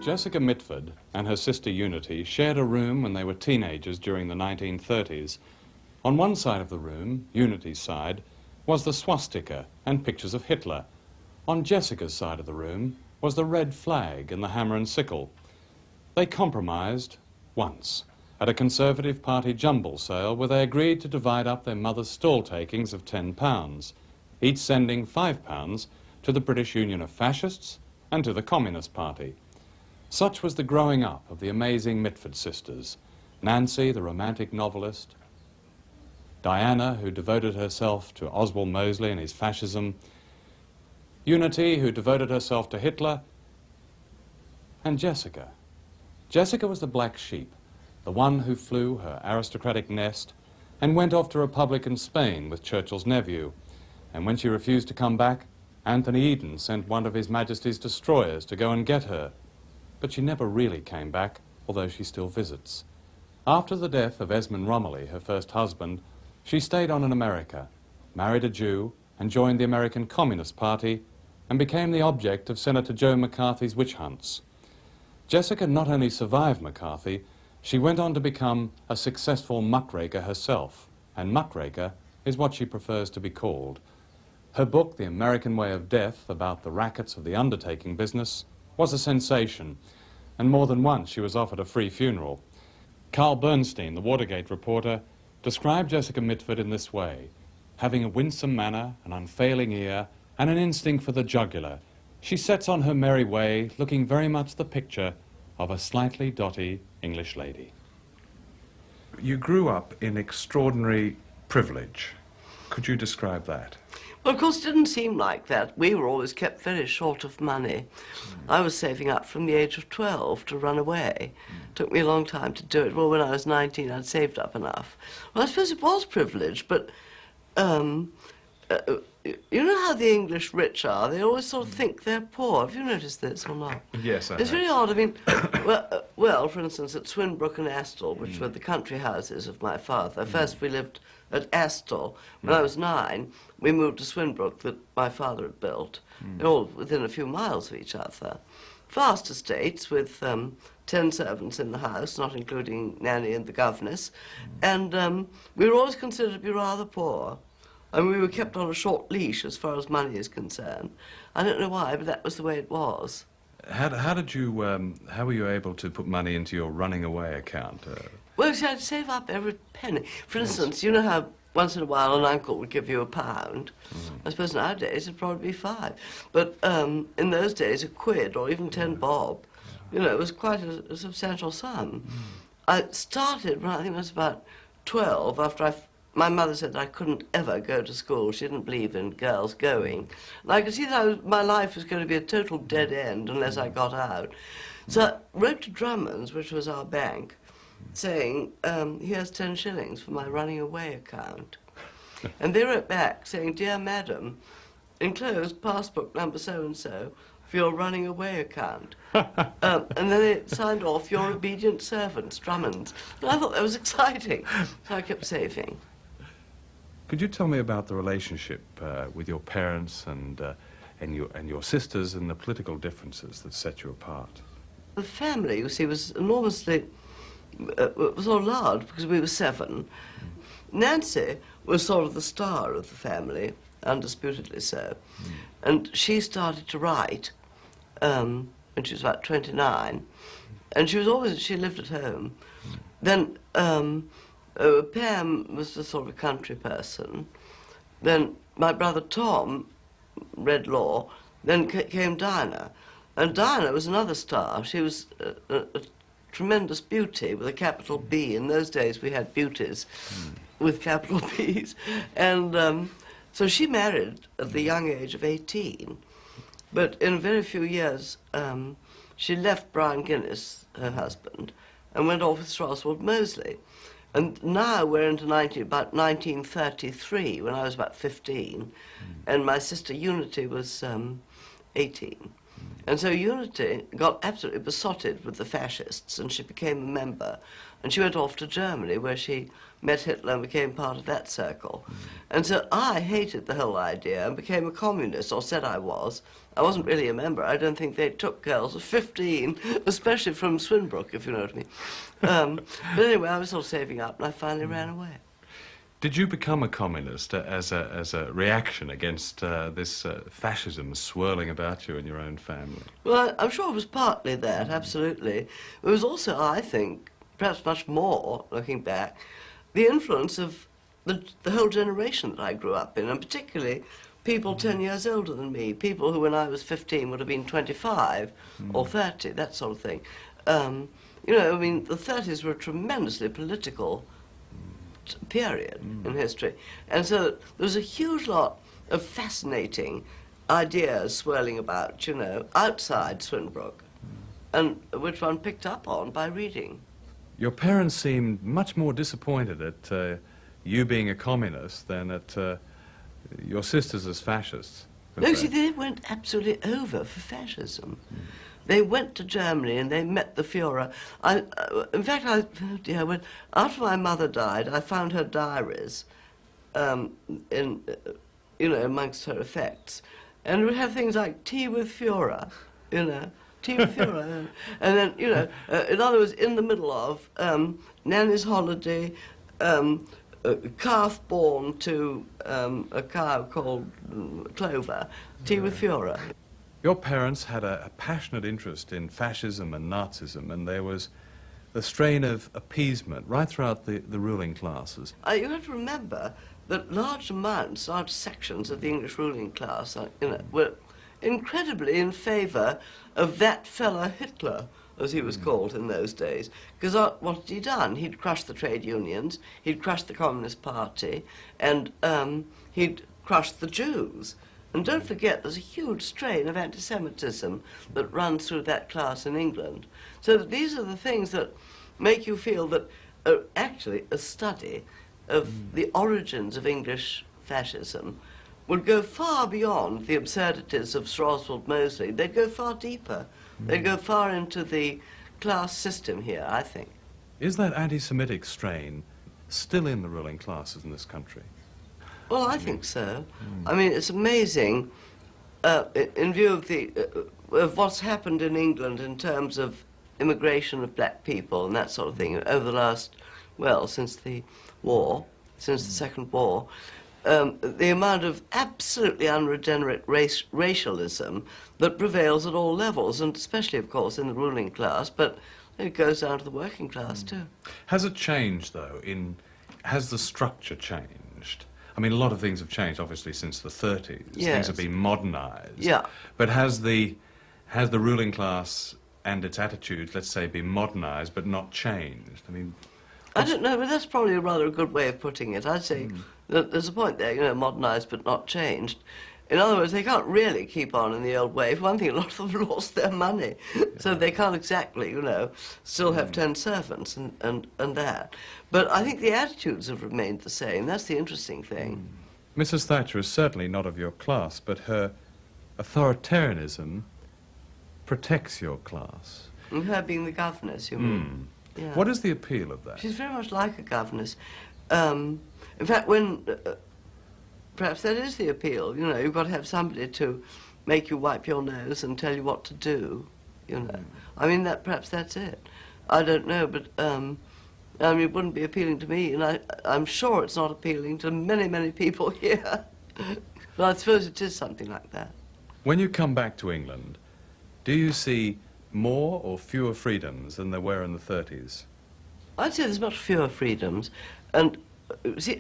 Jessica Mitford and her sister Unity shared a room when they were teenagers during the 1930s. On one side of the room, Unity's side, was the swastika and pictures of Hitler. On Jessica's side of the room was the red flag and the hammer and sickle. They compromised once at a Conservative Party jumble sale where they agreed to divide up their mother's stall takings of £10, each sending £5 to the British Union of Fascists and to the Communist Party. Such was the growing up of the amazing Mitford sisters. Nancy, the romantic novelist, Diana, who devoted herself to Oswald Mosley and his fascism, Unity, who devoted herself to Hitler, and Jessica. Jessica was the black sheep, the one who flew her aristocratic nest and went off to Republican Spain with Churchill's nephew. And when she refused to come back, Anthony Eden sent one of His Majesty's destroyers to go and get her. But she never really came back, although she still visits. After the death of Esmond Romilly, her first husband, she stayed on in America, married a Jew, and joined the American Communist Party, and became the object of Senator Joe McCarthy's witch hunts. Jessica not only survived McCarthy, she went on to become a successful muckraker herself, and muckraker is what she prefers to be called. Her book, The American Way of Death, about the rackets of the undertaking business, was a sensation, and more than once she was offered a free funeral. Carl Bernstein, the Watergate reporter, described Jessica Mitford in this way: having a winsome manner, an unfailing ear, and an instinct for the jugular, she sets on her merry way, looking very much the picture of a slightly dotty English lady. You grew up in extraordinary privilege. Could you describe that? Well, of course, it didn't seem like that. We were always kept very short of money. I was saving up from the age of 12 to run away. It took me a long time to do it. Well, when I was 19, I'd saved up enough. Well, I suppose it was privilege, but you know how the English rich are? They always sort of think they're poor. Have you noticed this or not? Yes, I have. It's very odd. I mean, well, for instance, at Swinbrook and Astle, which were the country houses of my father, first we lived at Astle. When I was 9, we moved to Swinbrook that my father had built. They're all within a few miles of each other. Vast estates with 10 servants in the house, not including Nanny and the governess. And we were always considered to be rather poor. And we were kept on a short leash as far as money is concerned. I don't know why, but that was the way it was. How were you able to put money into your running away account? Well, see, I'd save up every penny. For instance, you know how once in a while an uncle would give you £1? I suppose nowadays it'd probably be 5. But in those days, a quid or even 10 bob, you know, it was quite a substantial sum. I started when I think I was about 12, after my mother said I couldn't ever go to school. She didn't believe in girls going. And I could see that my life was going to be a total dead end unless I got out. So I wrote to Drummond's, which was our bank, saying, here's 10 shillings for my running away account. And they wrote back saying, dear madam, enclosed passbook number so-and-so for your running away account. And then they signed off, your obedient servants, Drummond's. And I thought that was exciting, so I kept saving. Could you tell me about the relationship with your parents and your sisters and the political differences that set you apart? The family, you see, was enormously, it was all large because we were 7. Nancy was sort of the star of the family, undisputedly so. And she started to write when she was about 29. And she lived at home. Then Pam was the sort of country person. Then my brother Tom read law. Then came Dinah. And Dinah was another star. She was a tremendous beauty with a capital B. In those days we had beauties with capital Bs. And so she married at the young age of 18. But in a very few years, she left Brian Guinness, her husband, and went off with Sir Oswald Mosley. And now we're into about 1933, when I was about 15, and my sister Unity was 18. And so Unity got absolutely besotted with the fascists, and she became a member. And she went off to Germany, where she met Hitler and became part of that circle. And so I hated the whole idea and became a communist, or said I was. I wasn't really a member. I don't think they took girls of 15, especially from Swinbrook, if you know what I mean. But anyway, I was all saving up, and I finally ran away. Did you become a communist as a reaction against this fascism swirling about you in your own family? Well, I'm sure it was partly that, absolutely. It was also, I think, perhaps much more, looking back, the influence of the whole generation that I grew up in, and particularly people 10 years older than me, people who when I was 15 would have been 25 or 30, that sort of thing. You know, I mean, the 30s were a tremendously political period in history. And so there was a huge lot of fascinating ideas swirling about, you know, outside Swinbrook, and which one picked up on by reading. Your parents seemed much more disappointed at you being a communist than at your sisters as fascists. No, see, they went absolutely over for fascism. They went to Germany and they met the Führer. In fact, after my mother died, I found her diaries in, you know, amongst her effects. And we have things like tea with Führer, you know, tea with Führer. And then, you know, in other words, in the middle of Nanny's holiday, a calf born to a cow called Clover, tea with Führer. Your parents had a passionate interest in fascism and Nazism, and there was a strain of appeasement right throughout the ruling classes. You have to remember that large amounts, large sections of the English ruling class, you know, were incredibly in favour of that fella Hitler, as he was called in those days. Because what had he done? He'd crushed the trade unions, he'd crushed the Communist Party, and he'd crushed the Jews. And don't forget, there's a huge strain of anti-Semitism that runs through that class in England. So that these are the things that make you feel that actually a study of the origins of English fascism would go far beyond the absurdities of Sir Oswald Mosley. They'd go far deeper. They'd go far into the class system here, I think. Is that anti-Semitic strain still in the ruling classes in this country? Well, I think so. I mean, it's amazing, in view of of what's happened in England in terms of immigration of black people and that sort of thing over the last, well, since the war, since the Second War, the amount of absolutely unregenerate racialism that prevails at all levels, and especially, of course, in the ruling class, but it goes down to the working class too. Has it changed, though? Has the structure changed? I mean, a lot of things have changed, obviously, since the 30s. Yes. Things have been modernised. Yeah. But has the ruling class and its attitudes, let's say, been modernised but not changed? I mean, I don't know, but that's probably rather a good way of putting it. I'd say that there's a point there, you know, modernised but not changed. In other words, they can't really keep on in the old way. For one thing, a lot of them lost their money, so they can't exactly, you know, still have 10 servants and that. But I think the attitudes have remained the same. That's the interesting thing. Mrs. Thatcher is certainly not of your class, but her authoritarianism protects your class. And her being the governess, you mean? Yeah. What is the appeal of that? She's very much like a governess. In fact, when... perhaps that is the appeal, you know, you've got to have somebody to make you wipe your nose and tell you what to do, you know. I mean, perhaps that's it. I don't know, but I mean, it wouldn't be appealing to me, and I'm sure it's not appealing to many, many people here. But I suppose it is something like that. When you come back to England, do you see more or fewer freedoms than there were in the 30s? I'd say there's much fewer freedoms. And, see,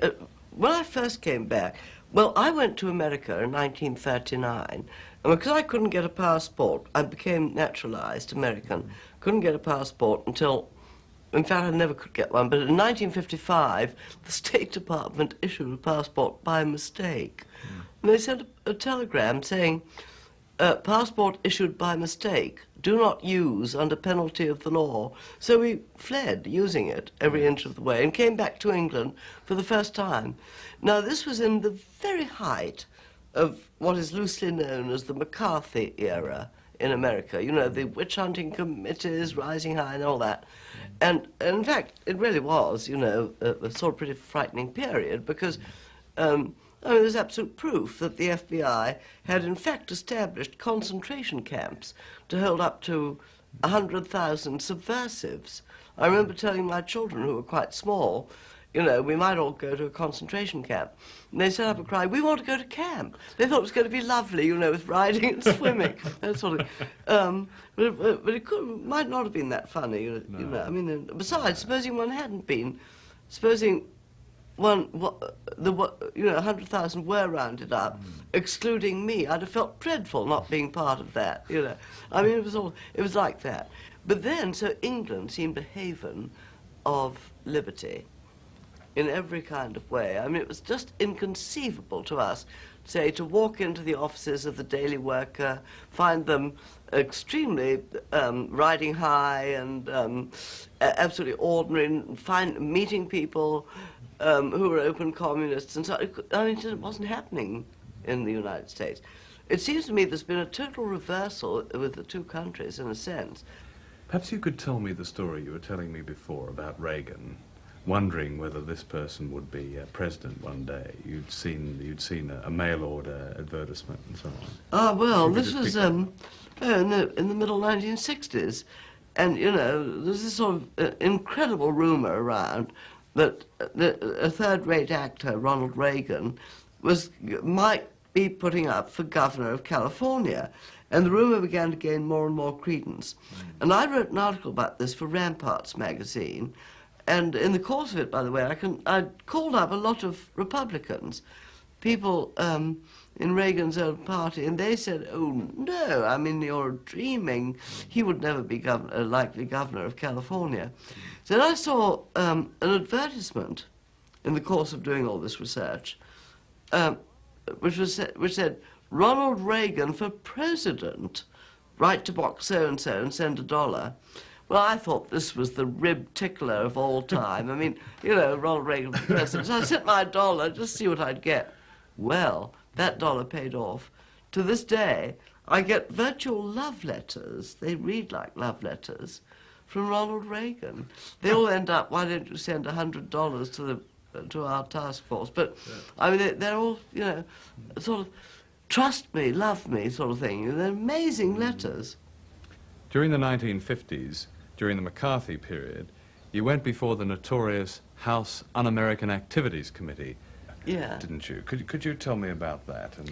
when I first came back, well, I went to America in 1939, and because I couldn't get a passport, I became naturalized American. Couldn't get a passport until, in fact, I never could get one, but in 1955, the State Department issued a passport by mistake. And they sent a telegram saying, passport issued by mistake, do not use under penalty of the law. So we fled using it every inch of the way and came back to England for the first time. Now, this was in the very height of what is loosely known as the McCarthy era in America. You know, the witch-hunting committees rising high and all that. And in fact, it really was, you know, a sort of pretty frightening period because I mean, there's absolute proof that the FBI had in fact established concentration camps to hold up to 100,000 subversives. I remember telling my children, who were quite small, you know, we might all go to a concentration camp. And they set up a cry, we want to go to camp. They thought it was going to be lovely, you know, with riding and swimming, that sort of but it might not have been that funny, you know. I mean, besides, supposing one hadn't been, supposing you know, 100,000 were rounded up, excluding me, I'd have felt dreadful not being part of that, you know. I mean, it was like that. But then, so England seemed a haven of liberty in every kind of way. I mean, it was just inconceivable to us, say, to walk into the offices of the Daily Worker, find them extremely riding high and absolutely ordinary, and meeting people who were open communists, and so, I mean, it wasn't happening in the United States. It seems to me there's been a total reversal with the two countries, in a sense. Perhaps you could tell me the story you were telling me before about Reagan, wondering whether this person would be president one day. You'd seen a mail order advertisement and so on. Ah, well, this was in the middle 1960s, and you know, there's this sort of incredible rumor around that a third-rate actor, Ronald Reagan, might be putting up for governor of California. And the rumor began to gain more and more credence. And I wrote an article about this for Ramparts magazine. And in the course of it, by the way, I called up a lot of Republicans, people in Reagan's own party, and they said, oh, no, I mean, you're dreaming. He would never be a likely governor of California. So then I saw an advertisement in the course of doing all this research, which said, Ronald Reagan for president, write to box so-and-so and send $1. Well, I thought this was the rib tickler of all time. I mean, you know, Ronald Reagan for president. So I sent my $1, just see what I'd get. Well, that $1 paid off. To this day, I get virtual love letters. They read like love letters from Ronald Reagan. They all end up, why don't you send $100 to our task force? But, I mean, they're all, you know, sort of trust me, love me sort of thing. They're amazing letters. During the 1950s, during the McCarthy period, you went before the notorious House Un-American Activities Committee, didn't you? Could you tell me about that and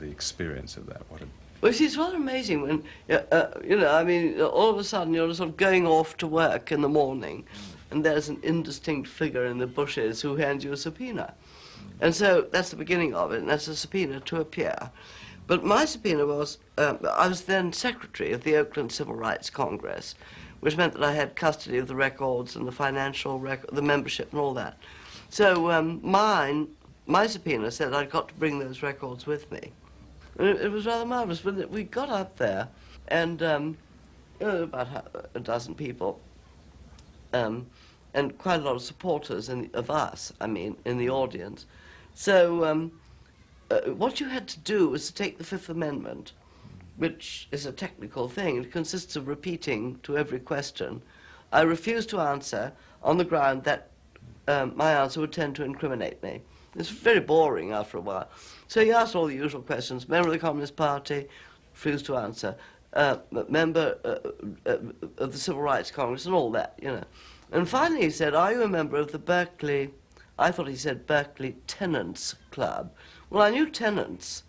the experience of that? Well, see, it's rather amazing when, you know, I mean, all of a sudden you're sort of going off to work in the morning and there's an indistinct figure in the bushes who hands you a subpoena. And so that's the beginning of it, and that's a subpoena to appear. But my subpoena was, I was then secretary of the Oakland Civil Rights Congress, which meant that I had custody of the records and the financial the membership and all that. So my subpoena said I'd got to bring those records with me. And it was rather marvelous. When we got up there, and you know, about a dozen people, and quite a lot of supporters of us, I mean, in the audience. So what you had to do was to take the Fifth Amendment, which is a technical thing. It consists of repeating to every question. I refused to answer on the ground that my answer would tend to incriminate me. It's very boring after a while. So he asked all the usual questions. Member of the Communist Party, refused to answer. Member of the Civil Rights Congress and all that, you know. And finally he said, are you a member of the Berkeley, I thought he said Berkeley Tenants Club. Well, I knew tenants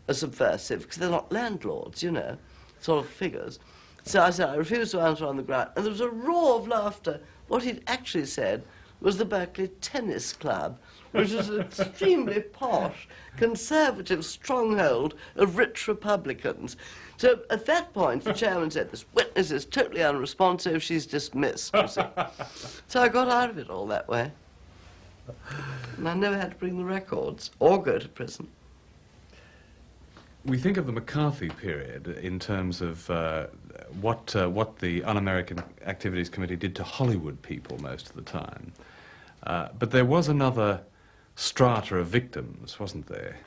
are subversive because they're not landlords, you know, sort of figures. So I said, I refuse to answer on the ground. And there was a roar of laughter. What he'd actually said was the Berkeley Tennis Club, which was an extremely posh, conservative stronghold of rich Republicans. So at that point, the chairman said, this witness is totally unresponsive, she's dismissed, you see. So I got out of it all that way. And I never had to bring the records or go to prison. We think of the McCarthy period in terms of what the Un-American Activities Committee did to Hollywood people most of the time. But there was another strata of victims, wasn't there?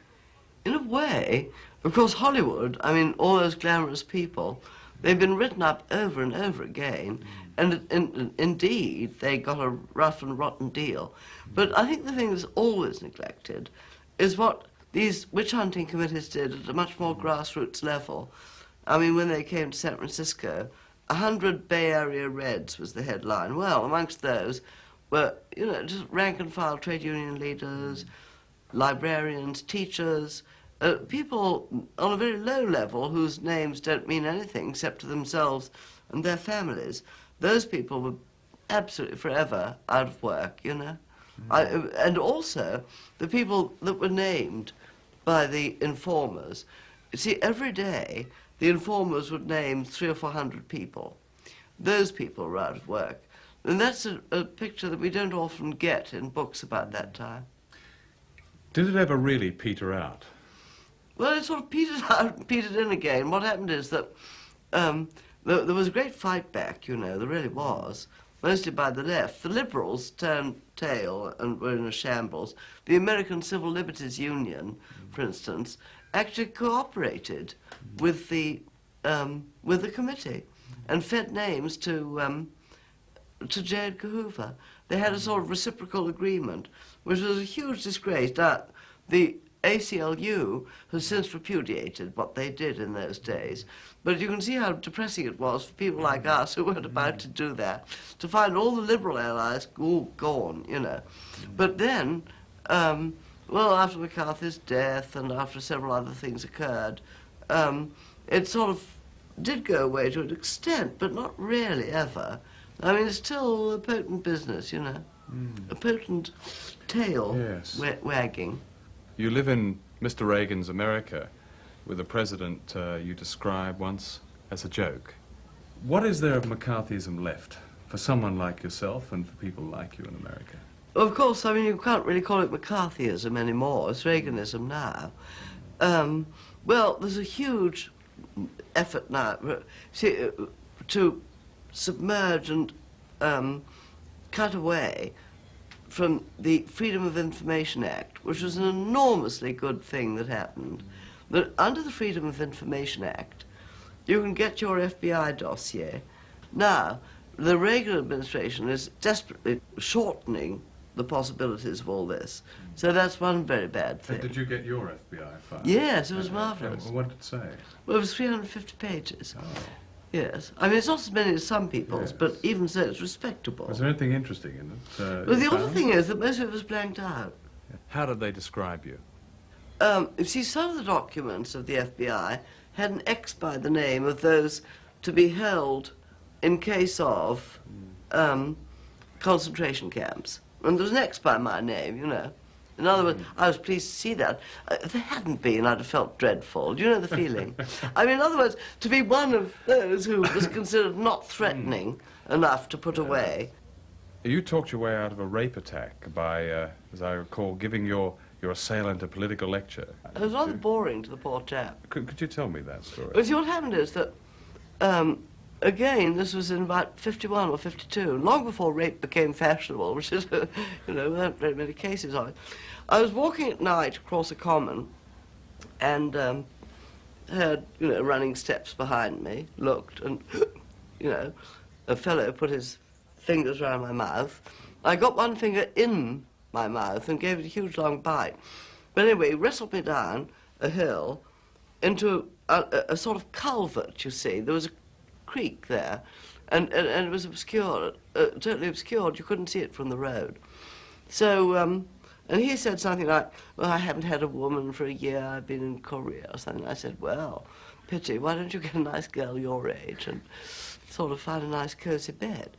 In a way, of course, Hollywood, I mean, all those glamorous people, they've been written up over and over again, and indeed, they got a rough and rotten deal. But I think the thing that's always neglected is what these witch hunting committees did at a much more grassroots level. I mean, when they came to San Francisco, 100 Bay Area Reds was the headline. Well, amongst those were, you know, just rank and file trade union leaders, librarians, teachers, people on a very low level whose names don't mean anything except to themselves and their families. Those people were absolutely forever out of work, you know. And also, the people that were named by the informers, you see, every day the informers would name 300 or 400 people. Those people were out of work. And that's a picture that we don't often get in books about that time. Did it ever really peter out? Well, it sort of petered out and petered in again. What happened is that there was a great fight back, you know, there really was, mostly by the left. The Liberals turned tail and were in a shambles. The American Civil Liberties Union, for instance, actually cooperated with the committee and fed names to J. Edgar Hoover. They had a sort of reciprocal agreement, which was a huge disgrace. Now, the ACLU has since repudiated what they did in those days, but you can see how depressing it was for people like us who weren't about to do that, to find all the liberal allies all gone, you know. But then, well, after McCarthy's death and after several other things occurred, it sort of did go away to an extent, but not really ever. I mean, it's still a potent business, you know, a potent tail wagging. You live in Mr. Reagan's America with a president you described once as a joke. What is there of McCarthyism left for someone like yourself and for people like you in America? Of course, I mean, you can't really call it McCarthyism anymore. It's Reaganism now. Well, there's a huge effort now to submerge and cut away from the Freedom of Information Act, which was an enormously good thing that happened. That under the Freedom of Information Act, you can get your FBI dossier. Now, the Reagan administration is desperately shortening the possibilities of all this. So that's one very bad thing. Did you get your FBI file? Yes, it was marvellous. What did it say? Well, it was 350 pages. Oh. Yes. I mean, it's not as many as some people's, but even so, it's respectable. Was there anything interesting in it? Well, the other thing is that most of it was blanked out. How did they describe you? You see, some of the documents of the FBI had an X by the name of those to be held in case of concentration camps. And there was an X by my name, you know. In other words, I was pleased to see that. If there hadn't been, I'd have felt dreadful. Do you know the feeling? I mean, in other words, to be one of those who was considered not threatening enough to put away. You talked your way out of a rape attack by, as I recall, giving your assailant a political lecture. It was rather boring to the poor chap. Could you tell me that story? Well, see, what happened is that, again, this was in about 51 or 52, long before rape became fashionable, which is, you know, there weren't very many cases of it. I was walking at night across a common and heard, you know, running steps behind me, looked, and, you know, a fellow put his fingers round my mouth. I got one finger in my mouth and gave it a huge long bite. But anyway, he wrestled me down a hill into a sort of culvert, you see. There was a creek there, and it was obscured, totally obscured. You couldn't see it from the road. So, and he said something like, well, I haven't had a woman for a year, I've been in Korea or something. I said, well, pity, why don't you get a nice girl your age and sort of find a nice cosy bed?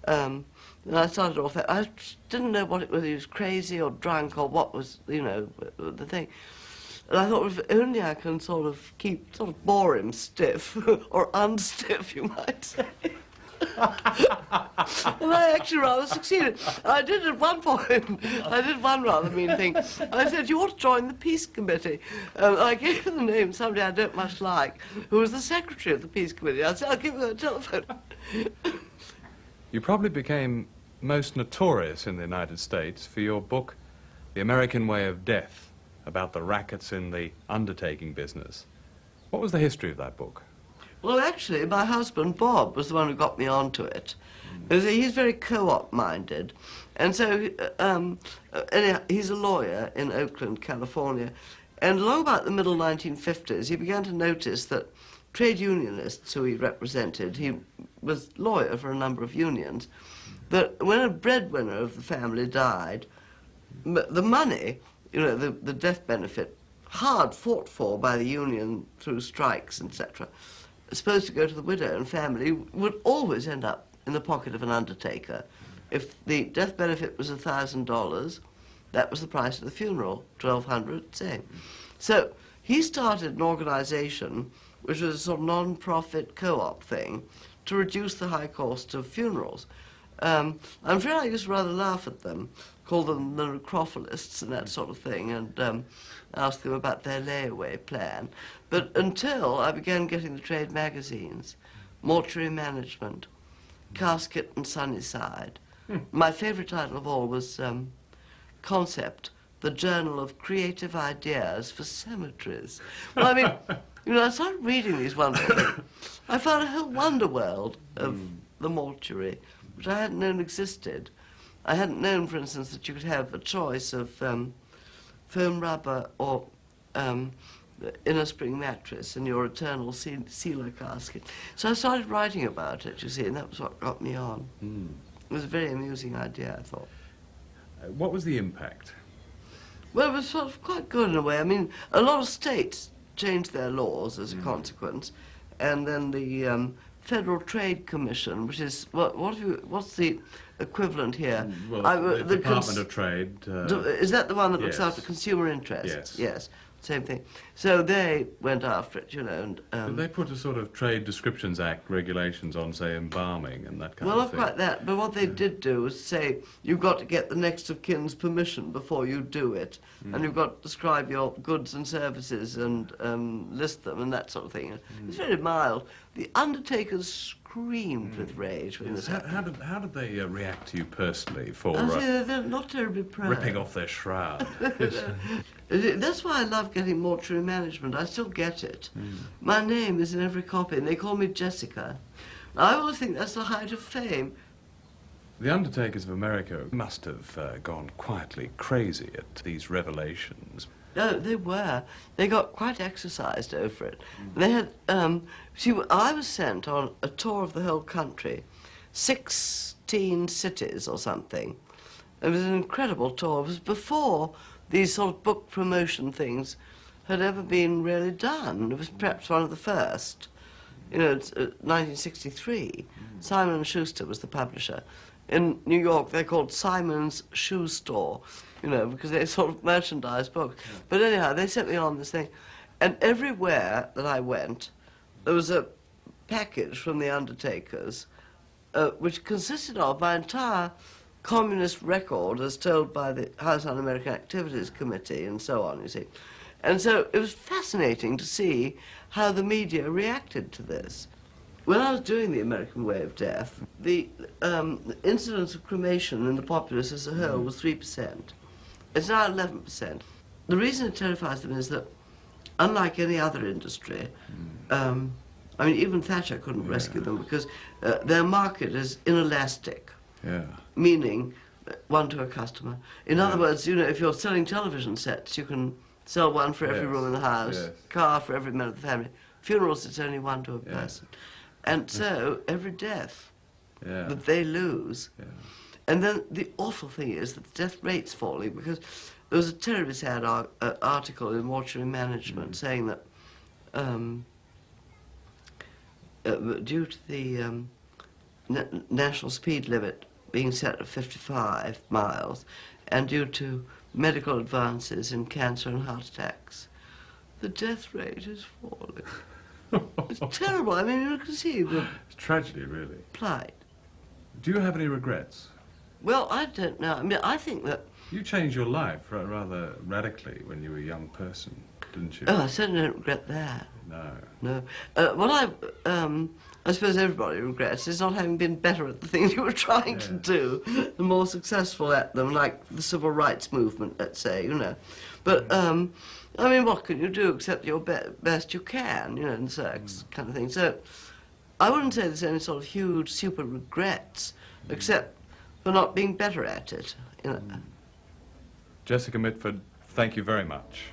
And I started off, I didn't know whether he was crazy or drunk or what was, you know, the thing. And I thought, if only I can sort of bore him stiff, or unstiff, you might say. And I actually rather succeeded. I did at one point, I did one rather mean thing. I said, you ought to join the Peace Committee. I gave her the name of somebody I don't much like, who was the secretary of the Peace Committee. I said, I'll give her a telephone. You probably became most notorious in the United States for your book, The American Way of Death, about the rackets in the undertaking business. What was the history of that book? Well, actually, my husband, Bob, was the one who got me onto it. He's very co-op minded. And so anyhow, he's a lawyer in Oakland, California. And along about the middle 1950s, he began to notice that trade unionists who he represented, he was lawyer for a number of unions, that when a breadwinner of the family died, the money, you know, the death benefit, hard fought for by the union through strikes, etc., supposed to go to the widow and family, would always end up in the pocket of an undertaker. If the death benefit was $1,000, that was the price of the funeral, $1,200, same. So he started an organization which was a sort of non-profit co-op thing to reduce the high cost of funerals. I'm afraid I used to rather laugh at them, call them the necrophilists and that sort of thing, and ask them about their layaway plan. But until I began getting the trade magazines, Mortuary Management, Casket and Sunnyside. My favourite title of all was Concept, the Journal of Creative Ideas for Cemeteries. Well, I mean, you know, I started reading these wonderful things. I found a whole wonder world of the mortuary, which I hadn't known existed. I hadn't known, for instance, that you could have a choice of foam rubber or inner spring mattress in your eternal sealer casket. So I started writing about it, you see, and that was what got me on. It was a very amusing idea, I thought. What was the impact? Well, it was sort of quite good in a way. I mean, a lot of states changed their laws as a consequence, and then the Federal Trade Commission, which is, what's the equivalent here? Well, the Department of Trade. Is that the one that looks yes. after consumer interests? Yes. Yes, same thing. So they went after it, you know. And, Did they put a sort of Trade Descriptions Act regulations on, say, embalming and that kind well, of thing? not quite that, but what they did do was say, you've got to get the next of kin's permission before you do it, and you've got to describe your goods and services and list them and that sort of thing. It's very mild. The undertakers screamed with rage when this happened. How did they react to you personally for They're not terribly proud. ripping off their shroud? That's why I love getting mortuary management. I still get it. My name is in every copy, and they call me Jessica. I always think that's the height of fame. The undertakers of America must have gone quietly crazy at these revelations. No, they were. They got quite exercised over it. They had, I was sent on a tour of the whole country, 16 cities or something. It was an incredible tour. It was before these sort of book promotion things had ever been really done. It was perhaps one of the first. You know, it's 1963. Simon & Schuster was the publisher. In New York, they're called Simon's Shoe Store, you know, because they sort of merchandise books. But anyhow, they sent me on this thing. And everywhere that I went, there was a package from the undertakers, which consisted of my entire communist record as told by the House Un-American Activities Committee and so on, you see. And so it was fascinating to see how the media reacted to this. When I was doing The American Way of Death, the incidence of cremation in the populace as a whole was 3%. It's now 11%. The reason it terrifies them is that, unlike any other industry, I mean, even Thatcher couldn't rescue them because their market is inelastic, meaning one to a customer. In other words, you know, if you're selling television sets, you can sell one for every room in the house, car for every member of the family. Funerals, it's only one to a person. And so, every death that they lose. And then the awful thing is that the death rate's falling because there was a terribly sad article in Mortuary Management saying that due to the national speed limit being set at 55 miles and due to medical advances in cancer and heart attacks, the death rate is falling. It's terrible. I mean, you can see the It's tragedy, really. plight. Do you have any regrets? Well, I don't know. I mean, I think that... You changed your life rather radically when you were a young person, didn't you? Oh, I certainly don't regret that. No. No. What I suppose everybody regrets is not having been better at the things you were trying to do and more successful at them, like the civil rights movement, let's say, you know. But, I mean, what can you do except your best you can, you know, and so kind of thing. So I wouldn't say there's any sort of huge, super regrets, except for not being better at it, you know. Jessica Mitford, thank you very much.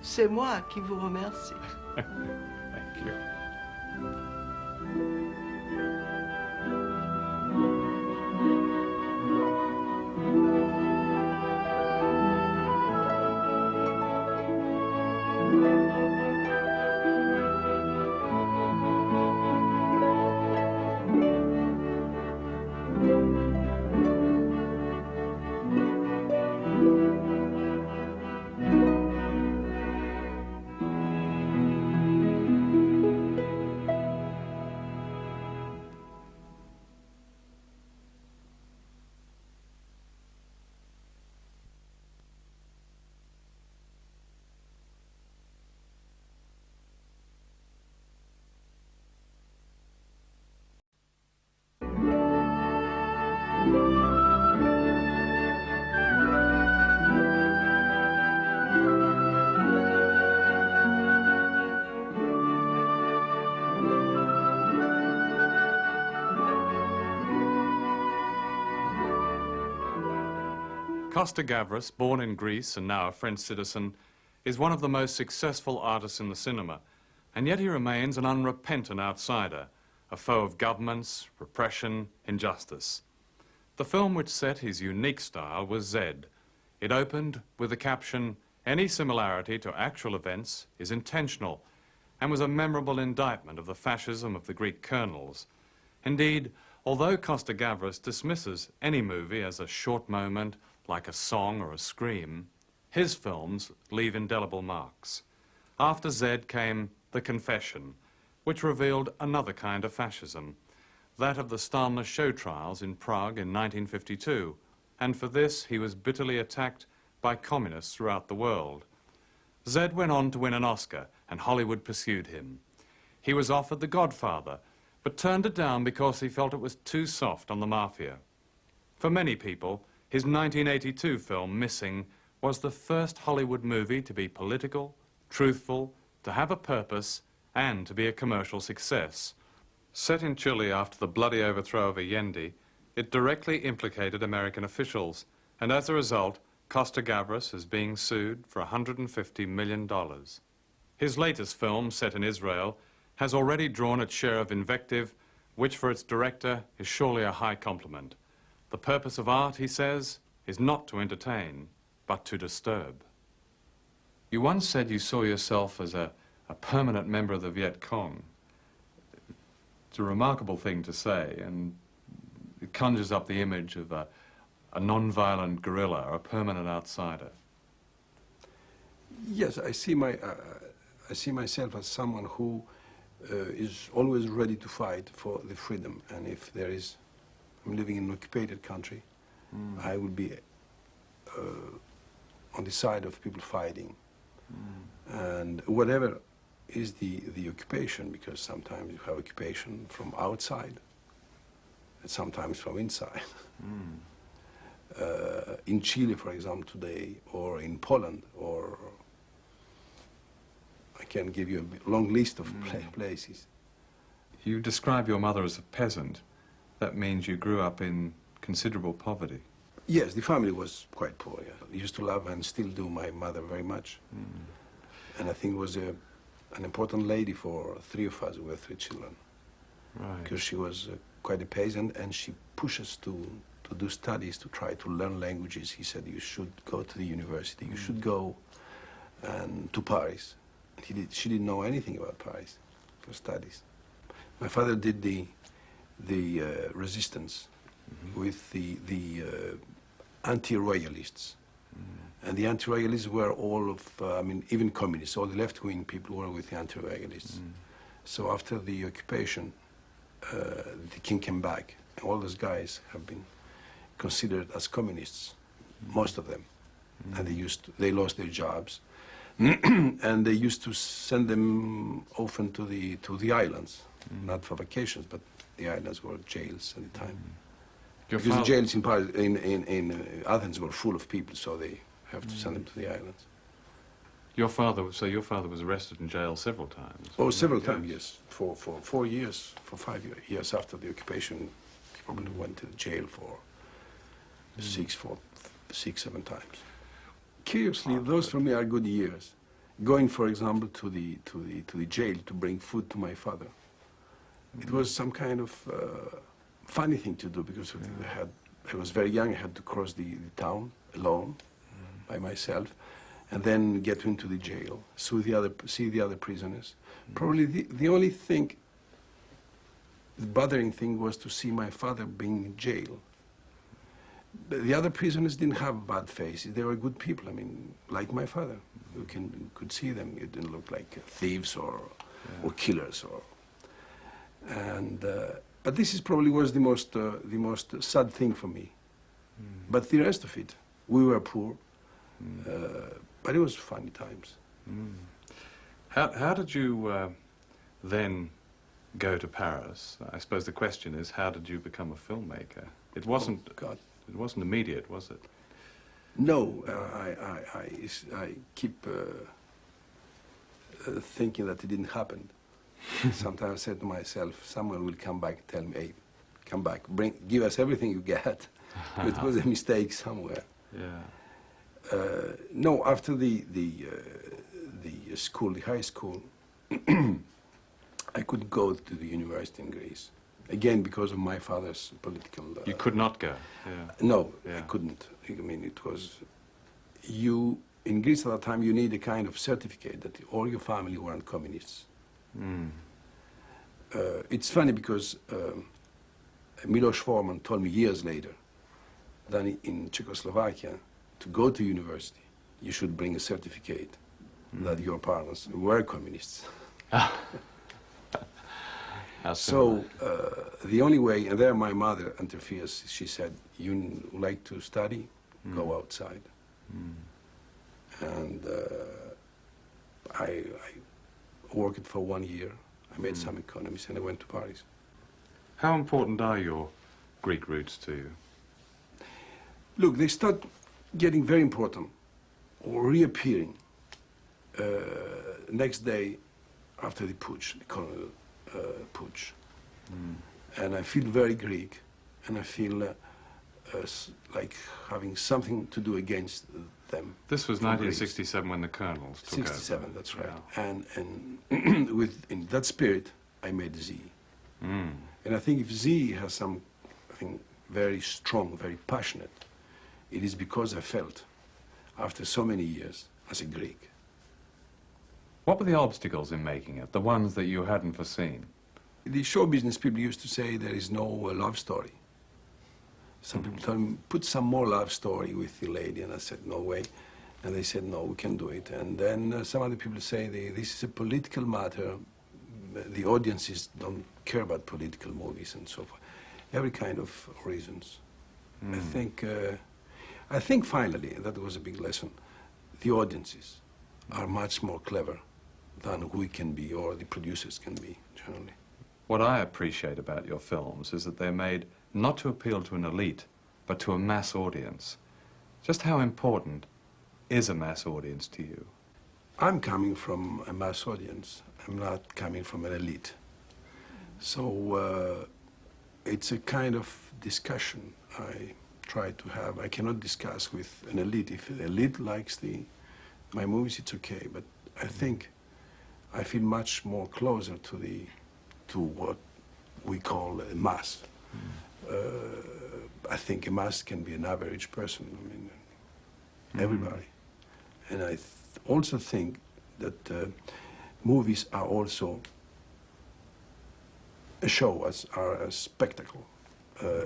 C'est moi qui vous remercie. Thank you. Costa-Gavras, born in Greece and now a French citizen, is one of the most successful artists in the cinema, and yet he remains an unrepentant outsider, a foe of governments, repression, injustice. The film which set his unique style was Zed. It opened with the caption, "Any similarity to actual events is intentional," and was a memorable indictment of the fascism of the Greek colonels. Indeed, although Costa-Gavras dismisses any movie as a short moment, like a song or a scream, his films leave indelible marks. After Zed came The Confession, which revealed another kind of fascism, that of the Stalin show trials in Prague in 1952, and for this he was bitterly attacked by communists throughout the world. Zed went on to win an Oscar, and Hollywood pursued him. He was offered The Godfather, but turned it down because he felt it was too soft on the mafia. For many people, his 1982 film, Missing, was the first Hollywood movie to be political, truthful, to have a purpose, and to be a commercial success. Set in Chile after the bloody overthrow of Allende, it directly implicated American officials, and as a result, Costa-Gavras is being sued for $150 million. His latest film, set in Israel, has already drawn its share of invective, which for its director is surely a high compliment. The purpose of art, he says, is not to entertain, but to disturb. You once said you saw yourself as a permanent member of the Viet Cong. It's a remarkable thing to say, and it conjures up the image of a non-violent guerrilla, or a permanent outsider. Yes, I see myself as someone who is always ready to fight for the freedom, and if there is, I'm living in an occupied country, I will be on the side of people fighting. And whatever is the occupation, because sometimes you have occupation from outside, and sometimes from inside. In Chile, for example, today, or in Poland, or I can give you a long list of places. You describe your mother as a peasant. That means you grew up in considerable poverty. Yes, the family was quite poor. Yeah. I used to love and still do my mother very much. And I think it was an important lady for three of us. We were three children. Right. Because she was quite a peasant, and she pushed us to do studies, to try to learn languages. He said, you should go to the university, you should go to Paris. She didn't know anything about Paris for studies. My father did the resistance with the anti-royalists. And the anti-royalists were all of, I mean, even communists, all the left-wing people were with the anti-royalists. So after the occupation, the king came back. And all those guys have been considered as communists, most of them. And they lost their jobs. And they used to send them often to the islands, not for vacations, but the islands were jails at the time. Your Because the father, jails in Paris, in Athens were full of people, so they have to send them to the islands. your father was arrested in jail several times. Oh, wasn't he? several times, yes. For 4 years, for 5 years after the occupation, he probably went to jail for 6, 7 times. Curiously, those for me are good years. Going, for example, to the jail to bring food to my father. It was some kind of funny thing to do because I was very young. I had to cross the town alone by myself, and then get into the jail, see the other prisoners. Probably the only thing, the bothering thing, was to see my father being in jail. But the other prisoners didn't have bad faces. They were good people. I mean, like my father. You could see them. It didn't look like thieves or killers. But this is probably was the most sad thing for me. But the rest of it, we were poor. But it was funny times. How did you then go to Paris? I suppose the question is, how did you become a filmmaker? It wasn't. Oh, God. It wasn't immediate, was it? No, I keep thinking that it didn't happen. Sometimes I said to myself, someone will come back and tell me, hey, come back, give us everything you get. It was a mistake somewhere. Yeah. No, after the school, the high school, I couldn't go to the university in Greece. Again, because of my father's political... You could not go? Yeah. No, Yeah. I couldn't. I mean, it was... In Greece at that time, you need a kind of certificate that all your family weren't communists. It's funny because Miloš Forman told me years later that in Czechoslovakia, to go to university, you should bring a certificate that your parents were communists. So the only way, and there my mother interferes, she said, you like to study, go outside. And I worked for 1 year. I made some economies and I went to Paris. How important are your Greek roots to you? Look, they start getting very important or reappearing next day after the putsch, the colonial putsch. And I feel very Greek, and I feel like having something to do against them. This was 1967 when the colonels took over. 67, that's right. Yeah. And in that spirit, I made Z. And I think if Z has something very strong, very passionate, it is because I felt, after so many years, as a Greek. What were the obstacles in making it, the ones that you hadn't foreseen? The show business people used to say there is no love story. Some people told me, put some more love story with the lady, and I said, no way. And they said, no, we can do it. And then some other people say, this is a political matter. The audiences don't care about political movies and so forth. Every kind of reasons. I think finally, that was a big lesson, the audiences are much more clever than we can be or the producers can be, generally. What I appreciate about your films is that they're made not to appeal to an elite, but to a mass audience. Just how important is a mass audience to you? I'm coming from a mass audience. I'm not coming from an elite. So it's a kind of discussion I try to have. I cannot discuss with an elite. If the elite likes my movies, it's okay. But I think I feel much more closer to what we call a mass. I think a mass can be an average person. I mean, everybody. And I also think that movies are also a show, are a spectacle.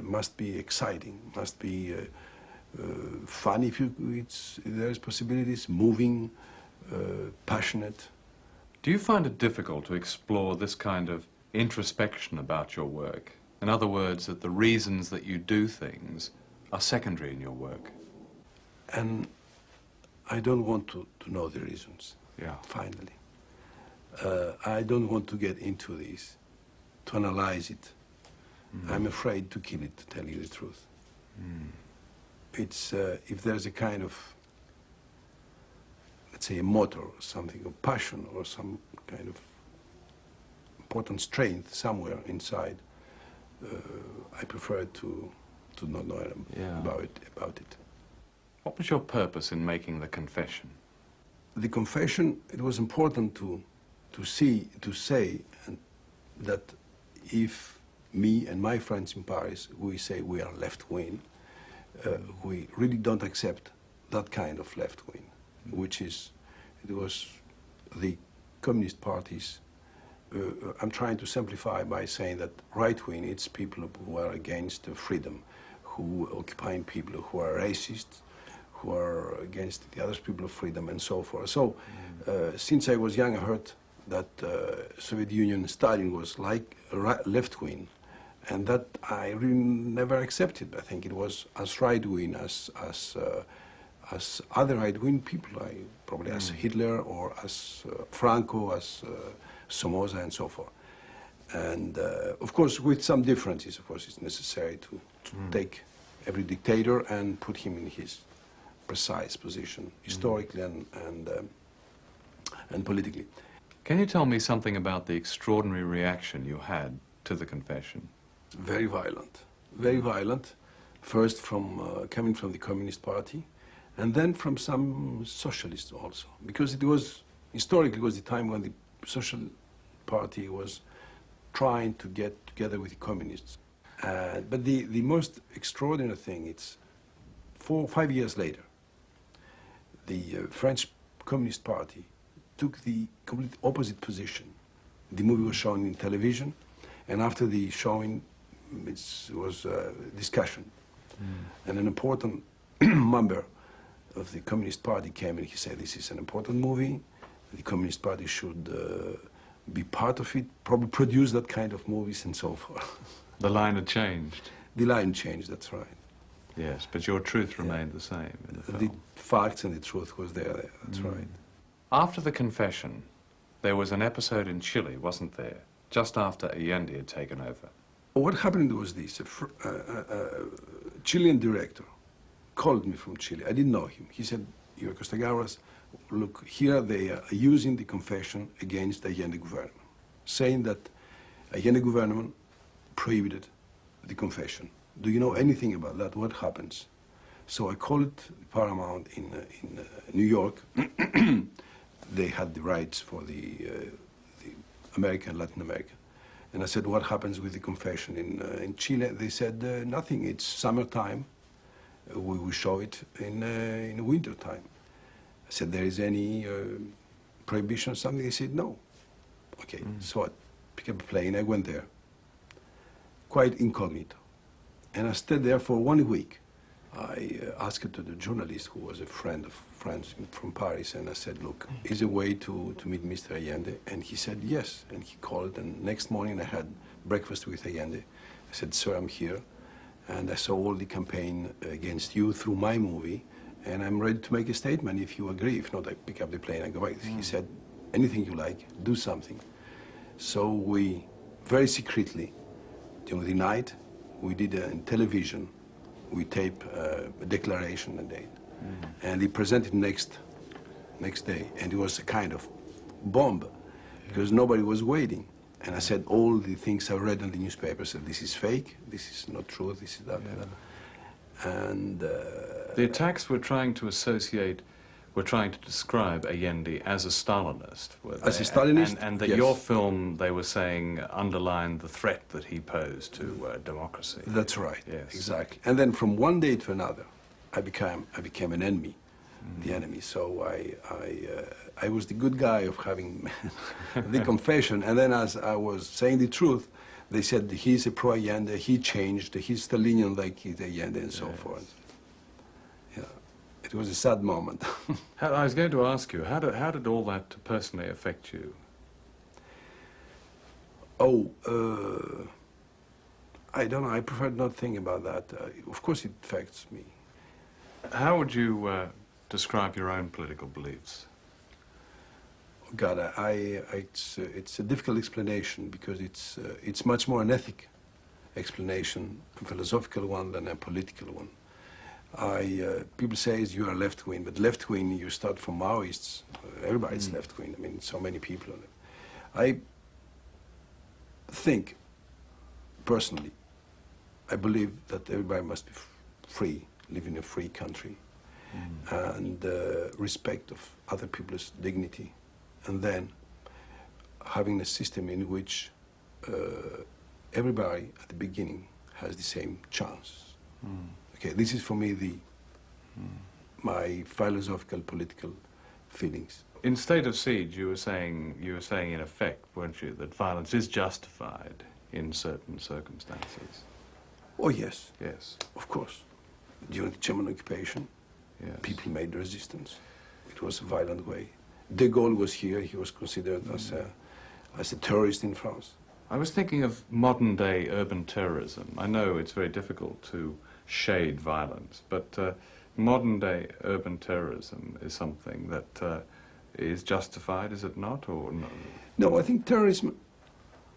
Must be exciting, must be fun if there's possibilities, moving, passionate. Do you find it difficult to explore this kind of introspection about your work? In other words, that the reasons that you do things are secondary in your work? And I don't want to know the reasons. Yeah. Finally. I don't want to get into this, to analyze it. I'm afraid to kill it, to tell you the truth. It's, if there's a kind of, let's say, a motor or something, or passion or some kind of important strength somewhere inside, I prefer to not know about it. What was your purpose in making the confession? The confession, it was important to say that if me and my friends in Paris, we say we are left-wing, we really don't accept that kind of left-wing, which is, it was the communist parties. I'm trying to simplify by saying that right-wing, it's people who are against freedom, who occupying people who are racist, who are against the other people of freedom and so forth. So, since I was young, I heard that Soviet Union, Stalin was like a left-wing, and that I really never accepted. I think it was as right-wing as other right-wing people, probably as Hitler or as Franco, as Somoza and so forth. And of course, with some differences, of course, it's necessary to take every dictator and put him in his precise position, historically and politically. Can you tell me something about the extraordinary reaction you had to the confession? Very violent, very violent. First from coming from the Communist Party, and then from some socialists also, because it was historically it was the time when the Social Party was trying to get together with the communists. But the most extraordinary thing, it's 4 or 5 years later, the French Communist Party took the complete opposite position. The movie was shown in television, and after the showing, it was a discussion. And an important member of the Communist Party came and he said, this is an important movie, the Communist Party should be part of it, probably produce that kind of movies and so forth. The line had changed. The line changed, that's right. Yes, but your truth remained the same in the film. The facts and the truth was there, that's right. After the confession, there was an episode in Chile, wasn't there? Just after Allende had taken over. What happened was this, a Chilean director called me from Chile. I didn't know him. He said, "Your Costagaras, look, here they are using the confession against the Allende government, saying that Allende government prohibited the confession. Do you know anything about that? What happens?" So I called Paramount in New York. They had the rights for the America and Latin America. And I said, what happens with the confession in Chile? They said, nothing. It's summertime. We will show it in winter time. I said, there is any prohibition or something? They said, no. Okay, so I picked up a plane. I went there, quite incognito. And I stayed there for 1 week. I asked to the journalist, who was a friend of friends from Paris, and I said, look, is there a way to meet Mr. Allende? And he said, yes. And he called, and next morning I had breakfast with Allende. I said, sir, I'm here, and I saw all the campaign against you through my movie, and I'm ready to make a statement if you agree. If not, I pick up the plane and go back. He said, anything you like, do something. So we, very secretly, during the night, we did in television, we tape a declaration and date. And he presented next day, and it was a kind of bomb, because nobody was waiting. And I said all the things I read in the newspaper, said this is fake, this is not true, this is that. And the attacks were trying to describe Allende as a Stalinist. As a Stalinist, and that yes. your film, they were saying, underlined the threat that he posed to democracy. That's right, yes. Exactly. And then from one day to another, I became an enemy, the enemy. So I was the good guy of having the confession. And then as I was saying the truth, they said he's a pro-Allende, he changed, he's Stalinian like he's Allende and so forth. Yeah, it was a sad moment. I was going to ask you, how did all that personally affect you? Oh, I don't know, I prefer not think about that. Of course it affects me. How would you describe your own political beliefs? God, it's a difficult explanation because it's much more an ethic explanation, a philosophical one than a political one. People say you are left-wing, but left-wing, you start from Maoists. Everybody's left-wing. I mean, so many people. I think, personally, I believe that everybody must be free, live in a free country, and respect of other people's dignity, and then having a system in which everybody at the beginning has the same chance. Okay, this is for me my philosophical, political feelings. In State of Siege, you were saying in effect, weren't you, that violence is justified in certain circumstances? Oh yes. Yes. Of course. During the German occupation, Yes. people made resistance. It was a violent way. De Gaulle was here. He was considered as a terrorist in France. I was thinking of modern-day urban terrorism. I know it's very difficult to shade violence, but modern-day urban terrorism is something that is justified, is it not, or no? No, I think terrorism,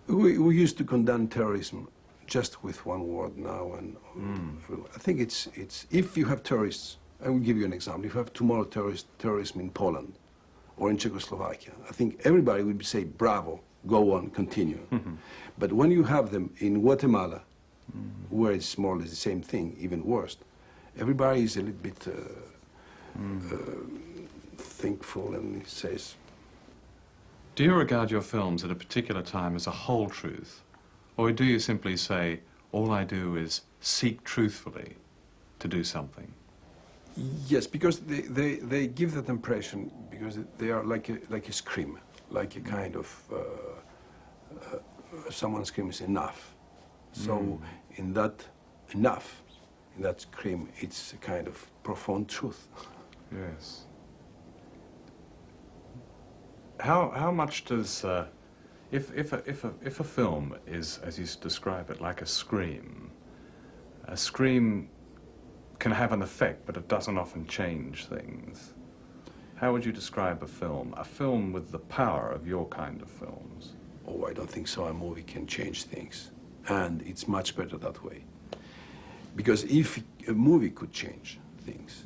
we used to condemn terrorism just with one word now, and I think it's if you have terrorists, I will give you an example. If you have tomorrow terrorism in Poland or in Czechoslovakia, I think everybody would say, bravo, go on, continue. But when you have them in Guatemala, where it's more or less the same thing, even worse, everybody is a little bit thankful and says... Do you regard your films at a particular time as a whole truth, or do you simply say, all I do is seek truthfully to do something? Yes, because they give that impression, because they are like a scream, like a kind of someone screams enough. So in that enough, in that scream, it's a kind of profound truth. Yes. How much does if a film is, as you describe it, like a scream can have an effect, but it doesn't often change things. How would you describe a film with the power of your kind of films? Oh, I don't think so. A movie can change things, and it's much better that way. Because if a movie could change things,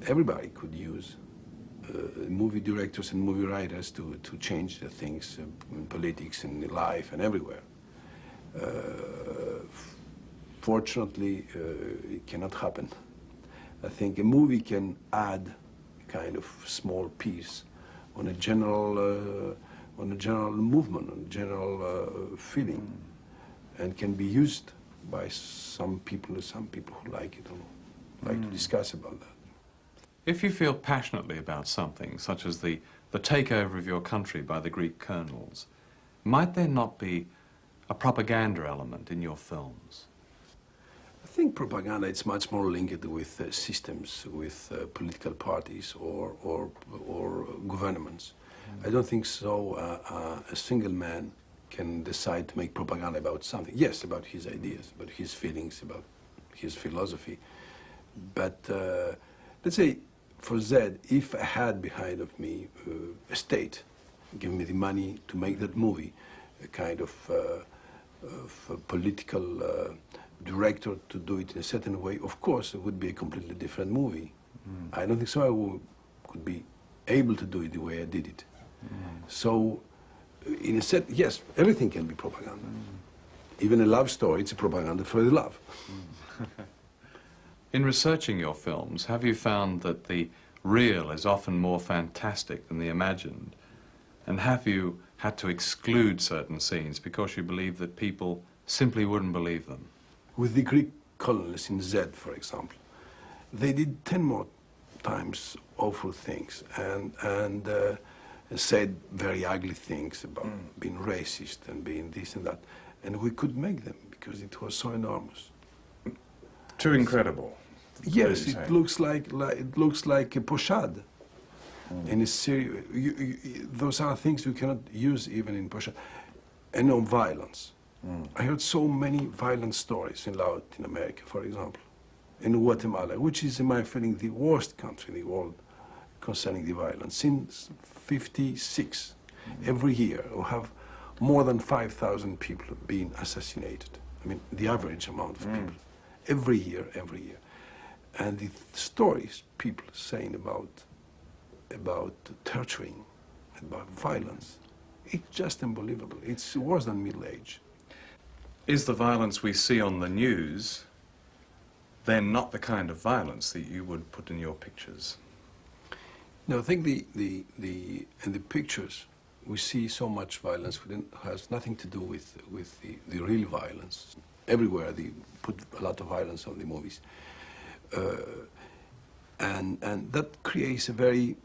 everybody could use movie directors and movie writers to change the things in politics and in life and everywhere. Fortunately, it cannot happen. I think a movie can add a kind of small piece on a general movement, on a general feeling, and can be used by some people who like it or like to discuss about that. If you feel passionately about something, such as the takeover of your country by the Greek colonels, might there not be a propaganda element in your films? I think propaganda is much more linked with systems, with political parties or governments. I don't think so. A single man can decide to make propaganda about something. Yes, about his ideas, about his feelings, about his philosophy. But let's say, for Zed, if I had behind of me a state, give me the money to make that movie, a kind of a political director to do it in a certain way, of course it would be a completely different movie. I don't think so I could be able to do it the way I did it. So, in a set, yes, everything can be propaganda. Even a love story, it's a propaganda for the love. In researching your films, have you found that the real is often more fantastic than the imagined? And have you had to exclude certain scenes because you believe that people simply wouldn't believe them? With the Greek colonists in Z, for example, they did 10 more times awful things and said very ugly things about being racist and being this and that. And we could make them because it was so enormous. Too incredible. Yes, it looks like a pochade. In a series, those are things you cannot use even in pochade. And no violence. I heard so many violent stories in Latin America, for example, in Guatemala, which is, in my feeling, the worst country in the world concerning the violence. Since '56, Every year we have more than 5,000 people being assassinated. I mean, the average amount of people. Every year. And the stories people saying about torturing, about violence, it's just unbelievable. It's worse than Middle Age. Is the violence we see on the news then not the kind of violence that you would put in your pictures? No, I think in the pictures we see so much violence has nothing to do with the real violence. Everywhere they put a lot of violence on the movies. And that creates a very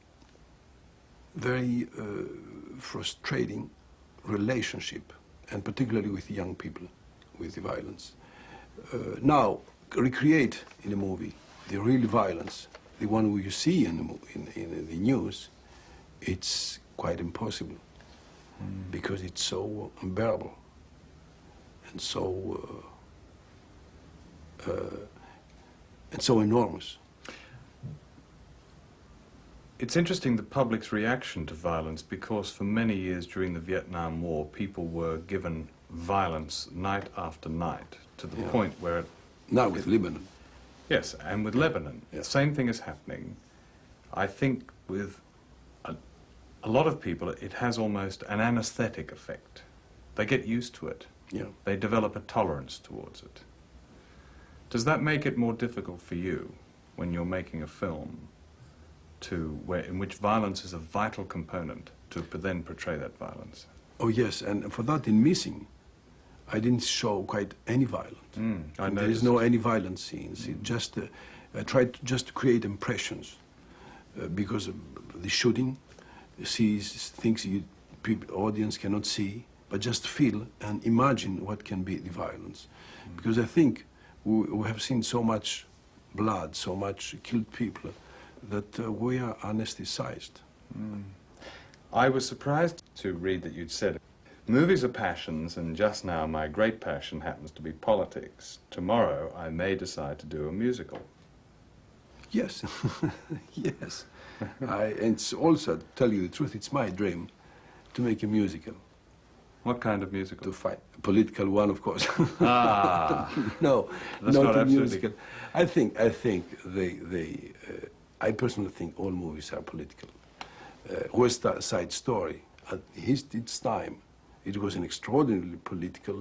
frustrating relationship, and particularly with young people, with the violence. Now, recreate in a movie the real violence, the one you see in the news, it's quite impossible because it's so unbearable and so enormous. It's interesting the public's reaction to violence, because for many years during the Vietnam War, people were given violence night after night to the point where it... Now with Lebanon. Yes, and with Lebanon. Yeah. The same thing is happening. I think with a lot of people, it has almost an anesthetic effect. They get used to it. Yeah. They develop a tolerance towards it. Does that make it more difficult for you when you're making a film in which violence is a vital component to then portray that violence? Oh yes, and for that in Missing, I didn't show quite any violence. There is no any violent scenes. It just I tried to create impressions because of the shooting sees things audience cannot see, but just feel and imagine what can be the violence. Because I think we have seen so much blood, so much killed people, that we are anesthetized. I was surprised to read that you'd said, movies are passions, and just now my great passion happens to be politics. Tomorrow I may decide to do a musical. Yes, yes. And it's also, to tell you the truth, it's my dream to make a musical. What kind of musical? To fight. A political one, of course. Ah. No, That's not not a absolutely... musical. I personally think all movies are political. West Side Story, at its time, it was an extraordinarily political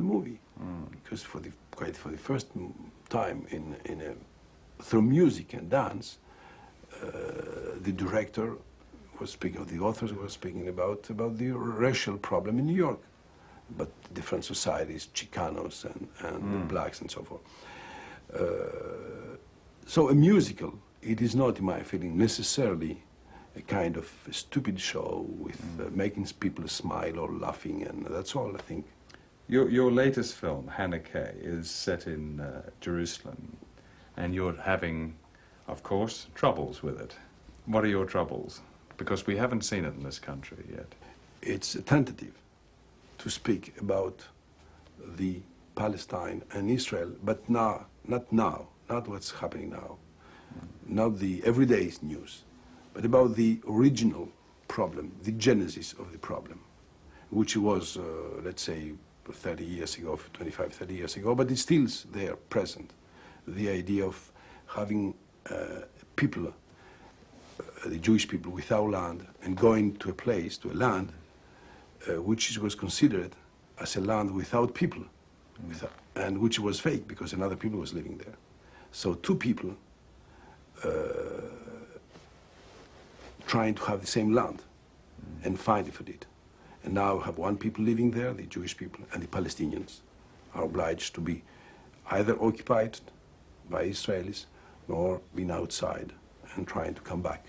movie, because for the first time through music and dance, the director was speaking, the authors were speaking about the racial problem in New York, but different societies, Chicanos and the blacks and so forth. So a musical, it is not, in my feeling, necessarily a kind of a stupid show with making people smile or laughing, and that's all, I think. Your latest film, Haneke, is set in Jerusalem, and you're having, of course, troubles with it. What are your troubles? Because we haven't seen it in this country yet. It's a tentative to speak about the Palestine and Israel, but not what's happening now, not the everyday news, but about the original problem, the genesis of the problem, which was, let's say, 30 years ago, 25, 30 years ago, but it's still there, present. The idea of having people, the Jewish people, without land, and going to a land, which was considered as a land without people, and which was fake because another people was living there. So two people trying to have the same land and fighting for it. And now we have one people living there, the Jewish people, and the Palestinians are obliged to be either occupied by Israelis or being outside and trying to come back.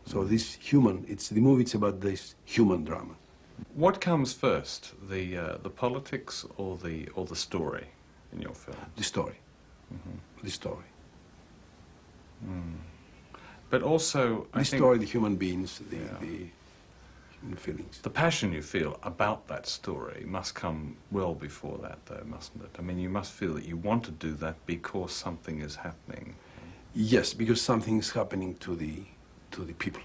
So this the movie, it's about this human drama. What comes first, the politics or the story in your film? The story. The story. But also, I think... story, the human beings, the human feelings. The passion you feel about that story must come well before that, though, mustn't it? I mean, you must feel that you want to do that because something is happening. Yes, because something is happening to the people,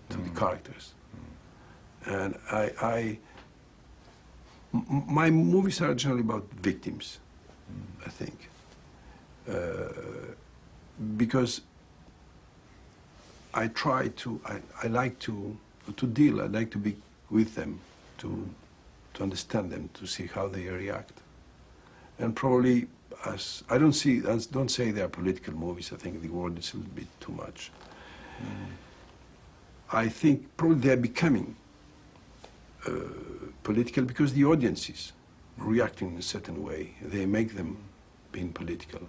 to the characters. And my movies are generally about victims, I think. Because I try to, I like to deal, I like to be with them, to understand them, to see how they react. And probably, I don't say they are political movies. I think the word is a little bit too much. I think probably they are becoming political because the audiences reacting in a certain way, they make them being political.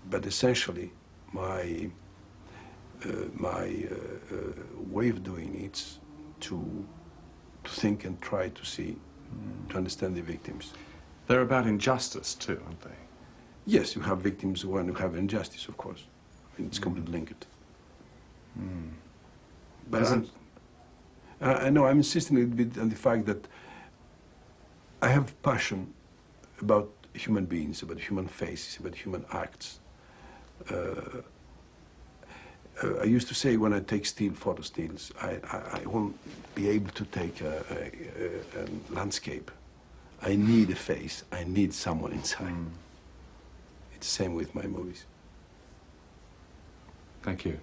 But essentially, my way of doing it is to think and try to see, to understand the victims. They're about injustice too, aren't they? Yes, you have victims when you have injustice, of course. I mean, it's completely linked. But I know I'm insisting a little bit on the fact that I have passion about human beings, about human faces, about human acts. I used to say when I take photo stills, I won't be able to take a landscape. I need a face. I need someone inside. It's the same with my movies. Thank you.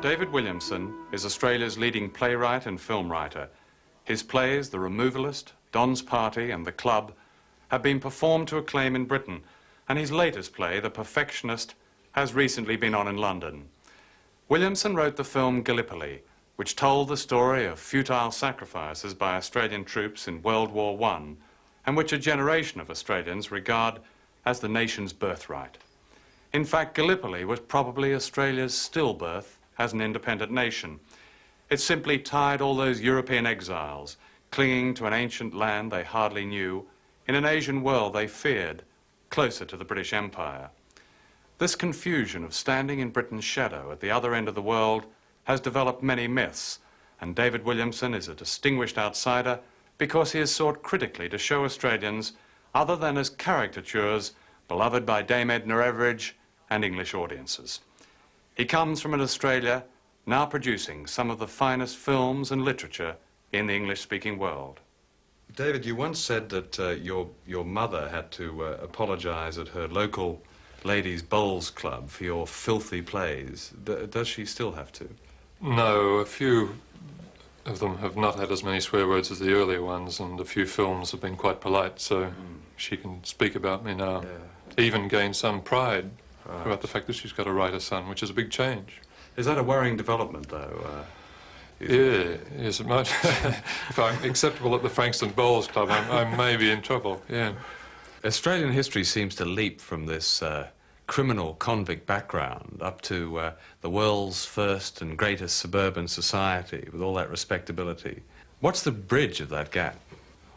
David Williamson is Australia's leading playwright and film writer. His plays, The Removalist, Don's Party and The Club, have been performed to acclaim in Britain, and his latest play, The Perfectionist, has recently been on in London. Williamson wrote the film Gallipoli, which told the story of futile sacrifices by Australian troops in World War I, and which a generation of Australians regard as the nation's birthright. In fact, Gallipoli was probably Australia's stillbirth as an independent nation. It simply tied all those European exiles, clinging to an ancient land they hardly knew, in an Asian world they feared, closer to the British Empire. This confusion of standing in Britain's shadow at the other end of the world has developed many myths, and David Williamson is a distinguished outsider because he has sought critically to show Australians, other than as caricatures, beloved by Dame Edna Everage and English audiences. He comes from an Australia now producing some of the finest films and literature in the English-speaking world. David, you once said that your mother had to apologise at her local ladies' bowls club for your filthy plays. Does she still have to? No, a few of them have not had as many swear words as the earlier ones, and a few films have been quite polite, so she can speak about me now. Yeah. Even gain some pride about the fact that she's got a writer son, which is a big change. Is that a worrying development, though? Yeah, yes, it might. If I'm acceptable at the Frankston Bowls Club, I may be in trouble, yeah. Australian history seems to leap from this criminal convict background up to the world's first and greatest suburban society with all that respectability. What's the bridge of that gap?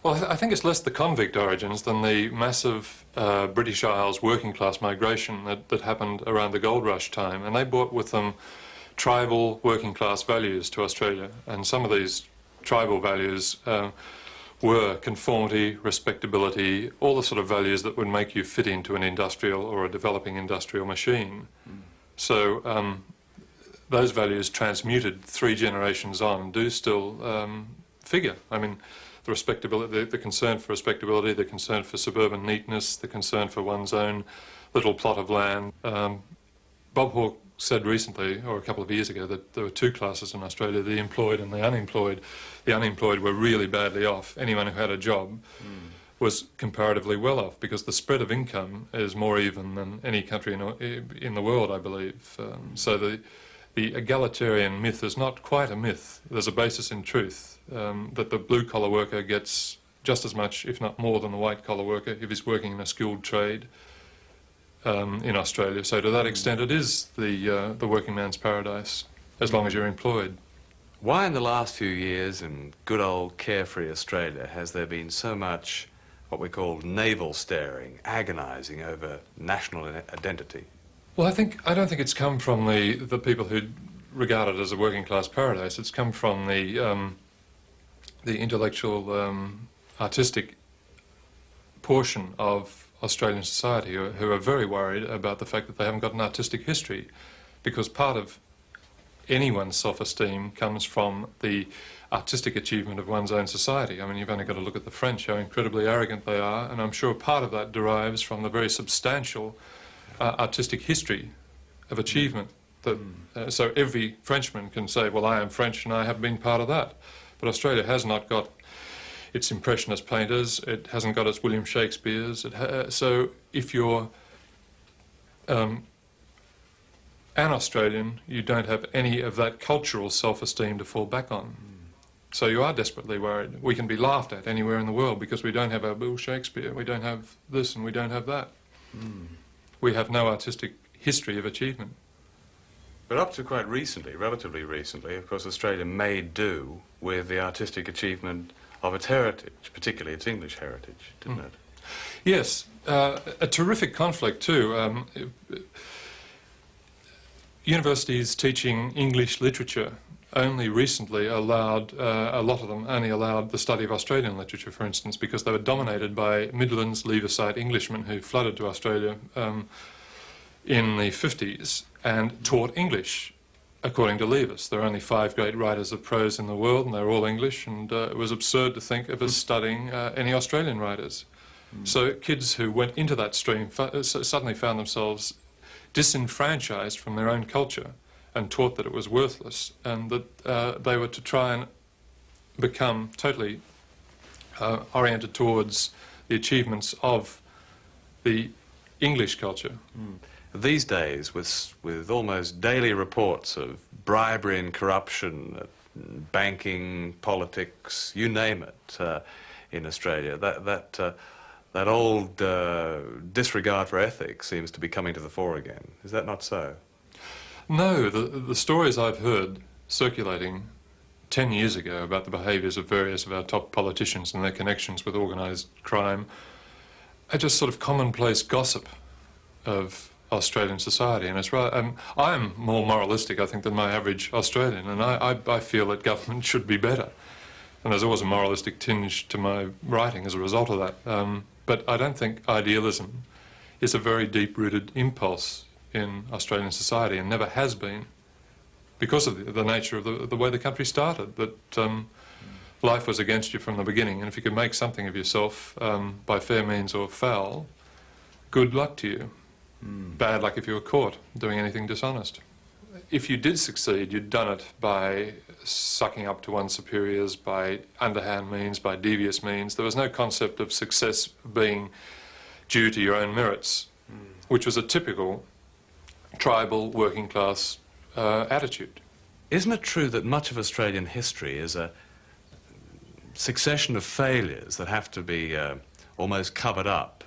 Well, I think it's less the convict origins than the massive British Isles working class migration that happened around the gold rush time, and they brought with them tribal working class values to Australia, and some of these tribal values were conformity, respectability, all the sort of values that would make you fit into an industrial or a developing industrial machine. So those values transmuted 3 generations on do still figure. I mean, the respectability, the concern for respectability, the concern for suburban neatness, the concern for one's own little plot of land. Bob Hawke said recently, or a couple of years ago, that there were two classes in Australia, the employed and the unemployed. The unemployed were really badly off. Anyone who had a job was comparatively well off, because the spread of income is more even than any country in the world, I believe. So the egalitarian myth is not quite a myth. There's a basis in truth, that the blue-collar worker gets just as much, if not more, than the white-collar worker if he's working in a skilled trade in Australia. So to that extent, it is the working man's paradise, as long as you're employed. Why in the last few years in good old carefree Australia has there been so much what we call navel staring, agonising over national identity? Well, I don't think it's come from the people who regard it as a working class paradise. It's come from the intellectual, artistic portion of Australian society who are very worried about the fact that they haven't got an artistic history, because part of anyone's self-esteem comes from the artistic achievement of one's own society. I mean, you've only got to look at the French, how incredibly arrogant they are, and I'm sure part of that derives from the very substantial artistic history of achievement. So every Frenchman can say, well, I am French and I have been part of that. But Australia has not got its Impressionist painters, it hasn't got its William Shakespeare's. So if you're an Australian, you don't have any of that cultural self-esteem to fall back on. So you are desperately worried. We can be laughed at anywhere in the world because we don't have our Bill Shakespeare, we don't have this and we don't have that. We have no artistic history of achievement. But up to quite recently, relatively recently, of course, Australia made do with the artistic achievement of its heritage, particularly its English heritage, didn't it? Yes, a terrific conflict too. Universities teaching English literature only recently allowed, a lot of them only allowed the study of Australian literature, for instance, because they were dominated by Midlands Leaversite Englishmen who flooded to Australia in the 50s and taught English. According to Leavis, there are only 5 great writers of prose in the world, and they're all English, and it was absurd to think of us studying any Australian writers. So kids who went into that stream suddenly found themselves disenfranchised from their own culture and taught that it was worthless, and that they were to try and become totally oriented towards the achievements of the English culture. These days, with almost daily reports of bribery and corruption, banking, politics, you name it, in Australia, that old disregard for ethics seems to be coming to the fore again. Is that not so? No, the stories I've heard circulating 10 years ago about the behaviours of various of our top politicians and their connections with organised crime are just sort of commonplace gossip of Australian society, and it's right. I'm more moralistic, I think, than my average Australian, and I feel that government should be better. And there's always a moralistic tinge to my writing as a result of that. But I don't think idealism is a very deep-rooted impulse in Australian society, and never has been, because of the nature of the way the country started, that life was against you from the beginning, and if you could make something of yourself by fair means or foul, good luck to you. Bad luck if you were caught doing anything dishonest. If you did succeed, you'd done it by sucking up to one's superiors, by underhand means, by devious means. There was no concept of success being due to your own merits, which was a typical tribal working class attitude. Isn't it true that much of Australian history is a succession of failures that have to be almost covered up?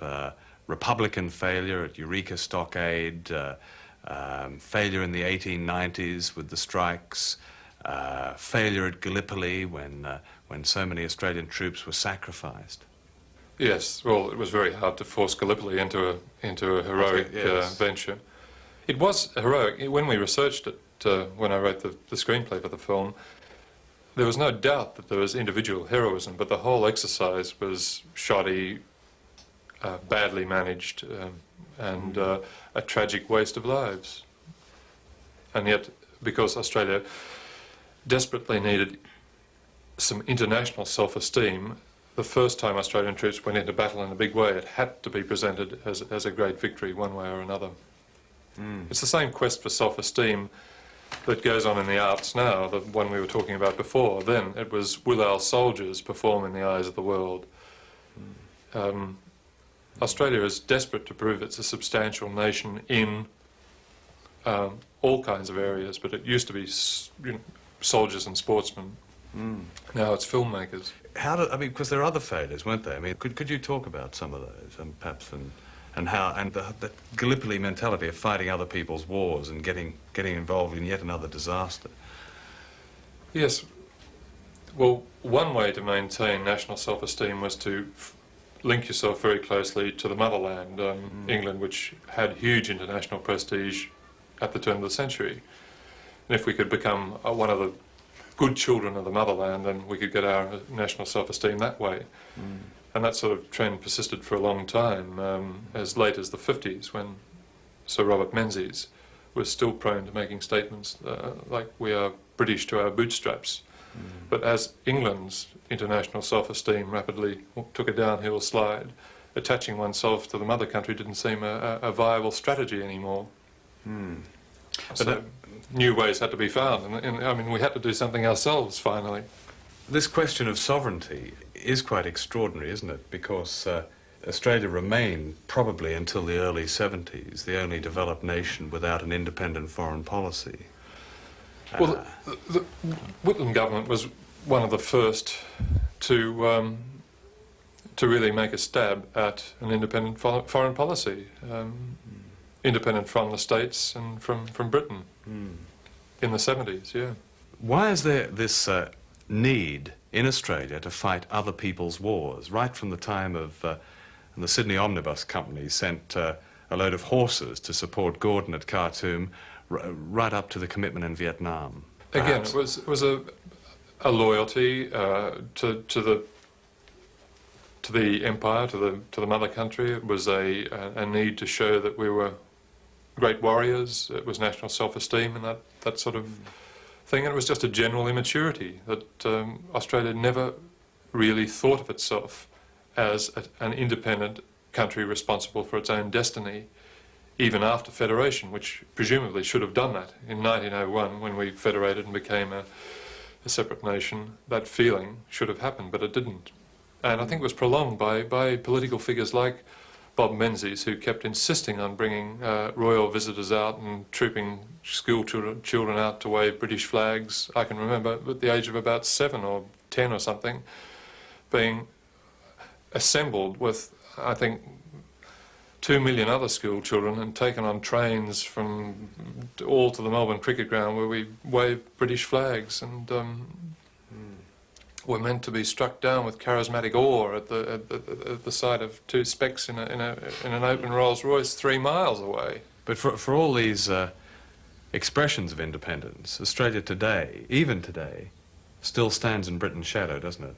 Republican failure at Eureka Stockade, failure in the 1890s with the strikes, failure at Gallipoli when so many Australian troops were sacrificed. Yes, well, it was very hard to force Gallipoli into a heroic Yes. venture. It was heroic. When we researched it, when I wrote the screenplay for the film, there was no doubt that there was individual heroism, but the whole exercise was shoddy, badly managed, and a tragic waste of lives. And yet, because Australia desperately needed some international self-esteem, the first time Australian troops went into battle in a big way, it had to be presented as a great victory one way or another. It's the same quest for self-esteem that goes on in the arts now, the one we were talking about before. Then it was, will our soldiers perform in the eyes of the world? Australia is desperate to prove it's a substantial nation in all kinds of areas, but it used to be soldiers and sportsmen. Now it's filmmakers. I mean, because there are other failures, weren't there? I mean, could you talk about some of those, perhaps, and how, and the Gallipoli mentality of fighting other people's wars and getting involved in yet another disaster? Yes. Well, one way to maintain national self-esteem was to link yourself very closely to the motherland, England, which had huge international prestige at the turn of the century. And if we could become one of the good children of the motherland, then we could get our national self-esteem that way. And that sort of trend persisted for a long time, as late as the 50s, when Sir Robert Menzies was still prone to making statements like, we are British to our bootstraps. But as England's international self-esteem rapidly took a downhill slide, attaching oneself to the mother country didn't seem a viable strategy anymore. So new ways had to be found, and I mean, we had to do something ourselves finally. This question of sovereignty is quite extraordinary, isn't it? Because Australia remained, probably until the early 70s, the only developed nation without an independent foreign policy. Well, the Whitlam government was one of the first to really make a stab at an independent foreign policy, independent from the States and from Britain in the 70s, yeah. Why is there this need in Australia to fight other people's wars? Right from the time of the Sydney Omnibus Company sent a load of horses to support Gordon at Khartoum, right up to the commitment in Vietnam. Again, perhaps. it was a loyalty to the empire, to the mother country. It was a need to show that we were great warriors. It was national self-esteem and that sort of thing. And it was just a general immaturity that Australia never really thought of itself as an independent country responsible for its own destiny, even after federation, which presumably should have done that. In 1901, when we federated and became a separate nation, that feeling should have happened, but it didn't. And I think it was prolonged by political figures like Bob Menzies, who kept insisting on bringing royal visitors out and trooping school children out to wave British flags. I can remember at the age of about 7 or 10 or something, being assembled with, I think, 2 million other school children and taken on trains from all to the Melbourne cricket ground where we waved British flags and were meant to be struck down with charismatic awe at the sight of 2 specks in an open Rolls Royce 3 miles away. But for all these expressions of independence, Australia today, even today, still stands in Britain's shadow, doesn't it?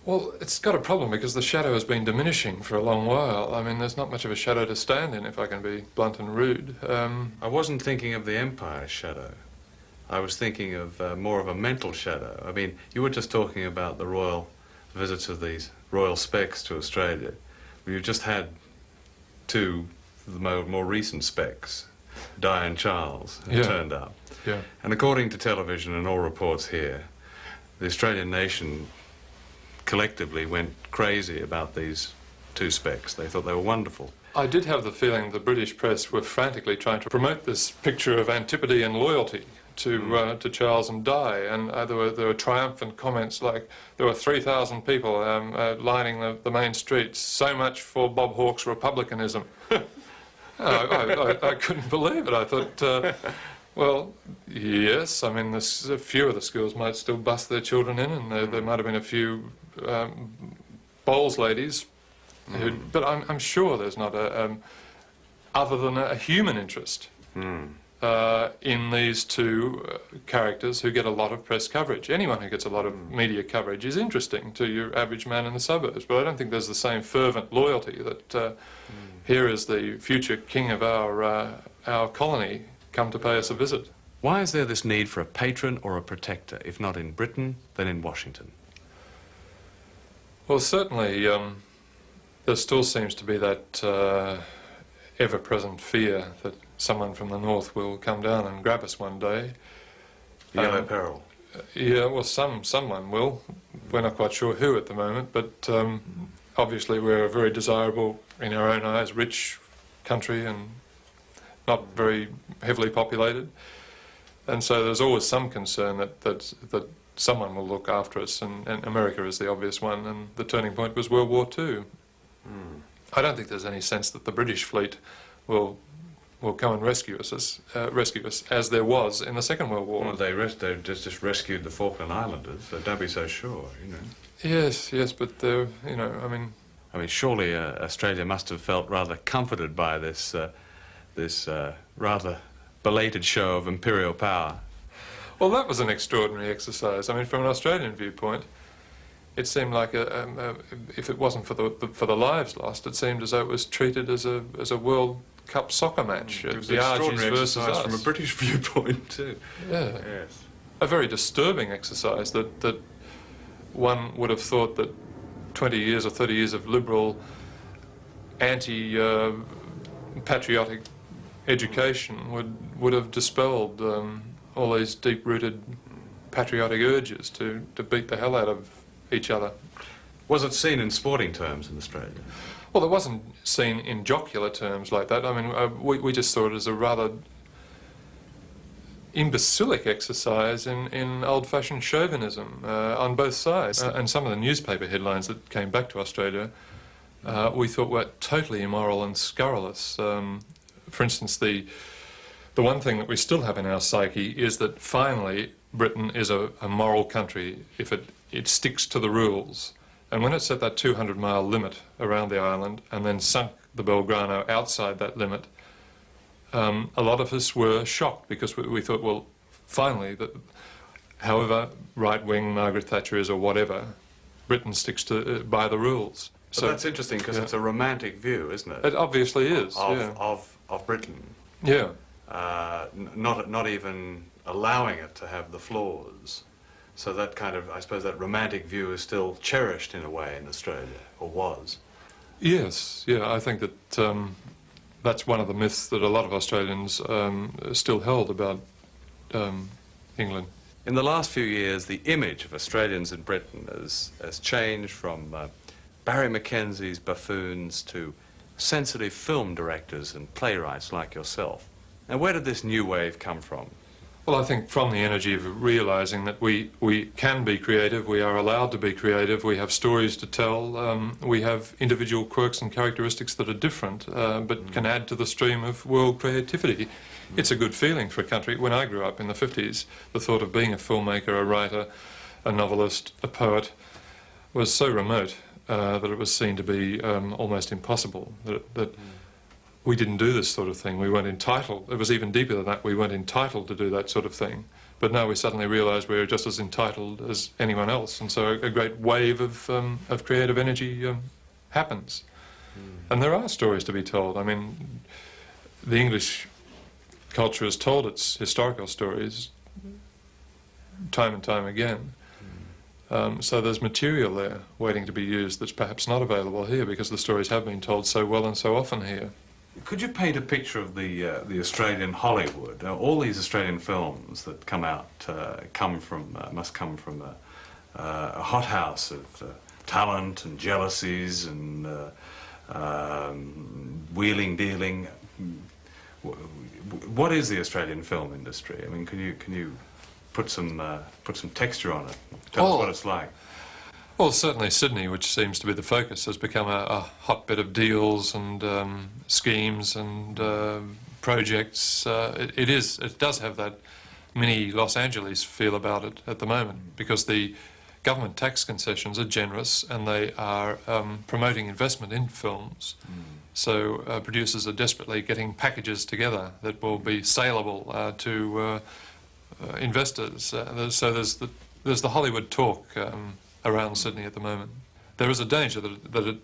Well, it's got a problem because the shadow has been diminishing for a long while. I mean, there's not much of a shadow to stand in, if I can be blunt and rude. I wasn't thinking of the Empire's shadow. I was thinking of more of a mental shadow. I mean, you were just talking about the royal visits of these royal specs to Australia. We've just had 2 of the more recent specs, Di and Charles, have turned up. Yeah. And according to television and all reports here, the Australian nation collectively went crazy about these 2 specs. They thought they were wonderful. I did have the feeling the British press were frantically trying to promote this picture of antipathy and loyalty to Charles and Di, and there were triumphant comments like, there were 3,000 people lining the main streets, so much for Bob Hawke's republicanism. I couldn't believe it. I thought, well, yes, I mean, a few of the schools might still bust their children in, and there might have been a few Bowles ladies, but I'm sure there's not other than a human interest in these 2 characters who get a lot of press coverage. Anyone who gets a lot of media coverage is interesting to your average man in the suburbs, but I don't think there's the same fervent loyalty that here is the future king of our colony come to pay us a visit. Why is there this need for a patron or a protector, if not in Britain, then in Washington? Well, certainly there still seems to be that ever-present fear that someone from the north will come down and grab us one day. The Yellow Peril. Yeah, well, someone will. We're not quite sure who at the moment, but obviously we're a very desirable, in our own eyes, rich country and not very heavily populated. And so there's always some concern that someone will look after us, and America is the obvious one, and the turning point was World War II. I don't think there's any sense that the British fleet will come and rescue us as there was in the Second World War. Well, they just rescued the Falkland Islanders, so don't be so sure, you know. Yes, but they're, you know, I mean, surely Australia must have felt rather comforted by this rather belated show of imperial power. Well, that was an extraordinary exercise. I mean, from an Australian viewpoint, it seemed like if it wasn't for the lives lost, it seemed as though it was treated as a World Cup soccer match. It was the an Argies extraordinary versus exercise us. from a British viewpoint too. Yeah. Yes. A very disturbing exercise that one would have thought that 20 years or 30 years of liberal, anti-patriotic education would have dispelled all these deep-rooted patriotic urges to beat the hell out of each other. Was it seen in sporting terms in Australia? Well, it wasn't seen in jocular terms like that. I mean, we just saw it as a rather imbecilic exercise in old-fashioned chauvinism on both sides. And some of the newspaper headlines that came back to Australia we thought were totally immoral and scurrilous. For instance, the one thing that we still have in our psyche is that finally Britain is a moral country if it sticks to the rules. And when it set that 200-mile limit around the island and then sunk the Belgrano outside that limit, a lot of us were shocked because we thought, well, finally, however right-wing Margaret Thatcher is or whatever, Britain sticks by the rules. But so that's interesting because it's a romantic view, isn't it? It obviously is, of Britain. Yeah. Not even allowing it to have the flaws. So that kind of, I suppose, that romantic view is still cherished in a way in Australia, or was. Yes, yeah, I think that that's one of the myths that a lot of Australians still held about England. In the last few years, the image of Australians in Britain has changed from Barry Mackenzie's buffoons to sensitive film directors and playwrights like yourself. Now, where did this new wave come from? Well, I think from the energy of realising that we can be creative, we are allowed to be creative, we have stories to tell, we have individual quirks and characteristics that are different, but can add to the stream of world creativity. It's a good feeling for a country. When I grew up in the 50s, the thought of being a filmmaker, a writer, a novelist, a poet was so remote that it was seen to be almost impossible, that we didn't do this sort of thing. We weren't entitled. It was even deeper than that. We weren't entitled to do that sort of thing. But now we suddenly realise we're just as entitled as anyone else. And so a great wave of creative energy happens. And there are stories to be told. I mean, the English culture has told its historical stories time and time again. So there's material there waiting to be used that's perhaps not available here because the stories have been told so well and so often here. Could you paint a picture of the Australian Hollywood? All these Australian films that come out must come from a hothouse of talent and jealousies and wheeling, dealing. What is the Australian film industry? I mean, can you put some texture on it? Tell us what it's like. Well, certainly Sydney, which seems to be the focus, has become a hotbed of deals and schemes and projects. It does have that mini Los Angeles feel about it at the moment because the government tax concessions are generous and they are promoting investment in films. So producers are desperately getting packages together that will be saleable to investors. So there's the Hollywood talk around Sydney at the moment. There is a danger that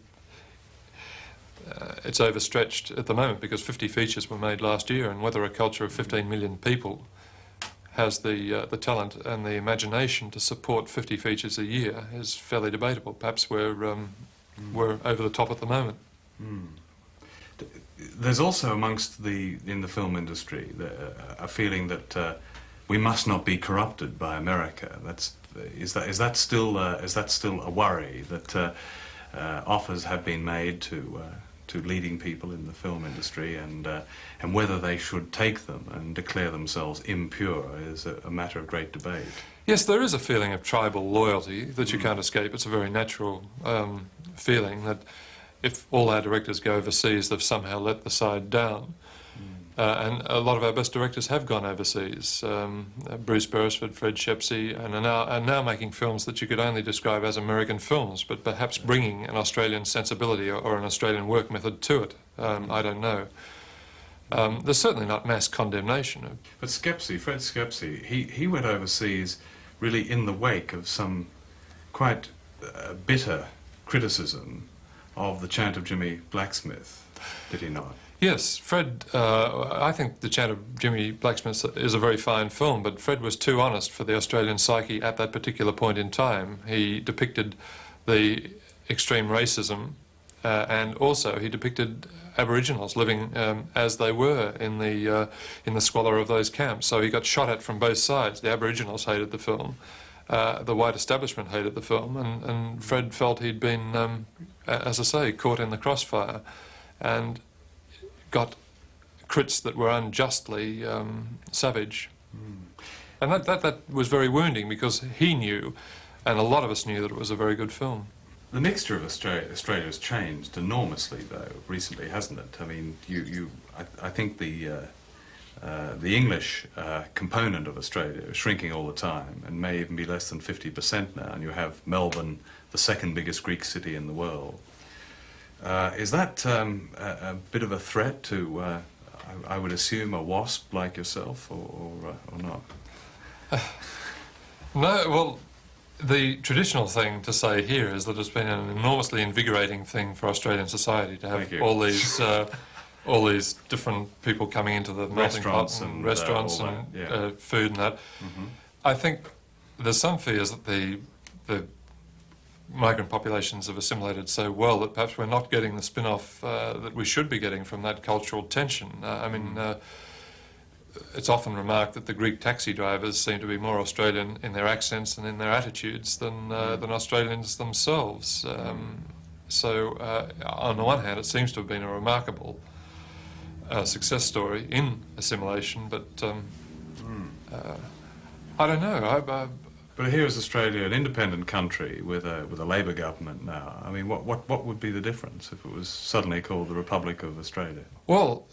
it's overstretched at the moment because 50 features were made last year, and whether a culture of 15 million people has the talent and the imagination to support 50 features a year is fairly debatable. Perhaps we're over the top at the moment. There's also in the film industry a feeling that we must not be corrupted by America. Is that still a worry that offers have been made to leading people in the film industry, and whether they should take them and declare themselves impure is a matter of great debate. Yes, there is a feeling of tribal loyalty that you can't escape. It's a very natural feeling that if all our directors go overseas, they've somehow let the side down. And a lot of our best directors have gone overseas. Bruce Beresford, Fred Shepsey, and are now making films that you could only describe as American films, but perhaps bringing an Australian sensibility or an Australian work method to it. I don't know. There's certainly not mass condemnation. But Fred Shepsey, he went overseas really in the wake of some quite bitter criticism of The Chant of Jimmy Blacksmith, did he not? Yes, Fred, I think The Chant of Jimmy Blacksmith is a very fine film, but Fred was too honest for the Australian psyche at that particular point in time. He depicted the extreme racism, and also he depicted Aboriginals living as they were in the squalor of those camps. So he got shot at from both sides. The Aboriginals hated the film, the white establishment hated the film, and Fred felt he'd been, as I say, caught in the crossfire, and got crits that were unjustly savage. And that was very wounding, because he knew, and a lot of us knew, that it was a very good film. The mixture of Australia has changed enormously, though, recently, hasn't it? I mean, I think the English component of Australia is shrinking all the time, and may even be less than 50% now, and you have Melbourne, the second biggest Greek city in the world. Is that a bit of a threat to, I would assume, a WASP like yourself, or not? No, well, the traditional thing to say here is that it's been an enormously invigorating thing for Australian society to have all these different people coming into the melting pot and restaurants and food and that. I think there's some fears that the migrant populations have assimilated so well that perhaps we're not getting the spin-off that we should be getting from that cultural tension. I mean, it's often remarked that the Greek taxi drivers seem to be more Australian in their accents and in their attitudes than Australians themselves. So on the one hand, it seems to have been a remarkable success story in assimilation, but I don't know. But here is Australia, an independent country with a Labor government now. I mean, what would be the difference if it was suddenly called the Republic of Australia? Well,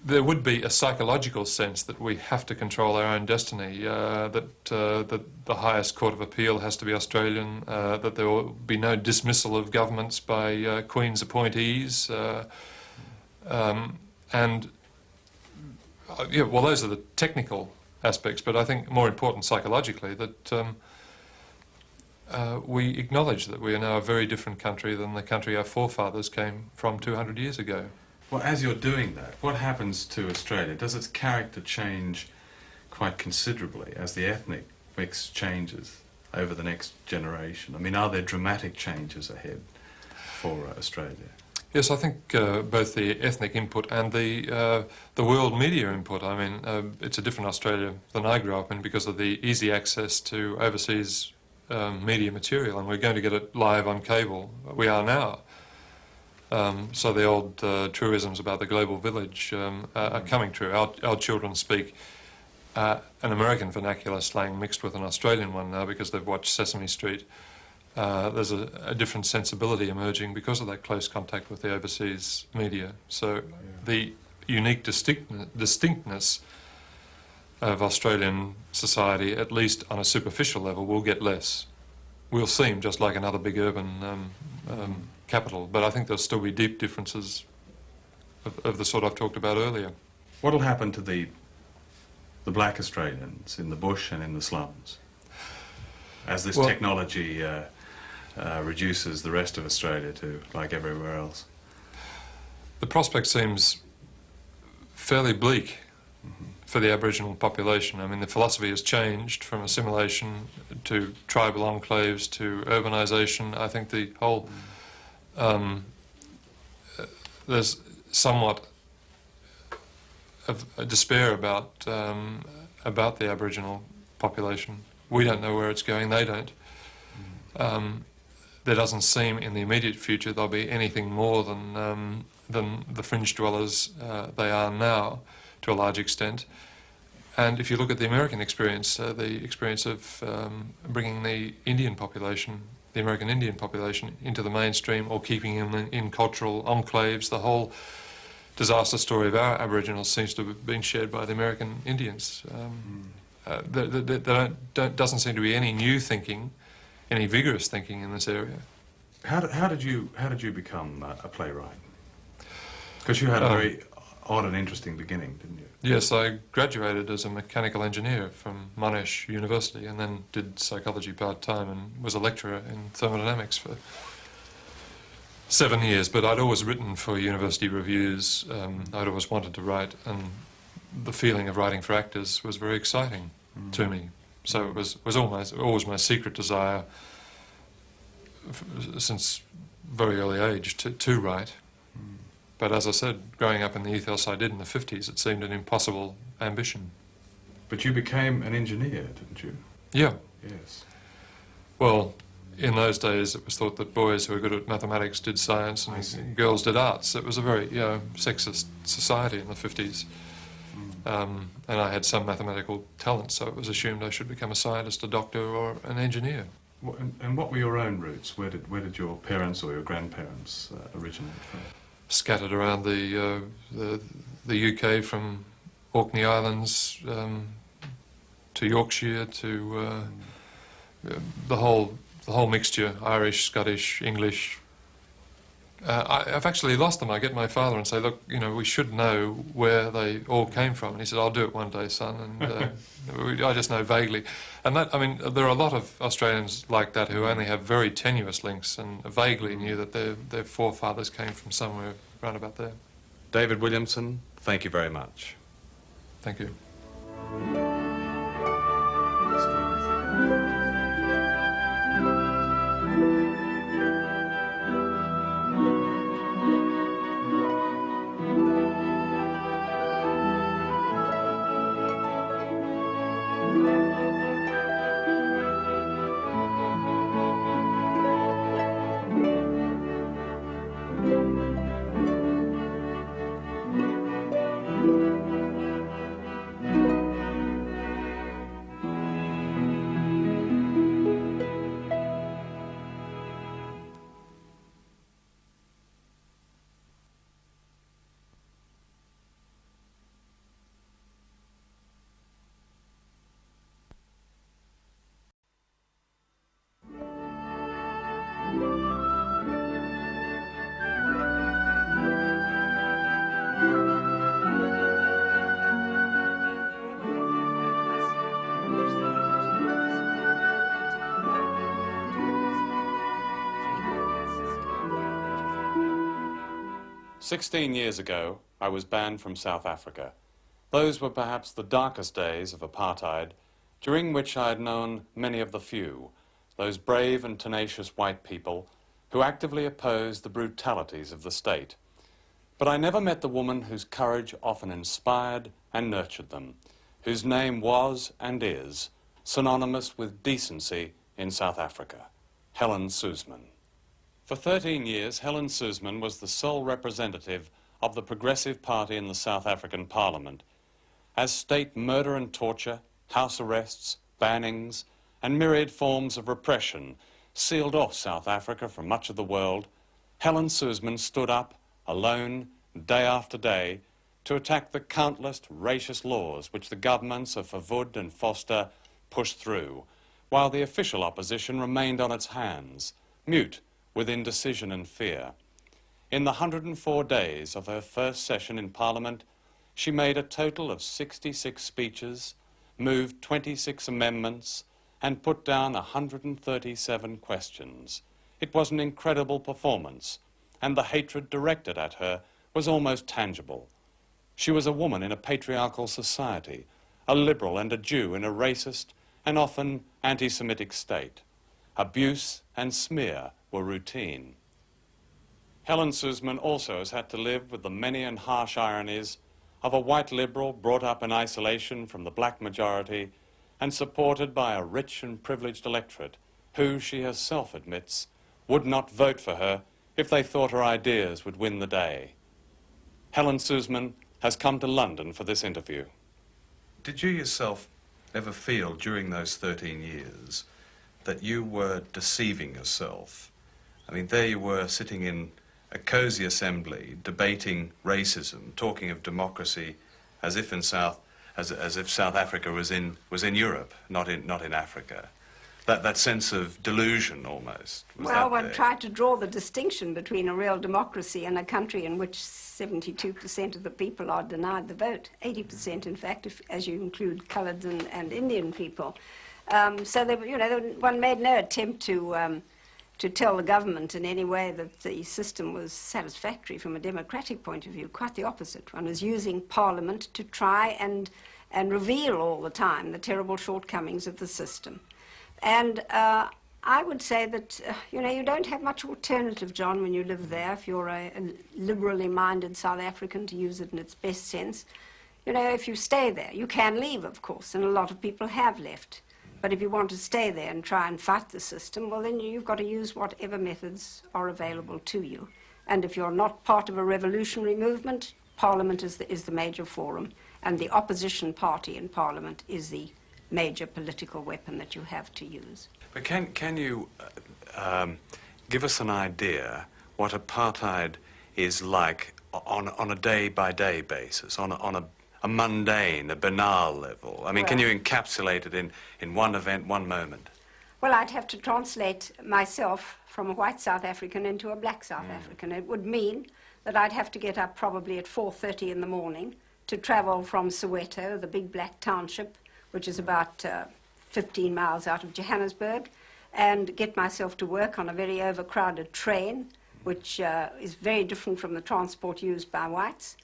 there would be a psychological sense that we have to control our own destiny, that the highest court of appeal has to be Australian, that there will be no dismissal of governments by Queen's appointees, and well, those are the technical aspects, but I think more important psychologically that we acknowledge that we are now a very different country than the country our forefathers came from 200 years ago. Well, as you're doing that, what happens to Australia? Does its character change quite considerably as the ethnic mix changes over the next generation? I mean, are there dramatic changes ahead for Australia? Yes, I think both the ethnic input and the world media input. I mean, it's a different Australia than I grew up in because of the easy access to overseas media material, and we're going to get it live on cable. We are now. So the old truisms about the global village are coming true. Our children speak an American vernacular slang mixed with an Australian one now because they've watched Sesame Street. There's a different sensibility emerging because of that close contact with the overseas media. So the unique distinctness of Australian society, at least on a superficial level, will get less. We'll seem just like another big urban capital, but I think there'll still be deep differences of the sort I've talked about earlier. What will happen to the black Australians in the bush and in the slums as this technology reduces the rest of Australia to like everywhere else? The prospect seems fairly bleak for the Aboriginal population. I mean, the philosophy has changed from assimilation to tribal enclaves to urbanisation. I think the whole there's somewhat of a despair about the Aboriginal population. We don't know where it's going, they don't. There doesn't seem in the immediate future there'll be anything more than the fringe dwellers they are now, to a large extent. And if you look at the American experience, the experience of bringing the Indian population, the American Indian population, into the mainstream or keeping them in cultural enclaves, the whole disaster story of our Aboriginals seems to have been shared by the American Indians. There doesn't seem to be any new thinking, any vigorous thinking in this area. How did you become a playwright? Because you had a very odd and interesting beginning, didn't you? Yes, I graduated as a mechanical engineer from Monash University and then did psychology part-time and was a lecturer in thermodynamics for 7 years, but I'd always written for university reviews. I'd always wanted to write, and the feeling of writing for actors was very exciting to me. So it was always my secret desire since very early age to write. But as I said, growing up in the ethos I did in the 50s, it seemed an impossible ambition. But you became an engineer, didn't you? Yeah. Yes. Well, in those days it was thought that boys who were good at mathematics did science and girls did arts. It was a very sexist society in the 50s. And I had some mathematical talent, so it was assumed I should become a scientist, a doctor or an engineer. And what were your own roots? Where did your parents or your grandparents originate from? Scattered around the UK, from Orkney Islands to Yorkshire to the whole mixture, Irish, Scottish, English. I've actually lost them. I get my father and say, look, we should know where they all came from. And he said, I'll do it one day, son. And I just know vaguely. And that, there are a lot of Australians like that who only have very tenuous links and vaguely knew that their forefathers came from somewhere round about there. David Williamson, thank you very much. Thank you. "16 years ago, I was banned from South Africa. Those were perhaps the darkest days of apartheid, during which I had known many of the few, those brave and tenacious white people who actively opposed the brutalities of the state. But I never met the woman whose courage often inspired and nurtured them, whose name was and is synonymous with decency in South Africa, Helen Suzman. For 13 years, Helen Suzman was the sole representative of the Progressive Party in the South African Parliament. As state murder and torture, house arrests, bannings, and myriad forms of repression sealed off South Africa from much of the world, Helen Suzman stood up, alone, day after day, to attack the countless racist laws which the governments of Verwoerd and Foster pushed through, while the official opposition remained on its hands, mute with indecision and fear. In the 104 days of her first session in Parliament, she made a total of 66 speeches, moved 26 amendments, and put down 137 questions. It was an incredible performance, and the hatred directed at her was almost tangible. She was a woman in a patriarchal society, a liberal and a Jew in a racist and often anti-Semitic state. Abuse and smear were routine. Helen Suzman also has had to live with the many and harsh ironies of a white liberal brought up in isolation from the black majority and supported by a rich and privileged electorate who, she herself admits, would not vote for her if they thought her ideas would win the day. Helen Suzman has come to London for this interview. Did you yourself ever feel during those 13 years that you were deceiving yourself? I mean, there you were sitting in a cosy assembly, debating racism, talking of democracy as if South Africa was in Europe, not in Africa. That sense of delusion almost. Well, one tried to draw the distinction between a real democracy and a country in which 72% of the people are denied the vote, 80% in fact, as you include coloured and Indian people. So one made no attempt to tell the government in any way that the system was satisfactory from a democratic point of view. Quite the opposite. One was using Parliament to try and reveal all the time the terrible shortcomings of the system. And I would say that, you don't have much alternative, John, when you live there, if you're a liberally minded South African, to use it in its best sense. If you stay there, you can leave, of course, and a lot of people have left. But if you want to stay there and try and fight the system, well, then you've got to use whatever methods are available to you. And if you're not part of a revolutionary movement, Parliament is the major forum, and the opposition party in Parliament is the major political weapon that you have to use. But can you give us an idea what apartheid is like on a day-by-day basis, on a mundane, a banal level? I mean, can you encapsulate it in one event, one moment? Well, I'd have to translate myself from a white South African into a black South African. It would mean that I'd have to get up probably at 4:30 in the morning to travel from Soweto, the big black township, which is about 15 miles out of Johannesburg, and get myself to work on a very overcrowded train, which is very different from the transport used by whites.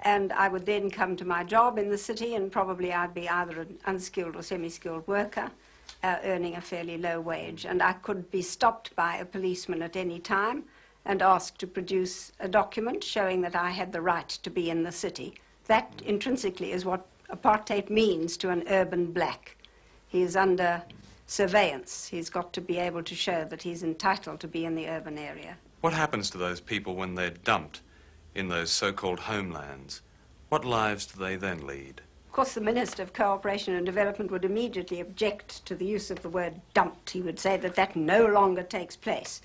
And I would then come to my job in the city, and probably I'd be either an unskilled or semi-skilled worker, earning a fairly low wage. And I could be stopped by a policeman at any time and asked to produce a document showing that I had the right to be in the city. That intrinsically is what apartheid means to an urban black. He is under surveillance. He's got to be able to show that he's entitled to be in the urban area. What happens to those people when they're dumped in those so-called homelands? What lives do they then lead? Of course, the Minister of Cooperation and Development would immediately object to the use of the word dumped. He would say that that no longer takes place.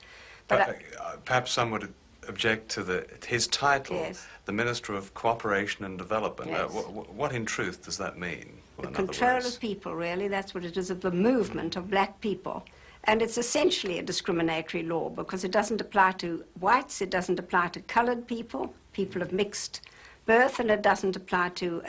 But perhaps some would object to his title, yes, the Minister of Cooperation and Development. Yes. What in truth does that mean? The control of people, really, that's what it is, of the movement of black people. And it's essentially a discriminatory law because it doesn't apply to whites, it doesn't apply to coloured people, people of mixed birth, and it doesn't apply to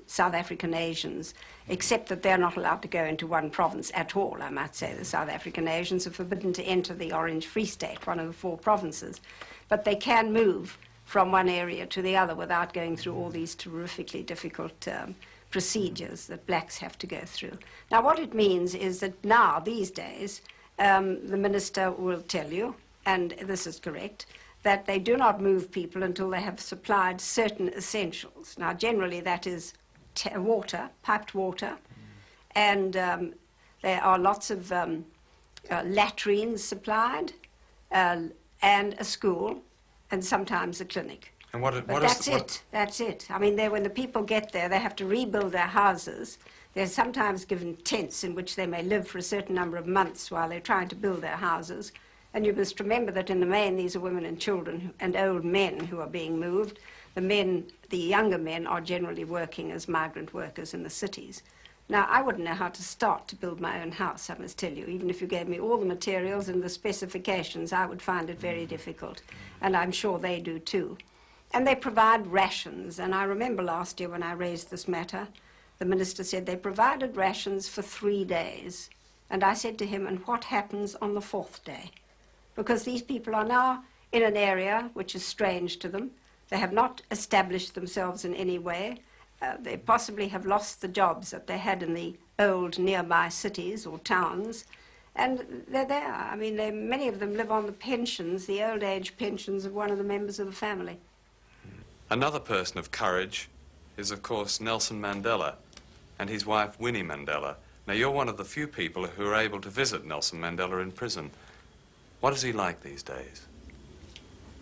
South African Asians, except that they're not allowed to go into one province at all, I might say. The South African Asians are forbidden to enter the Orange Free State, one of the 4 provinces. But they can move from one area to the other without going through all these terrifically difficult procedures that blacks have to go through. Now, what it means is that now, these days, the minister will tell you, and this is correct, that they do not move people until they have supplied certain essentials. Now, generally, that is water, piped water, and there are lots of latrines supplied, and a school, and sometimes a clinic. And But that's it. I mean, when the people get there, they have to rebuild their houses. They're sometimes given tents in which they may live for a certain number of months while they're trying to build their houses. And you must remember that in the main, these are women and children and old men who are being moved. The younger men are generally working as migrant workers in the cities. Now, I wouldn't know how to start to build my own house, I must tell you. Even if you gave me all the materials and the specifications, I would find it very difficult. And I'm sure they do too. And they provide rations. And I remember last year when I raised this matter, the minister said they provided rations for 3 days. And I said to him, and what happens on the 4th day? Because these people are now in an area which is strange to them. They have not established themselves in any way. They possibly have lost the jobs that they had in the old nearby cities or towns, and they're there. I mean, many of them live on the pensions, the old age pensions of one of the members of the family. Another person of courage is, of course, Nelson Mandela and his wife, Winnie Mandela. Now, you're one of the few people who are able to visit Nelson Mandela in prison. What is he like these days?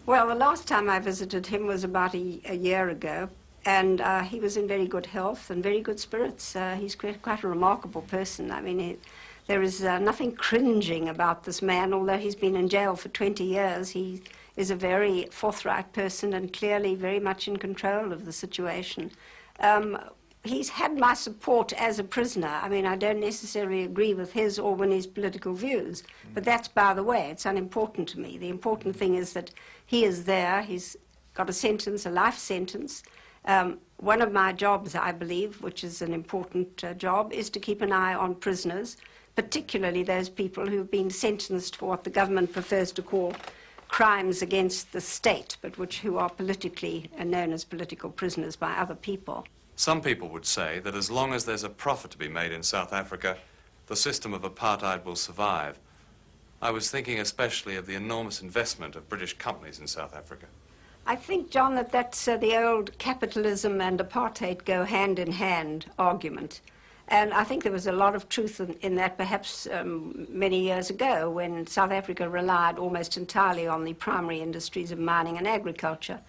Well, the last time I visited him was about a year ago, and he was in very good health and very good spirits. He's quite a remarkable person. I mean, there is nothing cringing about this man, although he's been in jail for 20 years. He is a very forthright person and clearly very much in control of the situation. He's had my support as a prisoner. I mean, I don't necessarily agree with his or Winnie's political views, but that's by the way. It's unimportant to me. The important thing is that he is there. He's got a sentence, a life sentence. One of my jobs, I believe, which is an important job, is to keep an eye on prisoners, particularly those people who've been sentenced for what the government prefers to call crimes against the state, but who are politically known as political prisoners by other people. Some people would say that as long as there's a profit to be made in South Africa, the system of apartheid will survive. I was thinking especially of the enormous investment of British companies in South Africa. I think, John, that's the old capitalism and apartheid go hand-in-hand argument. And I think there was a lot of truth in that perhaps many years ago when South Africa relied almost entirely on the primary industries of mining and agriculture.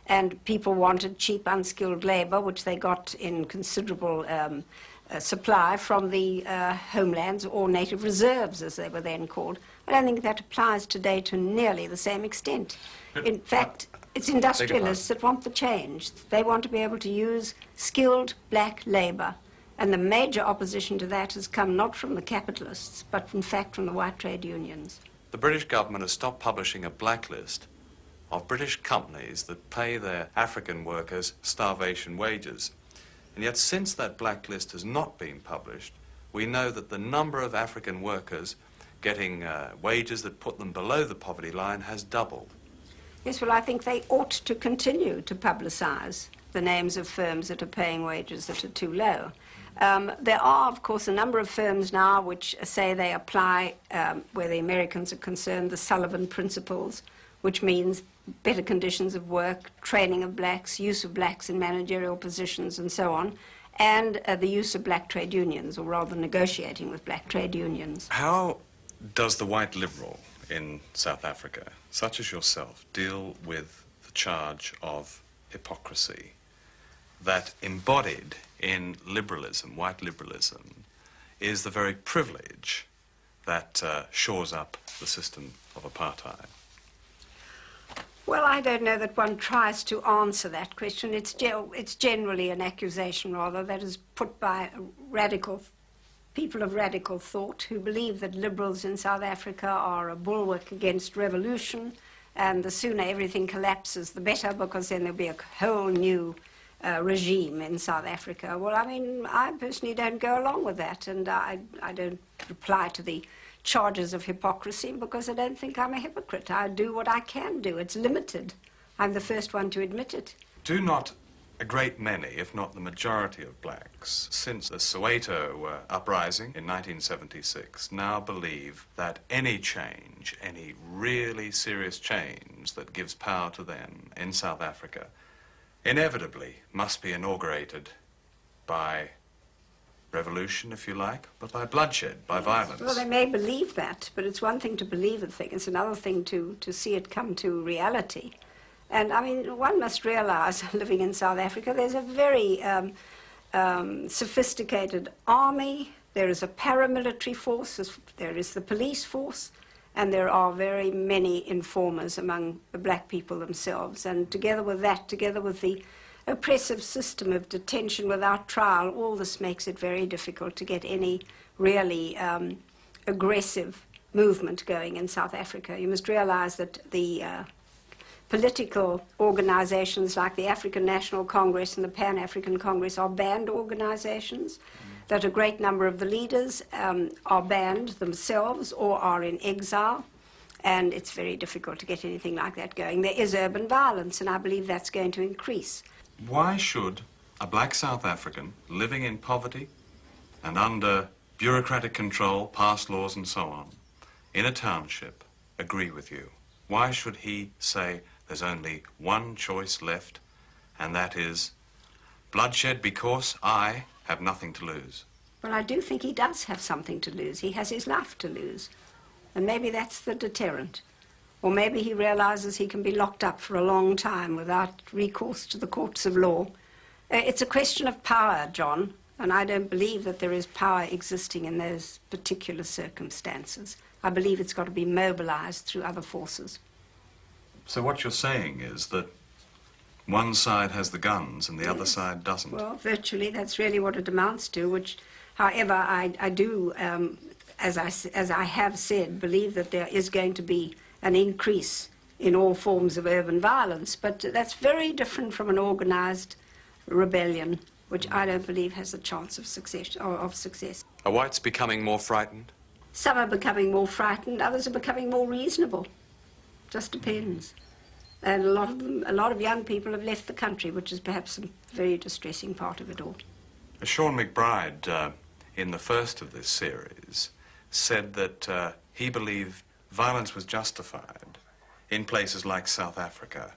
And people wanted cheap, unskilled labor, which they got in considerable supply from the homelands or native reserves, as they were then called. I don't think that applies today to nearly the same extent. In fact, it's industrialists that want the change. They want to be able to use skilled black labor. And the major opposition to that has come not from the capitalists, but in fact from the white trade unions. The British government has stopped publishing a blacklist of British companies that pay their African workers starvation wages. And yet since that blacklist has not been published, we know that the number of African workers getting wages that put them below the poverty line has doubled. Yes, well, I think they ought to continue to publicise the names of firms that are paying wages that are too low. There are, of course, a number of firms now which say they apply, where the Americans are concerned, the Sullivan Principles, which means better conditions of work, training of blacks, use of blacks in managerial positions and so on, and the use of black trade unions, or rather negotiating with black trade unions. How does the white liberal in South Africa, such as yourself, deal with the charge of hypocrisy that embodied in liberalism, white liberalism, is the very privilege that shores up the system of apartheid? Well, I don't know that one tries to answer that question. It's generally an accusation, rather, that is put by people of radical thought who believe that liberals in South Africa are a bulwark against revolution, and the sooner everything collapses, the better, because then there'll be a whole new regime in South Africa. Well, I mean, I personally don't go along with that, and I don't reply to the charges of hypocrisy because I don't think I'm a hypocrite. I do what I can do. It's limited. I'm the first one to admit it. Do not a great many, if not the majority of blacks, since the Soweto uprising in 1976, now believe that any change, any really serious change that gives power to them in South Africa, inevitably must be inaugurated by revolution, if you like, but by bloodshed, by violence? Well, they may believe that, but it's one thing to believe a thing. It's another thing to see it come to reality. And, I mean, one must realize, living in South Africa, there's a very sophisticated army, there is a paramilitary force, there is the police force, and there are very many informers among the black people themselves. And together with that, together with the oppressive system of detention without trial, all this makes it very difficult to get any really aggressive movement going in South Africa. You must realize that the political organizations like the African National Congress and the Pan-African Congress are banned organizations, that a great number of the leaders are banned themselves or are in exile. And it's very difficult to get anything like that going. There is urban violence, and I believe that's going to increase. Why should a black South African living in poverty and under bureaucratic control, past laws and so on, in a township, agree with you? Why should he say there's only one choice left, and that is bloodshed because I have nothing to lose? Well, I do think he does have something to lose. He has his life to lose. And maybe that's the deterrent. Or maybe he realizes he can be locked up for a long time without recourse to the courts of law. It's a question of power, John, and I don't believe that there is power existing in those particular circumstances. I believe it's got to be mobilized through other forces. So what you're saying is that one side has the guns and the other side doesn't? Well, virtually, that's really what it amounts to, which, however, I do, as I have said, believe that there is going to be an increase in all forms of urban violence, but that's very different from an organized rebellion, which I don't believe has a chance of success. Are whites becoming more frightened? Some are becoming more frightened, others are becoming more reasonable. Just depends. And a lot of young people have left the country, which is perhaps a very distressing part of it all. Sean McBride, in the first of this series, said that he believed violence was justified in places like South Africa.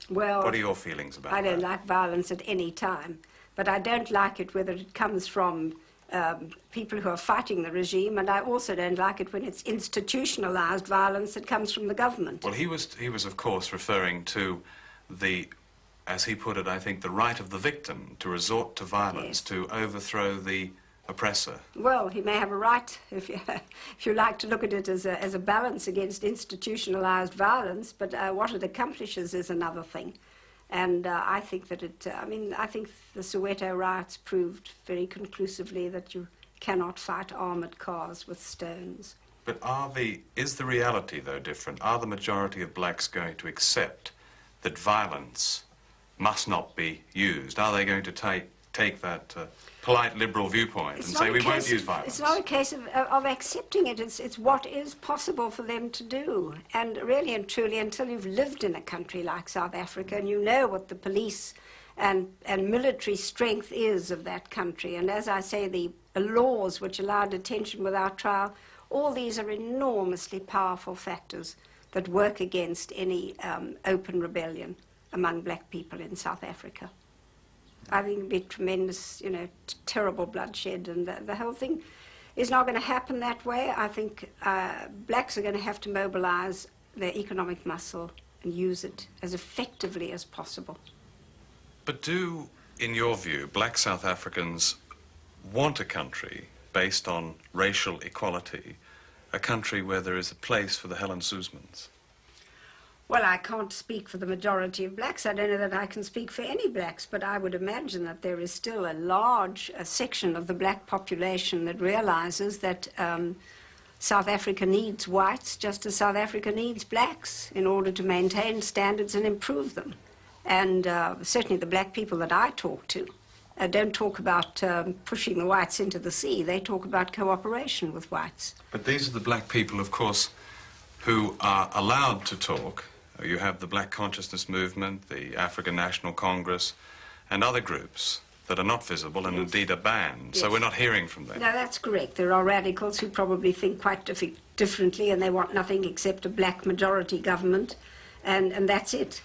Well, what are your feelings about that? I don't like violence at any time, but I don't like it whether it comes from people who are fighting the regime, and I also don't like it when it's institutionalized violence that comes from the government. Well, he was of course referring to the, as he put it, I think, the right of the victim to resort to violence, Yes. to overthrow the oppressor. Well, he may have a right, if you like to look at it as a balance against institutionalized violence, but what it accomplishes is another thing. And I think that I think the Soweto riots proved very conclusively that you cannot fight armored cars with stones. But is the reality, though, different? Are the majority of blacks going to accept that violence must not be used? Are they going to take that polite liberal viewpoint and say we won't use violence? It's not a case of accepting it. It's what is possible for them to do. And really and truly, until you've lived in a country like South Africa and you know what the police and military strength is of that country, and as I say, the laws which allow detention without trial, all these are enormously powerful factors that work against any open rebellion among black people in South Africa. I think it'd be tremendous, terrible bloodshed, and the whole thing is not going to happen that way. I think blacks are going to have to mobilize their economic muscle and use it as effectively as possible. But do, in your view, black South Africans want a country based on racial equality, a country where there is a place for the Helen Suzmans? Well, I can't speak for the majority of blacks. I don't know that I can speak for any blacks, but I would imagine that there is still a large section of the black population that realizes that South Africa needs whites just as South Africa needs blacks in order to maintain standards and improve them. And certainly the black people that I talk to don't talk about pushing the whites into the sea. They talk about cooperation with whites. But these are the black people, of course, who are allowed to talk. You have the Black Consciousness Movement, the African National Congress, and other groups that are not visible and indeed are banned. Yes. So we're not hearing from them. No, that's correct. There are radicals who probably think quite differently, and they want nothing except a black majority government, and that's it.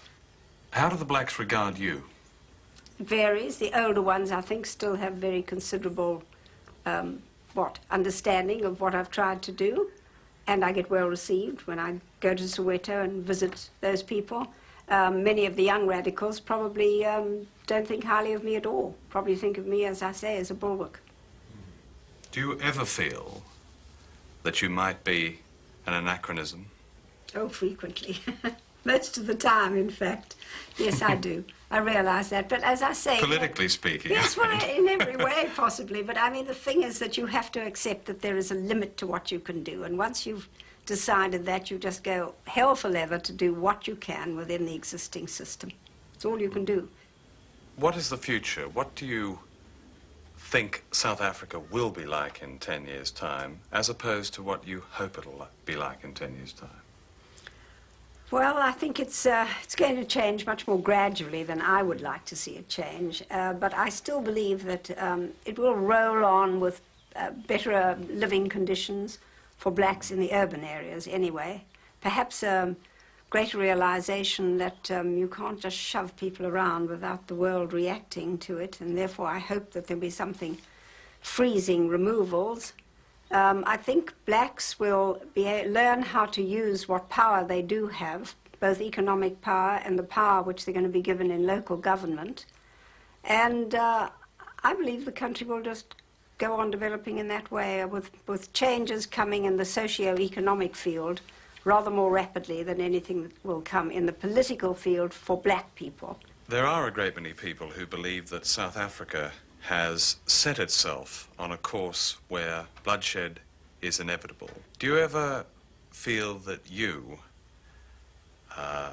How do the blacks regard you? It varies. The older ones, I think, still have very considerable understanding of what I've tried to do. And I get well received when I go to Soweto and visit those people. Many of the young radicals probably don't think highly of me at all, probably think of me, as I say, as a bulwark. Do you ever feel that you might be an anachronism? Oh, frequently. Most of the time, in fact. Yes, I do. I realize that. But as I say... Politically speaking. Yes, well, in every way, possibly. But I mean, the thing is that you have to accept that there is a limit to what you can do. And once you've decided that, you just go hell for leather to do what you can within the existing system. It's all you can do. What is the future? What do you think South Africa will be like in 10 years' time, as opposed to what you hope it'll be like in 10 years' time? Well, I think it's going to change much more gradually than I would like to see it change. But I still believe that it will roll on with better living conditions for blacks in the urban areas anyway. Perhaps greater realization that you can't just shove people around without the world reacting to it, and therefore I hope that there'll be something freezing removals. I think blacks will learn how to use what power they do have, both economic power and the power which they're going to be given in local government. And I believe the country will just go on developing in that way, with changes coming in the socio-economic field rather more rapidly than anything that will come in the political field for black people. There are a great many people who believe that South Africa has set itself on a course where bloodshed is inevitable. Do you ever feel that you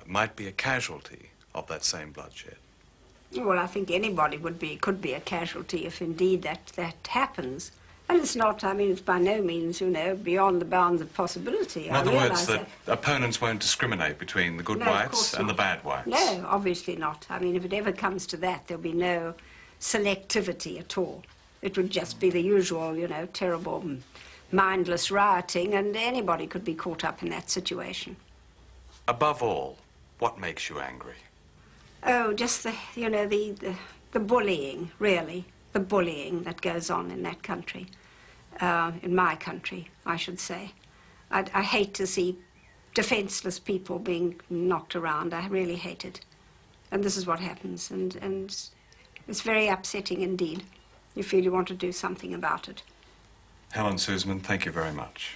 might be a casualty of that same bloodshed? Well, I think anybody could be a casualty if indeed that happens. And it's not, I mean, it's by no means, you know, beyond the bounds of possibility. In other words, that opponents won't discriminate between the good whites and the bad whites? No, obviously not. I mean, if it ever comes to that, there'll be no selectivity at all. It would just be the usual, you know, terrible, mindless rioting, and anybody could be caught up in that situation. Above all, what makes you angry? Oh, just the, you know, the bullying, really. The bullying that goes on in that country, in my country, I should say. I hate to see defenseless people being knocked around. I really hate it. And this is what happens, and it's very upsetting indeed. You feel you want to do something about it. Helen Suzman, thank you very much.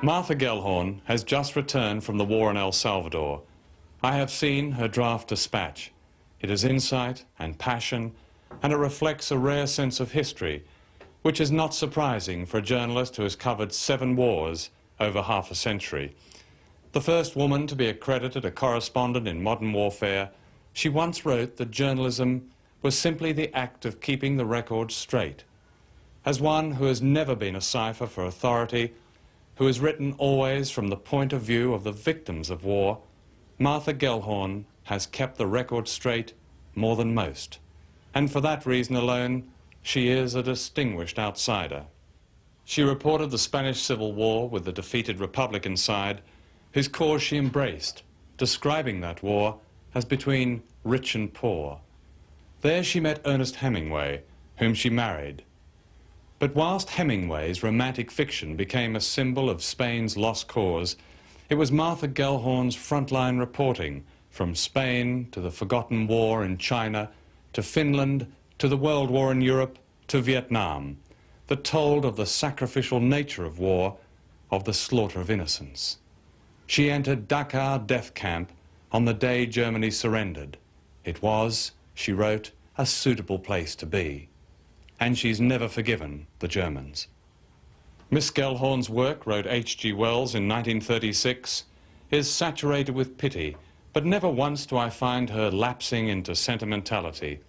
Martha Gellhorn has just returned from the war in El Salvador. I have seen her draft dispatch. It is insight and passion, and it reflects a rare sense of history, which is not surprising for a journalist who has covered 7 wars over half a century. The first woman to be accredited a correspondent in modern warfare, she once wrote that journalism was simply the act of keeping the record straight. As one who has never been a cipher for authority, who has written always from the point of view of the victims of war, Martha Gellhorn has kept the record straight more than most. And for that reason alone, she is a distinguished outsider. She reported the Spanish Civil War with the defeated Republican side, whose cause she embraced, describing that war as between rich and poor. There she met Ernest Hemingway, whom she married. But whilst Hemingway's romantic fiction became a symbol of Spain's lost cause, it was Martha Gellhorn's frontline reporting, from Spain to the forgotten war in China, to Finland, to the World War in Europe, to Vietnam, that told of the sacrificial nature of war, of the slaughter of innocents. She entered Dachau death camp on the day Germany surrendered. It was, she wrote, a suitable place to be. And she's never forgiven the Germans. Miss Gellhorn's work, wrote H.G. Wells in 1936, is saturated with pity, but never once do I find her lapsing into sentimentality.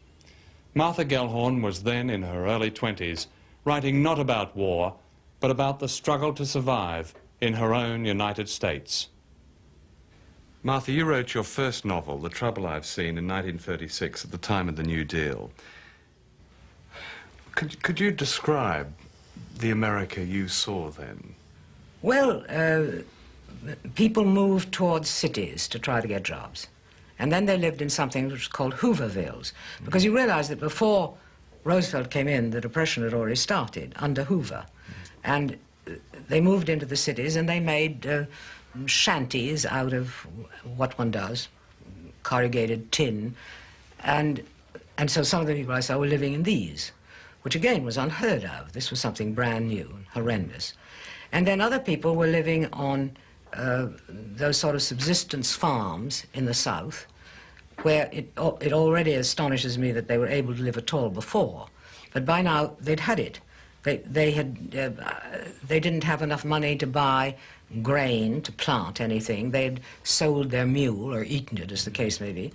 Martha Gellhorn was then in her early 20s, writing not about war, but about the struggle to survive in her own United States. Martha, you wrote your first novel, The Trouble I've Seen, in 1936, at the time of the New Deal. Could you describe the America you saw then? Well, people moved towards cities to try to get jobs. And then they lived in something which was called Hoovervilles, because you realize that before Roosevelt came in, the Depression had already started under Hoover. And they moved into the cities and they made shanties out of what one does, corrugated tin. And so some of the people I saw were living in these, which again was unheard of. This was something brand new and horrendous. And then other people were living on those sort of subsistence farms in the South, where it already astonishes me that they were able to live at all before. But by now, they'd had it. They didn't have enough money to buy grain to plant anything. They'd sold their mule, or eaten it, as the case may be.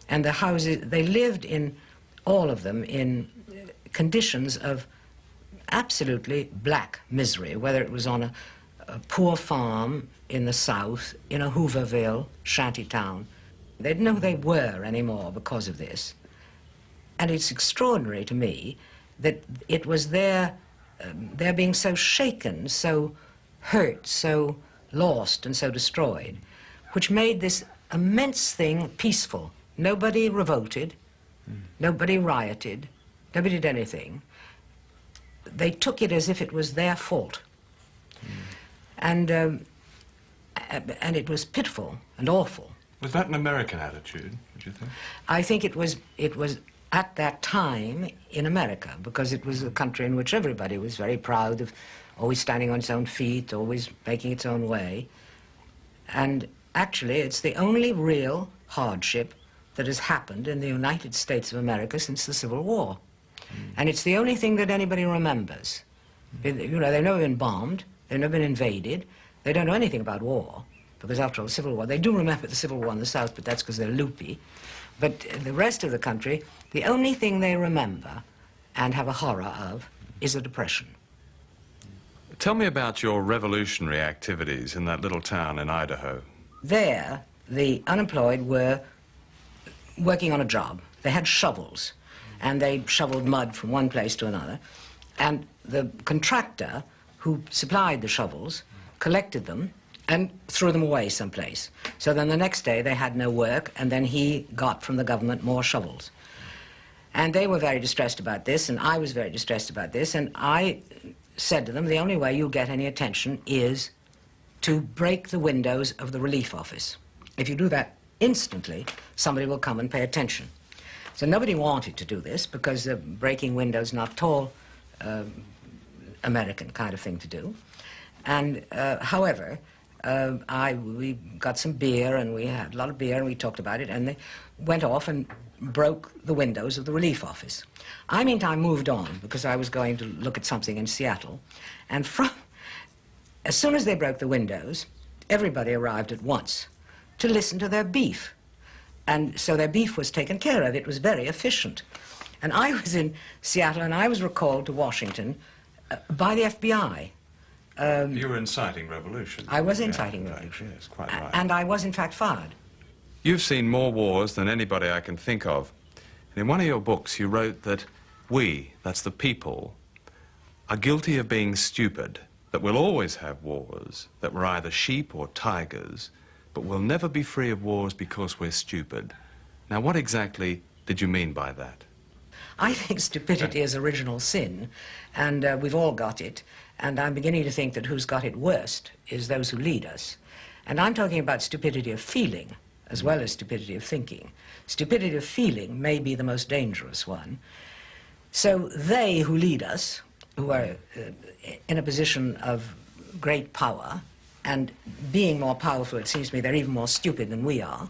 And the houses, they lived in, all of them, in conditions of absolutely black misery, whether it was on a poor farm in the South, in a Hooverville shanty town. They didn't know who they were anymore because of this. And it's extraordinary to me that it was their being so shaken, so hurt, so lost and so destroyed, which made this immense thing peaceful. Nobody revolted, nobody rioted, nobody did anything. They took it as if it was their fault. And it was pitiful and awful. Was that an American attitude, would you think? I think it was at that time in America, because it was a country in which everybody was very proud of always standing on its own feet, always making its own way. And actually, it's the only real hardship that has happened in the United States of America since the Civil War. And it's the only thing that anybody remembers. You know, they've never been bombed, they've never been invaded, they don't know anything about war, because after all, the Civil War, they do remember the Civil War in the South, but that's because they're loopy. But the rest of the country, the only thing they remember and have a horror of is the Depression. Tell me about your revolutionary activities in that little town in Idaho. There, the unemployed were working on a job. They had shovels, and they shoveled mud from one place to another. And the contractor who supplied the shovels collected them and threw them away someplace. So then the next day they had no work, and then he got from the government more shovels. And they were very distressed about this, and I was very distressed about this, and I said to them, the only way you'll get any attention is to break the windows of the relief office. If you do that instantly, somebody will come and pay attention. So nobody wanted to do this, because breaking windows not at all American kind of thing to do. And however, we got some beer, and we had a lot of beer, and we talked about it, and they went off and broke the windows of the relief office. I, meantime, moved on, because I was going to look at something in Seattle. And as soon as they broke the windows, everybody arrived at once to listen to their beef. And so their beef was taken care of. It was very efficient. And I was in Seattle, and I was recalled to Washington by the FBI. You were inciting revolution. I was inciting revolution. Right, yes, quite right. And I was, in fact, fired. You've seen more wars than anybody I can think of. And in one of your books, you wrote that we, that's the people, are guilty of being stupid, that we'll always have wars, that we're either sheep or tigers, but we'll never be free of wars because we're stupid. Now, what exactly did you mean by that? I think stupidity is original sin, and we've all got it. And I'm beginning to think that who's got it worst is those who lead us. And I'm talking about stupidity of feeling as well as stupidity of thinking. Stupidity of feeling may be the most dangerous one. So they who lead us, who are in a position of great power, and being more powerful, it seems to me they're even more stupid than we are,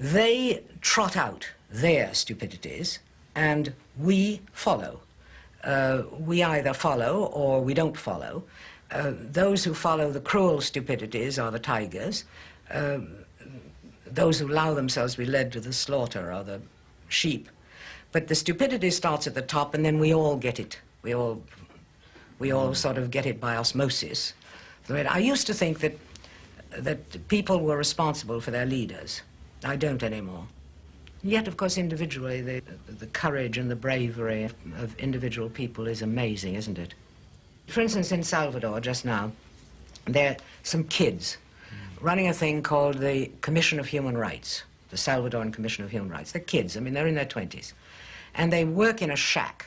they trot out their stupidities, and we follow. We either follow or we don't follow, Those who follow the cruel stupidities are the tigers. Those who allow themselves to be led to the slaughter are the sheep. But the stupidity starts at the top, and then we all get it. We all sort of get it by osmosis. I used to think that people were responsible for their leaders. I don't anymore. Yet, of course, individually, the courage and the bravery of individual people is amazing, isn't it? For instance, in Salvador just now, there are some kids running a thing called the Commission of Human Rights, the Salvadoran Commission of Human Rights. They're kids, I mean, they're in their 20s. And they work in a shack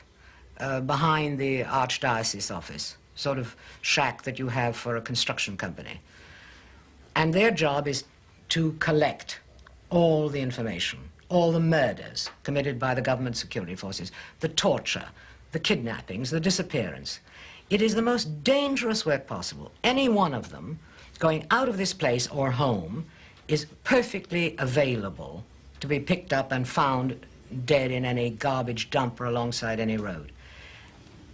behind the Archdiocese office, sort of shack that you have for a construction company. And their job is to collect all the information, all the murders committed by the government security forces, the torture, the kidnappings, the disappearance. It is the most dangerous work possible. Any one of them going out of this place or home is perfectly available to be picked up and found dead in any garbage dump or alongside any road.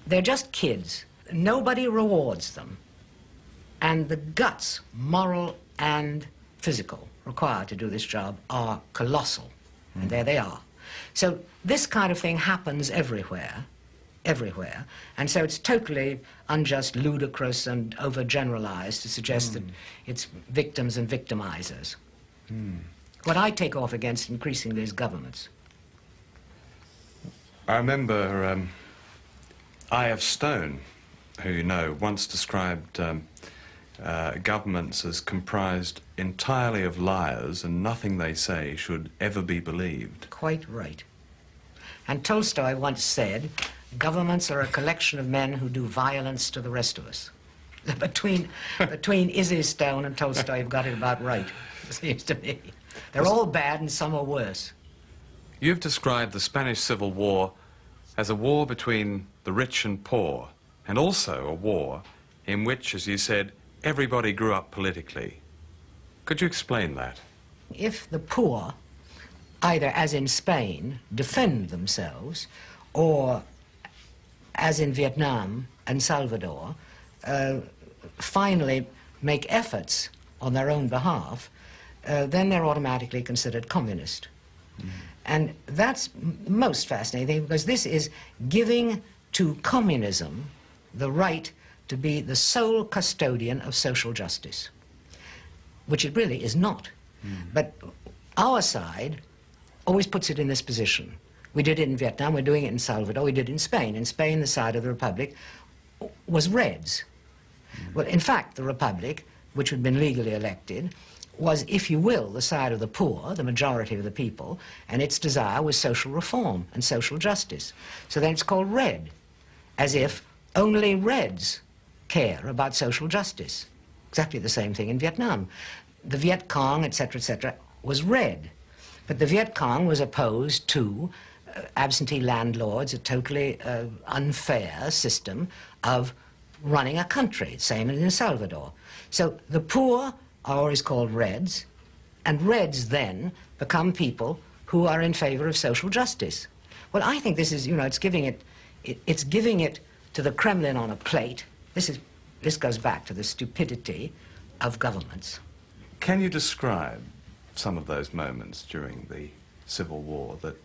They're just kids. Nobody rewards them. And the guts, moral and physical, required to do this job are colossal. And there they are. So this kind of thing happens everywhere. And so it's totally unjust, ludicrous, and overgeneralized to suggest that it's victims and victimizers. What I take off against increasingly is governments. I remember I.F. Stone, who you know, once described governments as comprised entirely of liars, and nothing they say should ever be believed. Quite right. And Tolstoy once said, governments are a collection of men who do violence to the rest of us. Between Izzy Stone and Tolstoy, you've got it about right, it seems to me. They're all bad and some are worse. You've described the Spanish Civil War as a war between the rich and poor, and also a war in which, as you said, everybody grew up politically. Could you explain that? If the poor, either as in Spain, defend themselves, or as in Vietnam and Salvador, finally make efforts on their own behalf, then they're automatically considered communist. And that's most fascinating, because this is giving to communism the right to be the sole custodian of social justice, which it really is not. But our side always puts it in this position. We did it in Vietnam, we're doing it in Salvador, we did it in Spain. In Spain, the side of the Republic was Reds. Well, in fact, the Republic, which had been legally elected, was, if you will, the side of the poor, the majority of the people, and its desire was social reform and social justice. So then it's called Red, as if only Reds care about social justice. Exactly the same thing in Vietnam. The Viet Cong, etc., was Red. But the Viet Cong was opposed to absentee landlords, a totally unfair system of running a country, same as in Salvador. So the poor are always called Reds, and Reds then become people who are in favor of social justice. Well, I think this is, you know, it's giving it to the Kremlin on a plate. This goes back to the stupidity of governments. Can you describe some of those moments during the Civil War that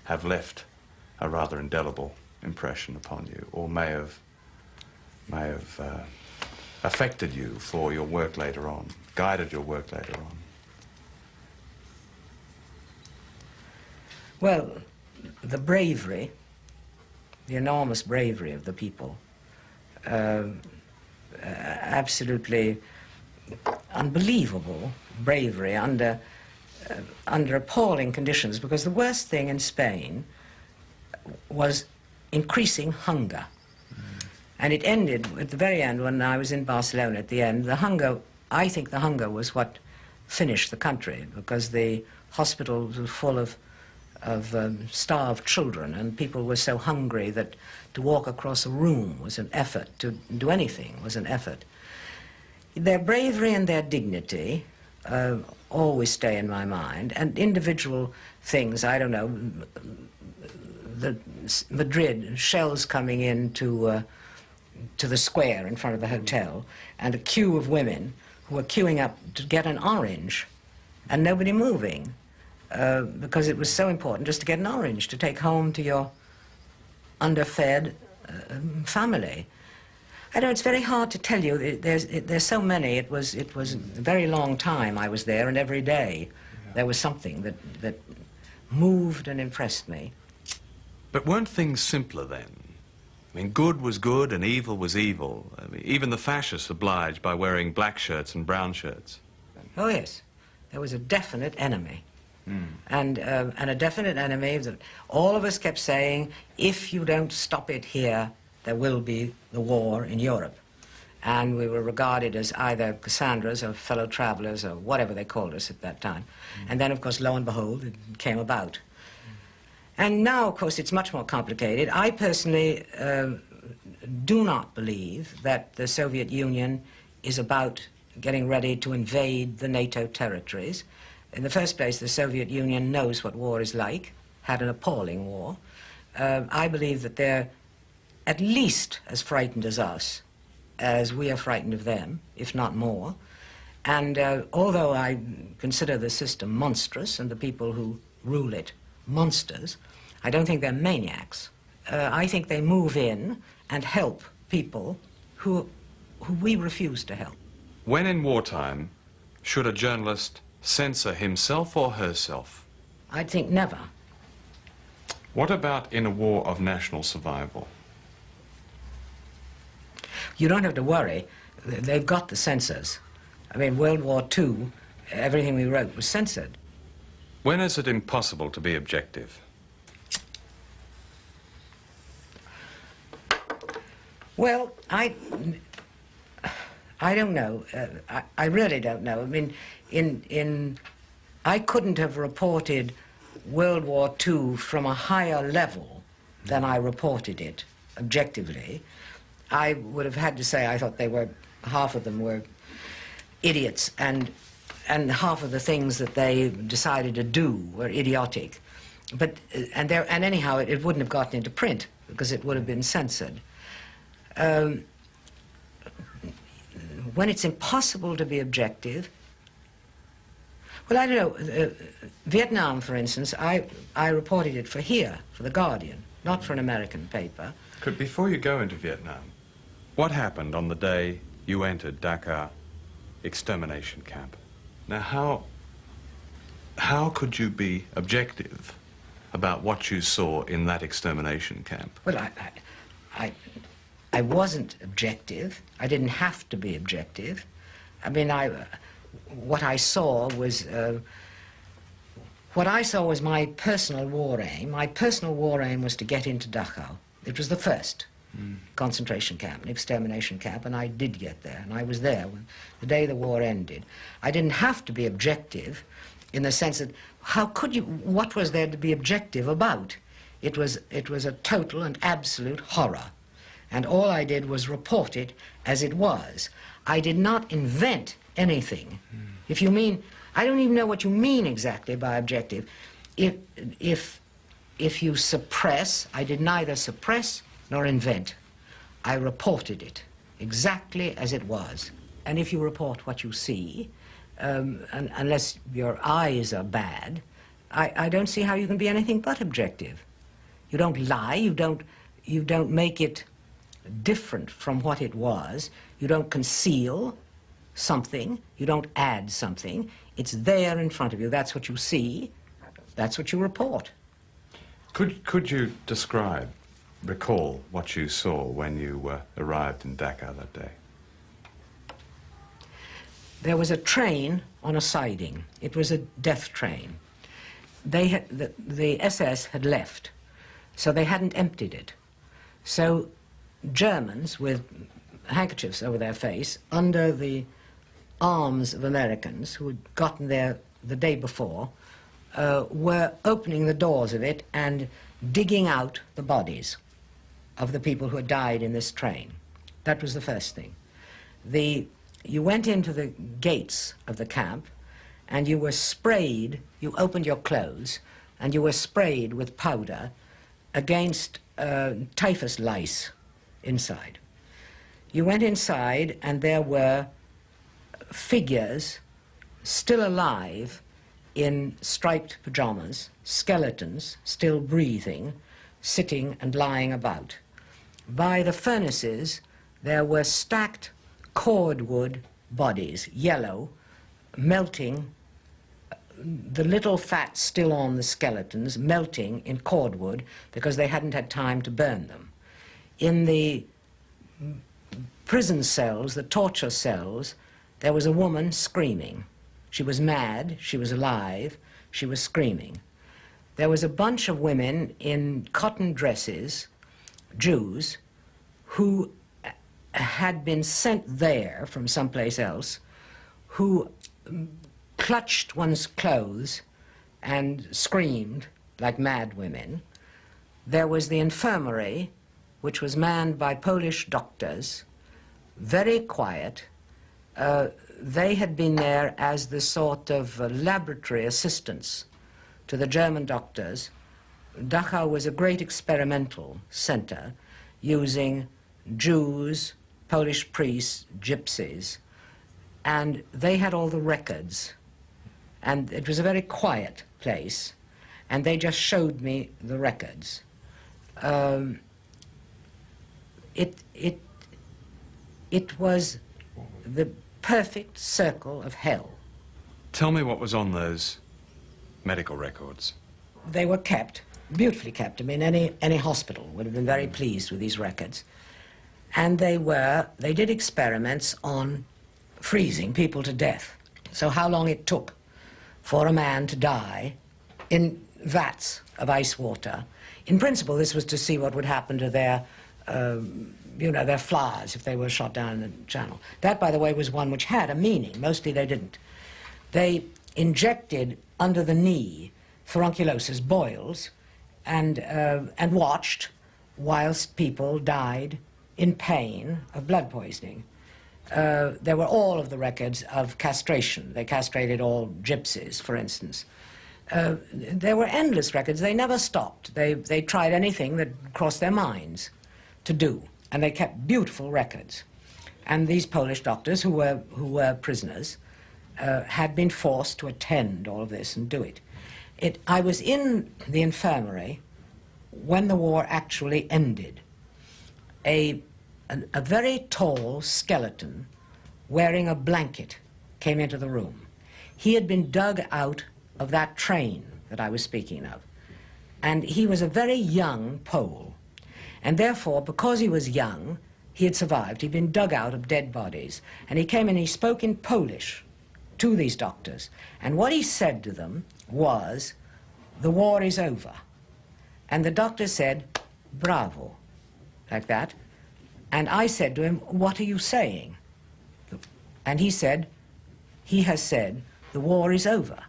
have left a rather indelible impression upon you, or may have affected you for your work later on, guided your work later on? Well, the bravery, the enormous bravery of the people, absolutely unbelievable bravery under appalling conditions, because the worst thing in Spain was increasing hunger. And it ended at the very end, when I was in Barcelona at the end, the hunger, I think the hunger was what finished the country, because the hospitals were full of starved children, and people were so hungry that to walk across a room was an effort, to do anything was an effort. Their bravery and their dignity always stay in my mind, and individual things, I don't know, the Madrid, shells coming into to the square in front of the hotel, and a queue of women who were queuing up to get an orange, and nobody moving, because it was so important just to get an orange to take home to your underfed family. I know it's very hard to tell you. There's so many. It was a very long time I was there, and every day there was something that moved and impressed me. But weren't things simpler then? I mean, good was good and evil was evil. I mean, even the fascists obliged by wearing black shirts and brown shirts. Oh yes, there was a definite enemy. And a definite enemy that all of us kept saying, if you don't stop it here, there will be the war in Europe. And we were regarded as either Cassandras or fellow travelers or whatever they called us at that time. And then, of course, lo and behold, it came about. And now, of course, it's much more complicated. I personally do not believe that the Soviet Union is about getting ready to invade the NATO territories. In the first place, the Soviet Union knows what war is like, had an appalling war. I believe that they're at least as frightened as us, as we are frightened of them, if not more. And although I consider the system monstrous and the people who rule it monsters, I don't think they're maniacs. I think they move in and help people who we refuse to help. When in wartime, should a journalist censor himself or herself? I'd think never. What about in a war of national survival? You don't have to worry. They've got the censors. I mean, World War II, everything we wrote was censored. When is it impossible to be objective? Well, I don't know. I really don't know. I mean, I couldn't have reported World War II from a higher level than I reported it, objectively. I would have had to say I thought half of them were idiots, and half of the things that they decided to do were idiotic. But, and anyhow, it wouldn't have gotten into print, because it would have been censored. When it's impossible to be objective, well, I don't know. Vietnam, for instance, I reported it for here, for The Guardian, not for an American paper. Before you go into Vietnam, what happened on the day you entered Dachau extermination camp? Now, how could you be objective about what you saw in that extermination camp? Well, I wasn't objective. I didn't have to be objective. I mean, what I saw was my personal war aim. My personal war aim was to get into Dachau. It was the first concentration camp, an extermination camp, and I did get there, and I was there when the day the war ended. I didn't have to be objective in the sense that what was there to be objective about? It was a total and absolute horror. And all I did was report it as it was. I did not invent anything. If you mean, I don't even know what you mean exactly by objective. If you suppress, I did neither suppress nor invent. I reported it exactly as it was. And if you report what you see, unless your eyes are bad, I don't see how you can be anything but objective. You don't lie, you don't make it different from what it was. You don't conceal something. You don't add something. It's there in front of you. That's what you see. That's what you report. Could you recall what you saw when you arrived in Dachau that day? There was a train on a siding. It was a death train. The SS had left, so they hadn't emptied it. So Germans with handkerchiefs over their face, under the arms of Americans who had gotten there the day before, were opening the doors of it and digging out the bodies of the people who had died in this train. That was the first thing. You went into the gates of the camp and you were sprayed, you opened your clothes, and you were sprayed with powder against typhus lice inside. You went inside and there were figures still alive in striped pajamas, skeletons still breathing, sitting and lying about. By the furnaces there were stacked cordwood bodies, yellow, melting, the little fat still on the skeletons, melting in cordwood because they hadn't had time to burn them. In the prison cells, the torture cells, there was a woman screaming. She was mad, she was alive, she was screaming. There was a bunch of women in cotton dresses, Jews, who had been sent there from someplace else, who clutched one's clothes and screamed like mad women. There was the infirmary, which was manned by Polish doctors, very quiet. They had been there as the sort of laboratory assistants to the German doctors. Dachau was a great experimental center using Jews, Polish priests, gypsies, and they had all the records. And it was a very quiet place, and they just showed me the records. It was the perfect circle of hell. Tell me what was on those medical records. They were kept, beautifully kept. I mean, any hospital would have been very pleased with these records. And they did experiments on freezing people to death. So how long it took for a man to die in vats of ice water. In principle, this was to see what would happen to their, their flowers if they were shot down in the channel. That, by the way, was one which had a meaning. Mostly they didn't. They injected under the knee furunculosis boils and watched whilst people died in pain of blood poisoning. There were all of the records of castration. They castrated all gypsies, for instance. There were endless records. They never stopped. They tried anything that crossed their minds to do, and they kept beautiful records. And these Polish doctors, who were prisoners, had been forced to attend all of this and do it. I was in the infirmary when the war actually ended. A very tall skeleton wearing a blanket came into the room. He had been dug out of that train that I was speaking of. And he was a very young Pole. And therefore, because he was young, he had survived. He'd been dug out of dead bodies. And he came and he spoke in Polish to these doctors. And what he said to them was, "The war is over." And the doctor said, "Bravo," like that. And I said to him, "What are you saying?" And he said, "He has said, the war is over."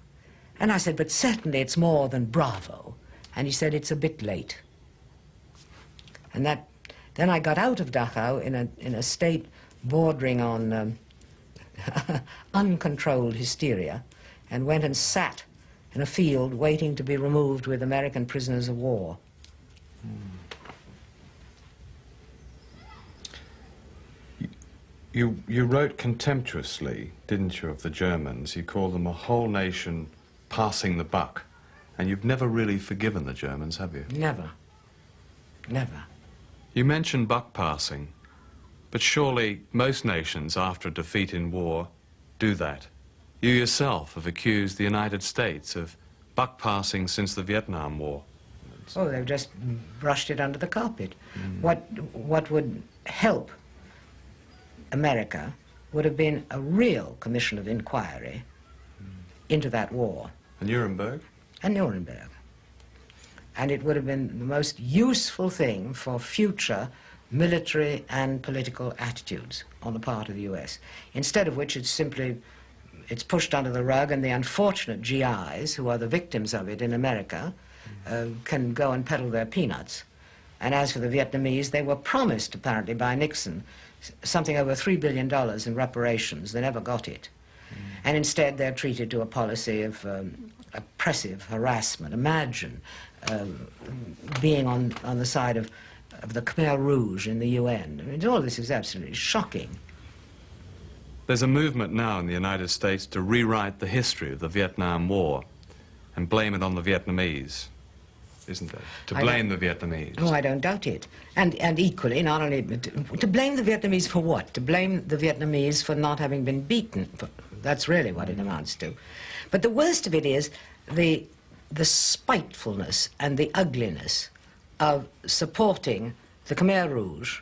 And I said, "But certainly it's more than bravo." And he said, "It's a bit late." And then I got out of Dachau in a state bordering on uncontrolled hysteria, and went and sat in a field waiting to be removed with American prisoners of war. You wrote contemptuously, didn't you, of the Germans? You called them a whole nation passing the buck. And you've never really forgiven the Germans, have you? Never. Never. You mentioned buck passing, but surely most nations after a defeat in war do that. You yourself have accused the United States of buck passing since the Vietnam War. Oh, they've just brushed it under the carpet. What would help America would have been a real commission of inquiry into that war. And Nuremberg? And Nuremberg. And it would have been the most useful thing for future military and political attitudes on the part of the US. Instead of which it's pushed under the rug, and the unfortunate GIs, who are the victims of it in America, can go and peddle their peanuts. And as for the Vietnamese, they were promised, apparently, by Nixon, something over $3 billion in reparations. They never got it. And instead, they're treated to a policy of oppressive harassment. Imagine being on the side of of the Khmer Rouge in the UN. I mean, all this is absolutely shocking. There's a movement now in the United States to rewrite the history of the Vietnam War and blame it on the Vietnamese, isn't there? To blame the Vietnamese. Oh, I don't doubt it. And equally, not only to blame the Vietnamese for what? To blame the Vietnamese for not having been beaten. That's really what it amounts to. But the worst of it is the spitefulness and the ugliness of supporting the Khmer Rouge,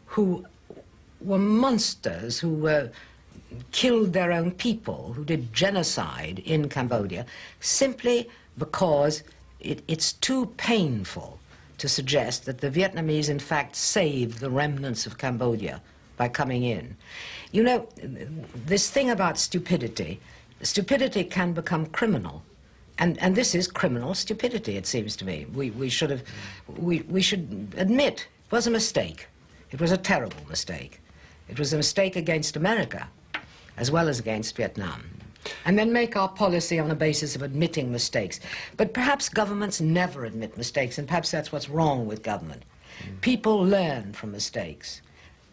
who were monsters, who killed their own people, who did genocide in Cambodia, simply because it's too painful to suggest that the Vietnamese, in fact, saved the remnants of Cambodia by coming in. You know, this thing about stupidity can become criminal. And this is criminal stupidity, it seems to me. We should admit it was a mistake. It was a terrible mistake. It was a mistake against America, as well as against Vietnam. And then make our policy on the basis of admitting mistakes. But perhaps governments never admit mistakes, and perhaps that's what's wrong with government. People learn from mistakes.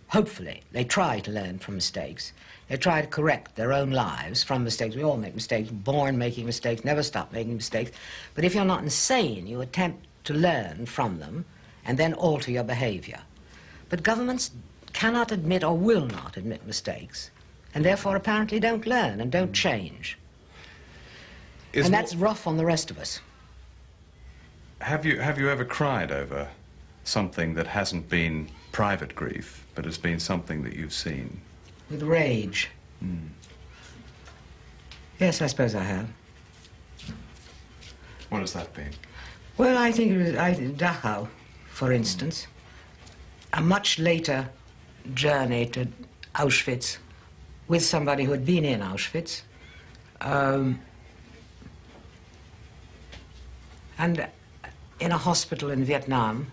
Hopefully, they try to learn from mistakes. They try to correct their own lives from mistakes. We all make mistakes, born making mistakes, never stop making mistakes. But if you're not insane, you attempt to learn from them and then alter your behavior. But governments cannot admit or will not admit mistakes, and therefore apparently don't learn and don't change. And that's rough on the rest of us. Have you ever cried over something that hasn't been private grief, but has been something that you've seen? With rage. Yes, I suppose I have. What has that been? Well, I think it was Dachau, for instance. A much later journey to Auschwitz with somebody who had been in Auschwitz. And in a hospital in Vietnam,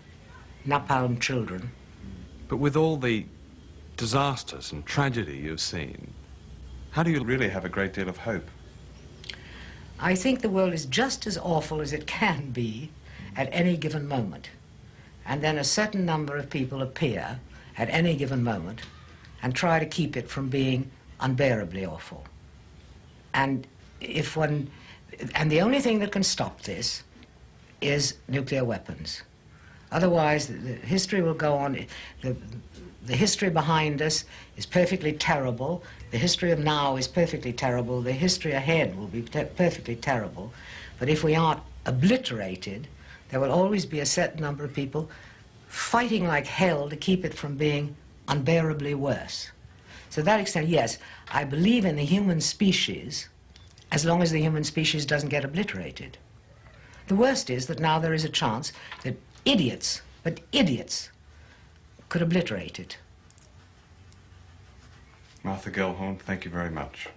napalm children. But with all the disasters and tragedy you've seen, how do you really have a great deal of hope? I think the world is just as awful as it can be at any given moment. And then a certain number of people appear at any given moment and try to keep it from being unbearably awful. And the only thing that can stop this is nuclear weapons. Otherwise, the history will go on. The history behind us is perfectly terrible. The history of now is perfectly terrible. The history ahead will be perfectly terrible. But if we aren't obliterated, there will always be a certain number of people fighting like hell to keep it from being unbearably worse. So to that extent, yes, I believe in the human species as long as the human species doesn't get obliterated. The worst is that now there is a chance that idiots, but idiots, could obliterate it. Martha Gellhorn, thank you very much.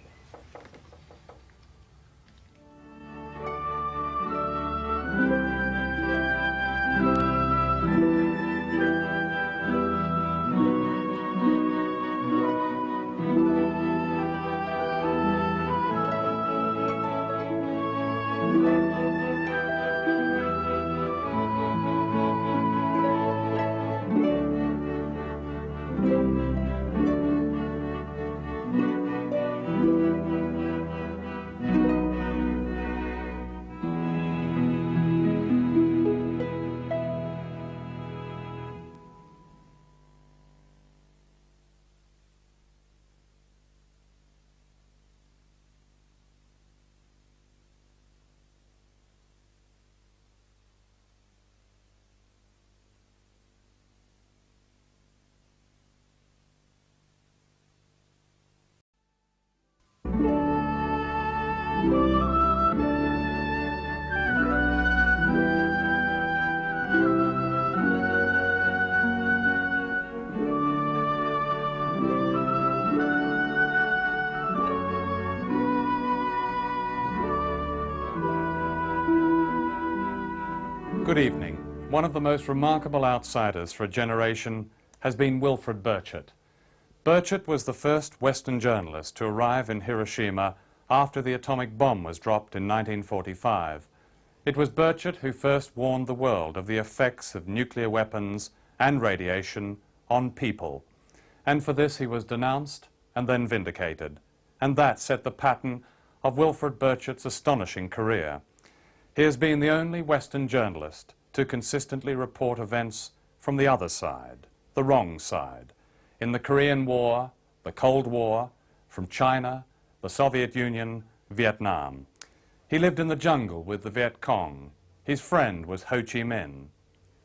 Good evening. One of the most remarkable outsiders for a generation has been Wilfred Burchett. Burchett was the first Western journalist to arrive in Hiroshima after the atomic bomb was dropped in 1945. It was Burchett who first warned the world of the effects of nuclear weapons and radiation on people. And for this he was denounced and then vindicated. And that set the pattern of Wilfrid Burchett's astonishing career. He has been the only Western journalist to consistently report events from the other side, the wrong side, in the Korean War, the Cold War, from China, the Soviet Union, Vietnam. He lived in the jungle with the Viet Cong. His friend was Ho Chi Minh.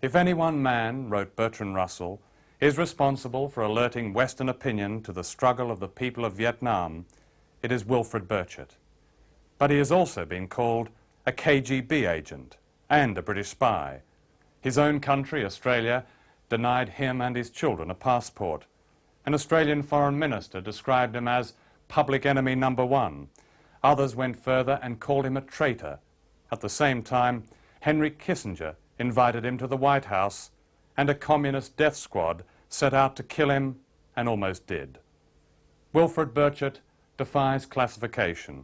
If any one man, wrote Bertrand Russell, is responsible for alerting Western opinion to the struggle of the people of Vietnam, it is Wilfrid Burchett. But he has also been called a KGB agent and a British spy. His own country, Australia, denied him and his children a passport. An Australian foreign minister described him as public enemy number one. Others went further and called him a traitor. At the same time, Henry Kissinger invited him to the White House, and a communist death squad set out to kill him and almost did. Wilfrid Burchett defies classification.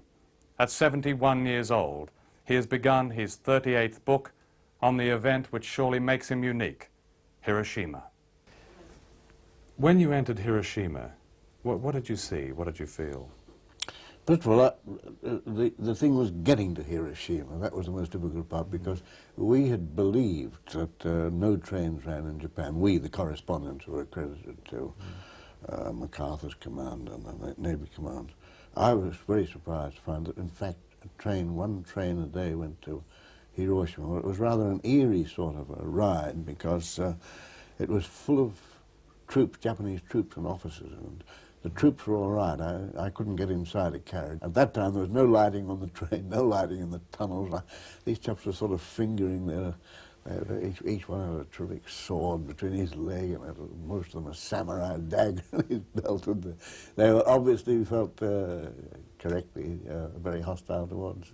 At 71 years old, he has begun his 38th book on the event which surely makes him unique, Hiroshima. When you entered Hiroshima, what did you see? What did you feel? First of all, the thing was getting to Hiroshima. That was the most difficult part, because we had believed that no trains ran in Japan. We, the correspondents, were accredited to MacArthur's command and the Navy command. I was very surprised to find that, in fact, one train a day went to Hiroshima. It was rather an eerie sort of a ride, because it was full of troops, Japanese troops and officers, and the troops were all right. I couldn't get inside a carriage. At that time, there was no lighting on the train, no lighting in the tunnels. These chaps were sort of fingering each one had a terrific sword between his leg, and most of them a samurai dagger in his belt. And they were obviously felt correctly very hostile towards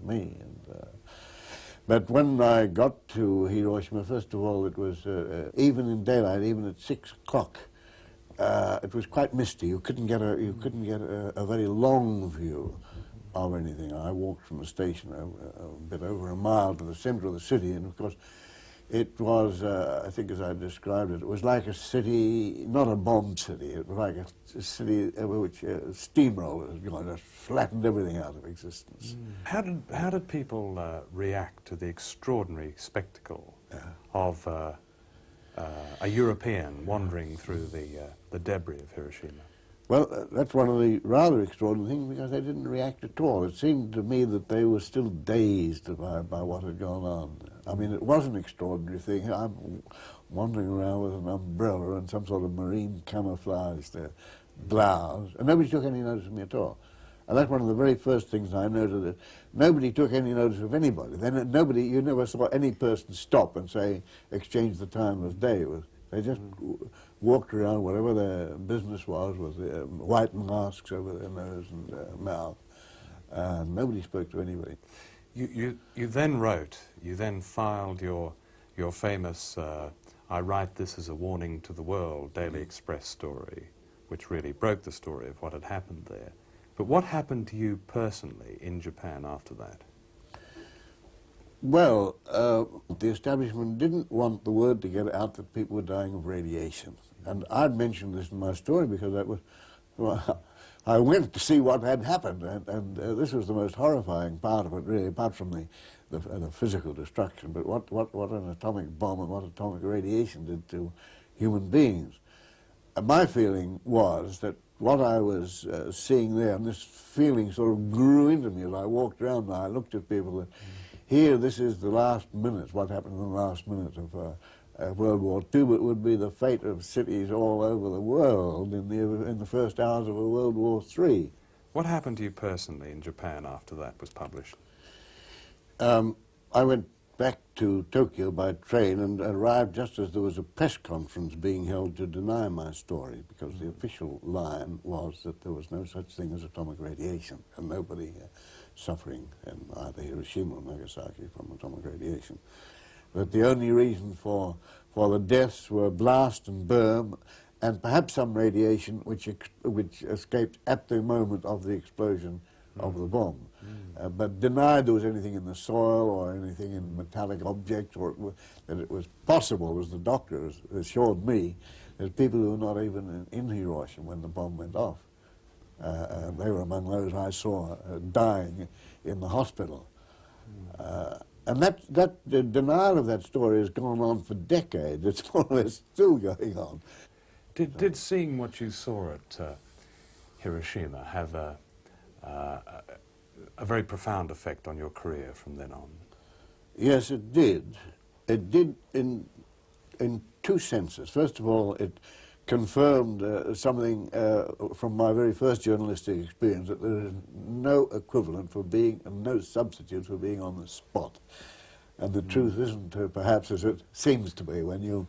me. But when I got to Hiroshima, first of all, it was even in daylight, even at 6 o'clock. It was quite misty. You couldn't get a very long view of anything. I walked from the station a bit over a mile to the centre of the city, and of course it was, I think as I described it, it was like a city, not a bombed city. It was like a city which steamrollers, just flattened everything out of existence. How did people react to the extraordinary spectacle of a European wandering through the debris of Hiroshima? Well, that's one of the rather extraordinary things, because they didn't react at all. It seemed to me that they were still dazed by what had gone on. I mean, it was an extraordinary thing. I'm wandering around with an umbrella and some sort of marine camouflaged blouse, and nobody took any notice of me at all. And that's one of the very first things I noted, that nobody took any notice of anybody. You never saw any person stop and say, exchange the time of day. They just walked around, whatever their business was, with white masks over their nose and mouth. And nobody spoke to anybody. You then filed your famous I Write This as a Warning to the World Daily Express story, which really broke the story of what had happened there. But what happened to you personally in Japan after that? Well, the establishment didn't want the word to get out that people were dying of radiation. And I'd mentioned this in my story because that was, well, I went to see what had happened, and this was the most horrifying part of it, really, apart from the physical destruction. But what an atomic bomb and what atomic radiation did to human beings. My feeling was that what I was seeing there, and this feeling sort of grew into me as I walked around and I looked at people, that here, this is the last minute, what happened in the last minute of World War II, but it would be the fate of cities all over the world in the first hours of a World War III. What happened to you personally in Japan after that was published? I went back to Tokyo by train and arrived just as there was a press conference being held to deny my story, because the official line was that there was no such thing as atomic radiation and nobody suffering in either Hiroshima or Nagasaki from atomic radiation. That the only reason for the deaths were blast and burn, and perhaps some radiation which escaped at the moment of the explosion of the bomb. but denied there was anything in the soil or anything in metallic objects, or that it was possible, as the doctors assured me, that people who were not even in Hiroshima when the bomb went off, they were among those I saw dying in the hospital. And the denial of that story has gone on for decades. It's more or less still going on. Did seeing what you saw at Hiroshima have a very profound effect on your career from then on? Yes, it did. It did in two senses. First of all, it confirmed something from my very first journalistic experience, that there is no equivalent for being, and no substitute for being on the spot. And the truth isn't perhaps as it seems to be when you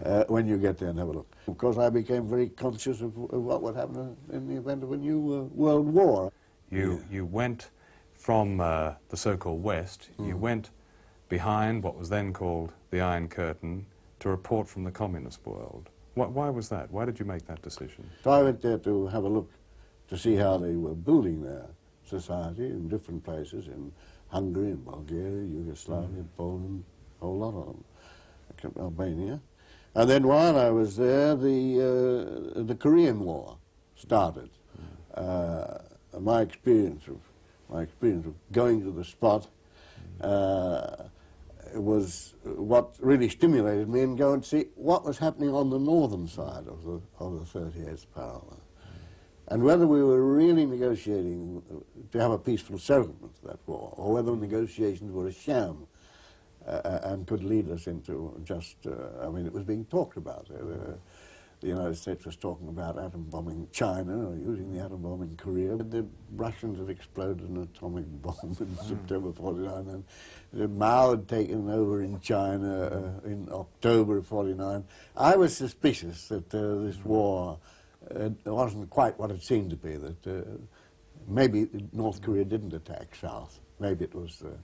get there and have a look. Of course, I became very conscious of what would happen in the event of a new world war. You went from the so-called West, you went behind what was then called the Iron Curtain to report from the communist world. Why was that? Why did you make that decision? So I went there to have a look to see how they were building their society in different places, in Hungary, in Bulgaria, Yugoslavia, Poland, a whole lot of them, Albania. And then while I was there, the Korean War started. My experience of going to the spot was what really stimulated me and go and see what was happening on the northern side of the 38th parallel, and whether we were really negotiating to have a peaceful settlement of that war, or whether negotiations were a sham and could lead us into just, I mean, it was being talked about. The United States was talking about atom bombing China, or using the atom bomb in Korea. The Russians had exploded an atomic bomb in September '49, and Mao had taken over in China in October '49. I was suspicious that this war wasn't quite what it seemed to be, that maybe North Korea didn't attack South. Maybe it was the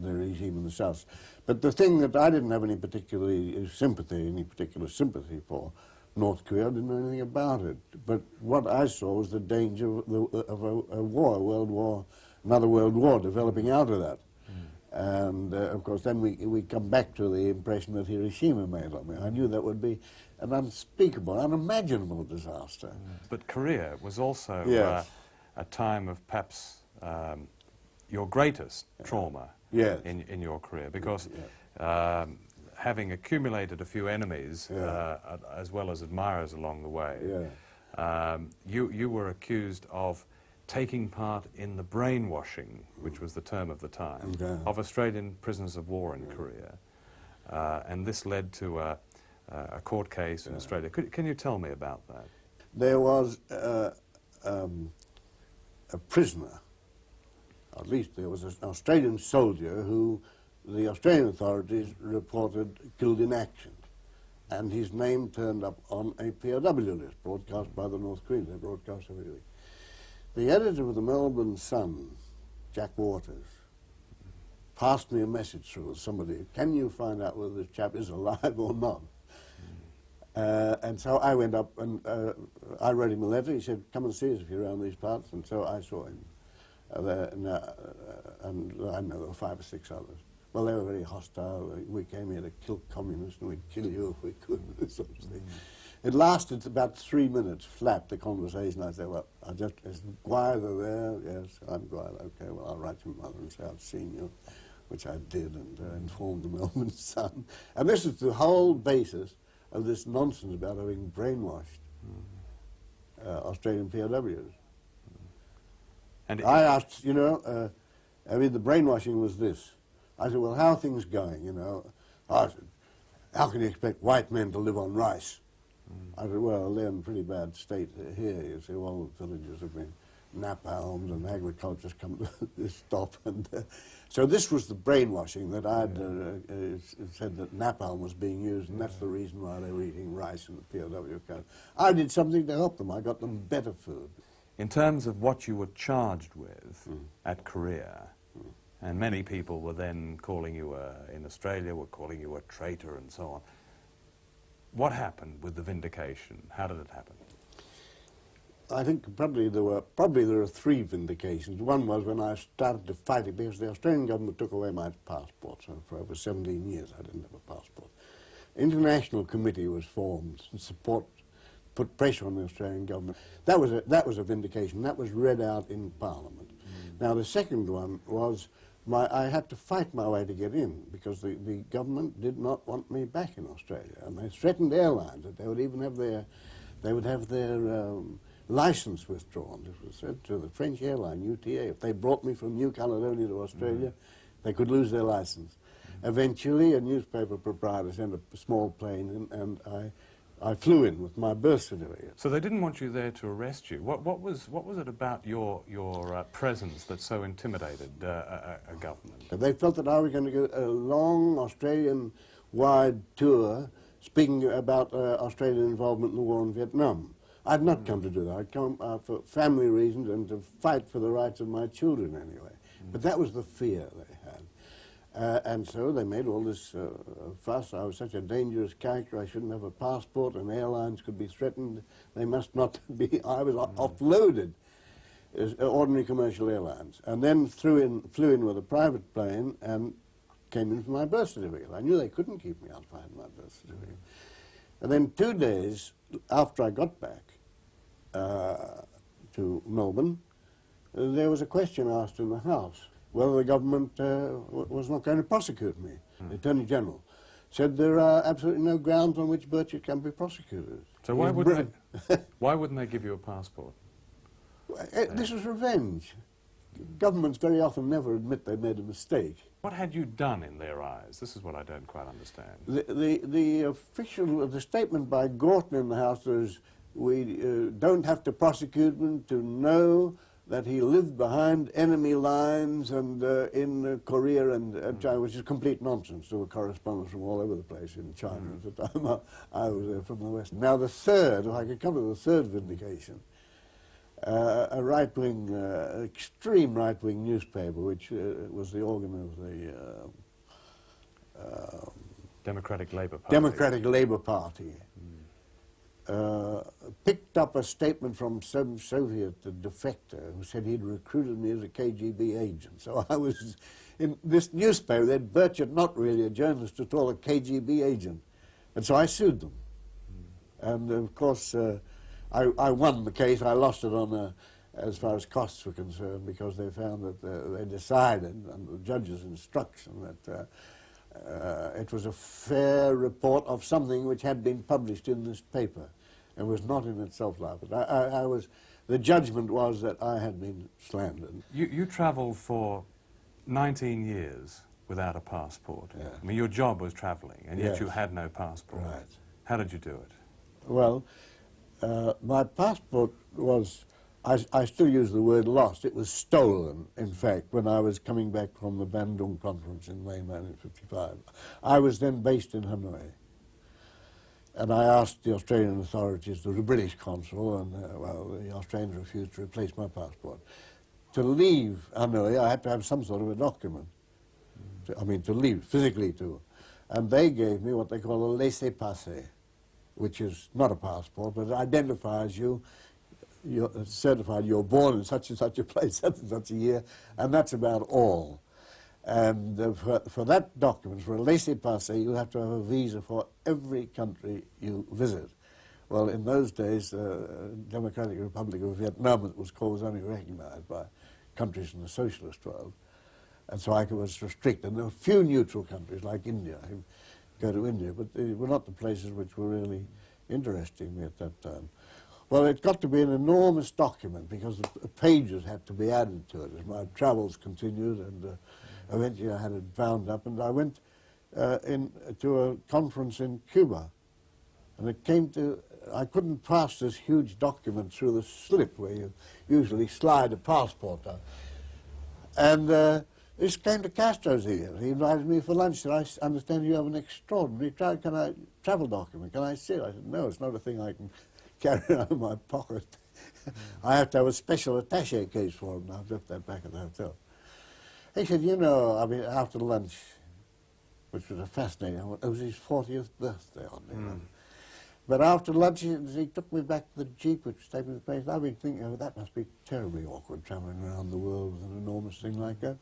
regime in the South. But the thing that I didn't have any particular sympathy for North Korea, I didn't know anything about it. But what I saw was the danger of a war, another world war developing out of that. And of course then we come back to the impression that Hiroshima made on me. I knew that would be an unspeakable, unimaginable disaster. But Korea was also Yes. a time of perhaps your greatest trauma in your career, because having accumulated a few enemies as well as admirers along the way, you were accused of taking part in the brainwashing, which was the term of the time, of Australian prisoners of war in Korea. And this led to a court case in Australia. Can you tell me about that? There was a prisoner, at least there was an Australian soldier who the Australian authorities reported killed in action. And his name turned up on a POW list broadcast by the North Koreans. They broadcast every week. The editor of the Melbourne Sun, Jack Waters, passed me a message through somebody, can you find out whether this chap is alive or not? And so I went up and I wrote him a letter. He said, come and see us if you're around these parts. And so I saw him. And I know there were 5 or 6 others. Well, they were very hostile. We came here to kill communists and we'd kill you if we could, this sort of thing. It lasted about 3 minutes flat, the conversation. I said, well, is Gueither there? Yes, I'm Gueither. Okay, well, I'll write to my mother and say I've seen you, which I did, and informed the Melbourne Sun. And this is the whole basis of this nonsense about having brainwashed Australian POWs. And I asked, I mean, the brainwashing was this. I said, well, how are things going, I said, how can you expect white men to live on rice? I said, well, they're in a pretty bad state here. You see, all the villages have been napalmed and agriculture's come to a stop. And so this was the brainwashing that I'd said that napalm was being used, and that's the reason why they were eating rice in the POW camp. I did something to help them. I got them better food. In terms of what you were charged with at Korea, and many people were then calling you, in Australia, were calling you a traitor and so on. What happened with the vindication? How did it happen? I think probably there were three vindications. One was when I started to fight it because the Australian government took away my passport. So for over 17 years I didn't have a passport. International committee was formed to put pressure on the Australian government. That was a vindication. That was read out in Parliament. Now the second one was I had to fight my way to get in because the government did not want me back in Australia, and they threatened airlines that they would even have their license withdrawn. It was said to the French airline, UTA, if they brought me from New Caledonia to Australia, they could lose their license. Eventually, a newspaper proprietor sent a small plane in, and I flew in with my birth certificate. So they didn't want you there to arrest you. What was it about your presence that so intimidated a government? They felt that I was going to go a long Australian-wide tour speaking about Australian involvement in the war in Vietnam. I'd not come to do that. I'd come for family reasons and to fight for the rights of my children anyway. But that was the fear they had. And so they made all this fuss. I was such a dangerous character, I shouldn't have a passport, and airlines could be threatened. They must not be. I was offloaded as ordinary commercial airlines. And then flew in with a private plane and came in for my birth certificate. I knew they couldn't keep me out if I had my birth certificate. And then 2 days after I got back to Melbourne, there was a question asked in the House whether the government was not going to prosecute me. The Attorney General said there are absolutely no grounds on which Burchett can be prosecuted. So why wouldn't they give you a passport? This was revenge. Governments very often never admit they made a mistake. What had you done in their eyes? This is what I don't quite understand. The statement by Gorton in the House was, we don't have to prosecute him to know that he lived behind enemy lines and in Korea and China, which is complete nonsense. There were correspondents from all over the place in China at the time I was there from the West. Now the third, if I could come to the third vindication, a right-wing, extreme right-wing newspaper, which was the organ of the Democratic Labour Party. Democratic Labour Party. Picked up a statement from some Soviet defector who said he'd recruited me as a KGB agent. So I was in this newspaper, that Burchett, not really a journalist at all, a KGB agent. And so I sued them. And of course, I won the case. I lost it on as far as costs were concerned, because they found that they decided, under the judge's instruction, that it was a fair report of something which had been published in this paper and was not in itself libel. The judgment was that I had been slandered. You travelled for 19 years without a passport. Yeah. I mean, your job was travelling, and yet Yes. you had no passport. Right. How did you do it? Well, my passport was, I still use the word lost. It was stolen, in fact, when I was coming back from the Bandung conference in May 1955. I was then based in Hanoi. And I asked the Australian authorities, the British consul, and well, the Australians refused to replace my passport. To leave Hanoi, I had to have some sort of a document. I mean, to leave, physically to. And they gave me what they call a laissez-passer, which is not a passport, but it identifies you. You're certified you're born in such and such a place, such and such a year, and that's about all. And for that document, for a laissez-passer, you have to have a visa for every country you visit. Well, in those days, the Democratic Republic of Vietnam, it was called, was only recognized by countries in the socialist world. And so I was restricted. There were a few neutral countries, like India. I could go to India, but they were not the places which were really interesting me at that time. Well, it got to be an enormous document because the pages had to be added to it as my travels continued, and eventually I had it bound up, and I went to a conference in Cuba, and it came to, I couldn't pass this huge document through the slip where you usually slide a passport down. And this came to Castro's ears. He invited me for lunch. Said, I understand you have an extraordinary travel document. Can I see it? I said, no, it's not a thing I can carry around in my pocket. I have to have a special attaché case for it, and I've left that back at the hotel. He said, you know, I mean, after lunch, which was a fascinating one, it was his 40th birthday on me. But after lunch, he took me back to the Jeep, which took me to the place. I've been thinking, oh, that must be terribly awkward, travelling around the world with an enormous thing like that.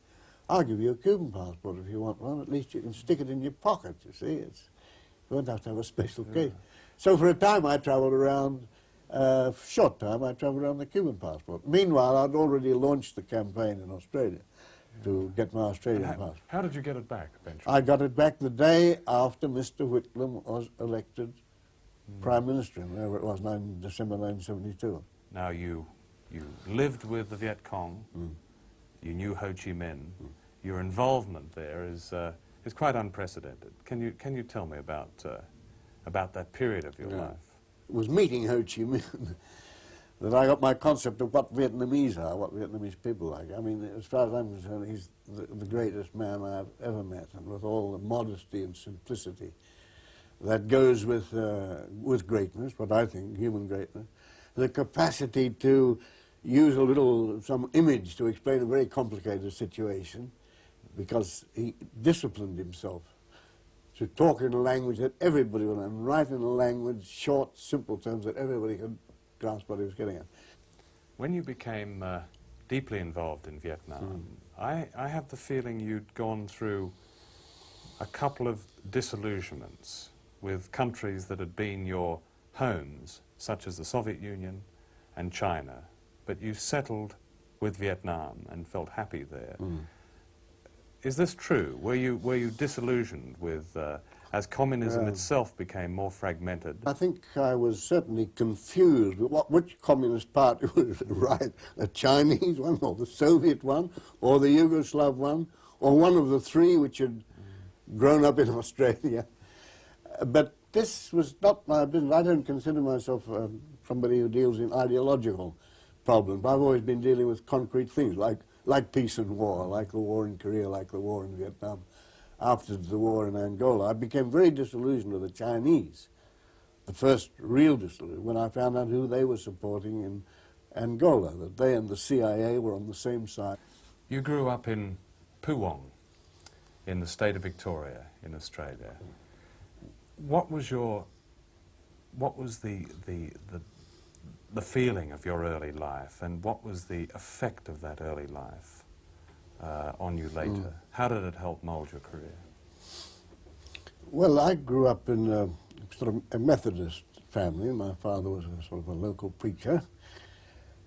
I'll give you a Cuban passport if you want one. At least you can stick it in your pocket, you see. You won't have to have a special case. So for a time, I travelled around, short time, I travelled around the Cuban passport. Meanwhile, I'd already launched the campaign in Australia to get my Australian passport. How did you get it back eventually? I got it back the day after Mr. Whitlam was elected Prime Minister, wherever it was, December 1972. Now, you lived with the Viet Cong, you knew Ho Chi Minh, your involvement there is quite unprecedented. Can you tell me about that period of your life? It was meeting Ho Chi Minh that I got my concept of what Vietnamese are, what Vietnamese people are like. I mean, as far as I'm concerned, he's the greatest man I've ever met, and with all the modesty and simplicity that goes with greatness, what I think, human greatness, the capacity to use some image to explain a very complicated situation, because he disciplined himself to talk in a language that everybody would and write in a language, short, simple terms that everybody could grasp what he was getting at. When you became deeply involved in Vietnam, I have the feeling you'd gone through a couple of disillusionments with countries that had been your homes, such as the Soviet Union and China, but you settled with Vietnam and felt happy there. Is this true? Were you disillusioned with as communism itself became more fragmented? I think I was certainly confused with which communist party was right, the Chinese one, or the Soviet one, or the Yugoslav one, or one of the three which had grown up in Australia. But this was not my business. I don't consider myself somebody who deals in ideological problems. I've always been dealing with concrete things, like peace and war, like the war in Korea, like the war in Vietnam. After the war in Angola, I became very disillusioned with the Chinese, the first real disillusion, when I found out who they were supporting in Angola, that they and the CIA were on the same side. You grew up in Phuong, in the state of Victoria, in Australia. What was the feeling of your early life, and what was the effect of that early life on you later? How did it help mould your career? Well, I grew up in sort of a Methodist family. My father was a sort of a local preacher,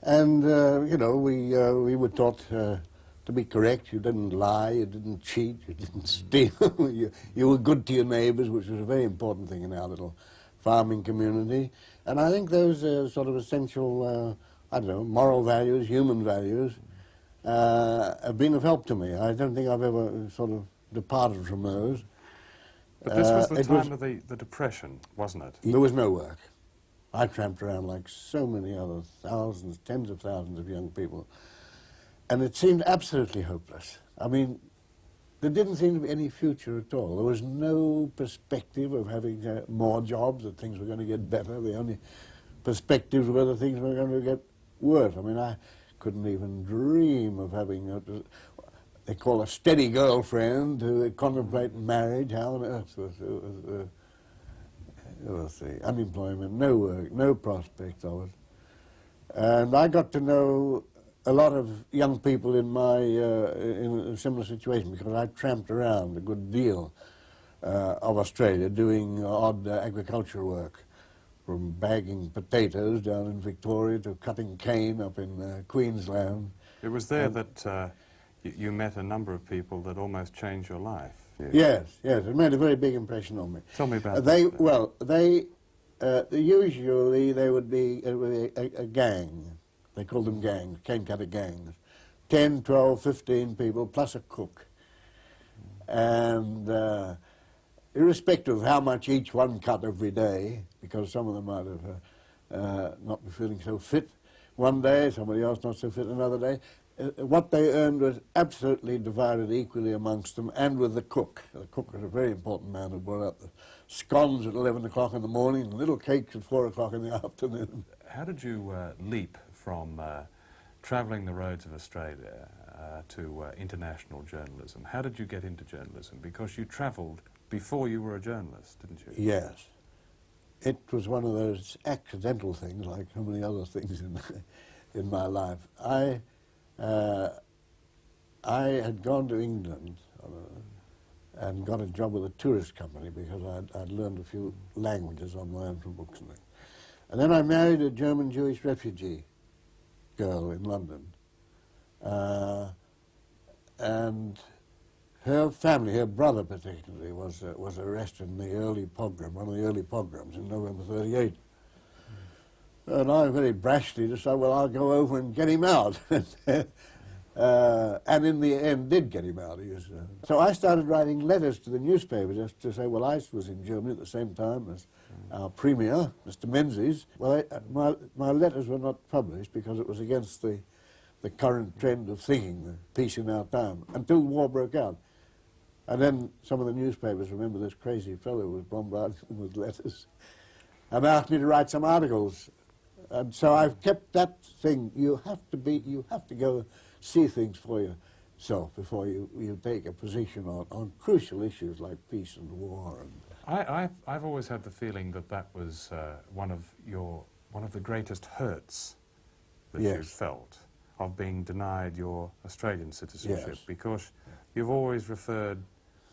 and you know, we were taught to be correct. You didn't lie, you didn't cheat, you didn't steal. you were good to your neighbours, which was a very important thing in our little farming community. And I think those sort of essential, I don't know, moral values, human values, have been of help to me. I don't think I've ever sort of departed from those. But this was the time of the Depression, wasn't it? There was no work. I tramped around like so many other thousands, tens of thousands of young people, and it seemed absolutely hopeless. I mean, there didn't seem to be any future at all. There was no perspective of having more jobs, that things were going to get better. The only perspective was whether things were going to get worse. I mean, I couldn't even dream of having they call a steady girlfriend who contemplate marriage. How on earth was the unemployment, no work, no prospect of it. And I got to know a lot of young people in a similar situation, because I tramped around a good deal of Australia doing odd agricultural work, from bagging potatoes down in Victoria to cutting cane up in Queensland. It was there that you met a number of people that almost changed your life. Yes, it made a very big impression on me. Tell me about that. Well, usually they would be a gang. They called them gangs, cane cutter gangs. 10, 12, 15 people, plus a cook. And irrespective of how much each one cut every day, because some of them might have not be feeling so fit one day, somebody else not so fit another day, what they earned was absolutely divided equally amongst them, and with the cook. The cook was a very important man who brought out the scones at 11 o'clock in the morning and little cakes at 4 o'clock in the afternoon. How did you leap from travelling the roads of Australia to international journalism? How did you get into journalism? Because you travelled before you were a journalist, didn't you? Yes. it was one of those accidental things, like so many other things in my life. I had gone to England and got a job with a tourist company because I'd learned a few languages on my own from books and things. And then I married a German Jewish refugee girl in London. And her family, her brother particularly, was arrested in the early pogrom, one of the early pogroms in November '38. And I very brashly decided, well, I'll go over and get him out. And in the end did get him out. So I started writing letters to the newspaper just to say, well, I was in Germany at the same time as our premier, Mr. Menzies. Well, my letters were not published because it was against the current trend of thinking, the peace in our time, until the war broke out. And then some of the newspapers remember this crazy fellow who was bombarding them with letters and asked me to write some articles. And so I've kept that thing. You have to go see things for yourself before you take a position on crucial issues like peace and war. And I've always had the feeling that was one of the greatest hurts that Yes. you've felt, of being denied your Australian citizenship, Yes. because you've always referred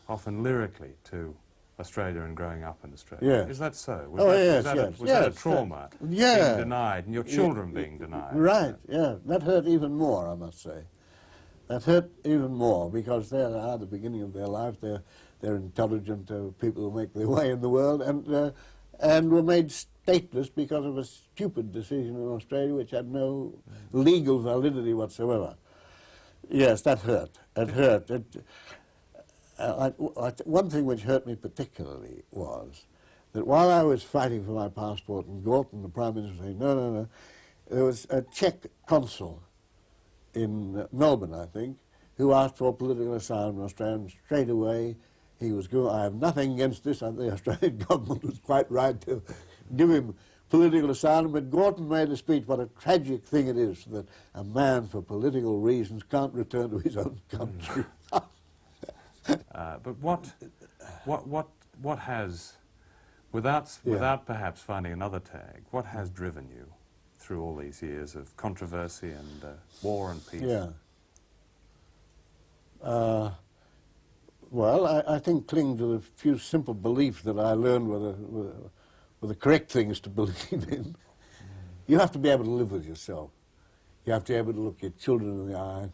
often lyrically to Australia and growing up in Australia. Yes. Is that so? Yes. Was that a trauma? Yeah. Being denied, and your children being denied? Right, yeah. That hurt even more, I must say. That hurt even more because they are at the beginning of their life. They're intelligent people who make their way in the world and were made stateless because of a stupid decision in Australia which had no legal validity whatsoever. Yes, that hurt. It hurt. One thing which hurt me particularly was that while I was fighting for my passport and Gorton, the Prime Minister, saying, no, there was a Czech consul in Melbourne, I think, who asked for political asylum in Australia, and straight away he was going, I have nothing against this, and the Australian government was quite right to give him political asylum, but Gorton made a speech, what a tragic thing it is that a man for political reasons can't return to his own country. But what has, without perhaps finding another tag, what has driven you through all these years of controversy and war and peace? Yeah. Well, I think clinging to the few simple beliefs that I learned were the correct things to believe in. You have to be able to live with yourself. You have to be able to look your children in the eye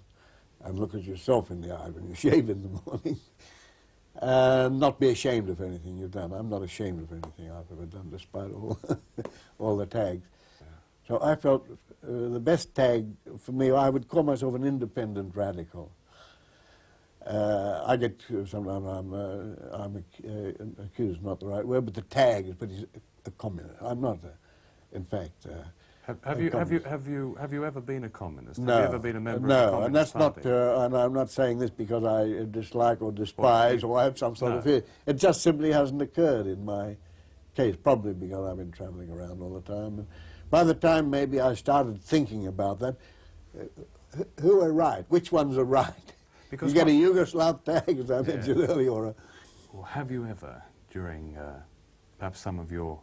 and look at yourself in the eye when you shave in the morning, and not be ashamed of anything you've done. I'm not ashamed of anything I've ever done, despite all the tags. So I felt the best tag for me, I would call myself an independent radical. I get sometimes I'm accused, not the right word, but the tag is, but he's a communist. I'm not, in fact. Have you ever been a communist? No, have you ever been a member of the Communist and that's Party? not. And I'm not saying this because I dislike or despise or I have some sort of fear. It just simply hasn't occurred in my case. Probably because I've been travelling around all the time. And by the time maybe I started thinking about that, who are right? Which ones are right? Because you get a Yugoslav tag, as I mentioned earlier, or a... Well, have you ever, during perhaps some of your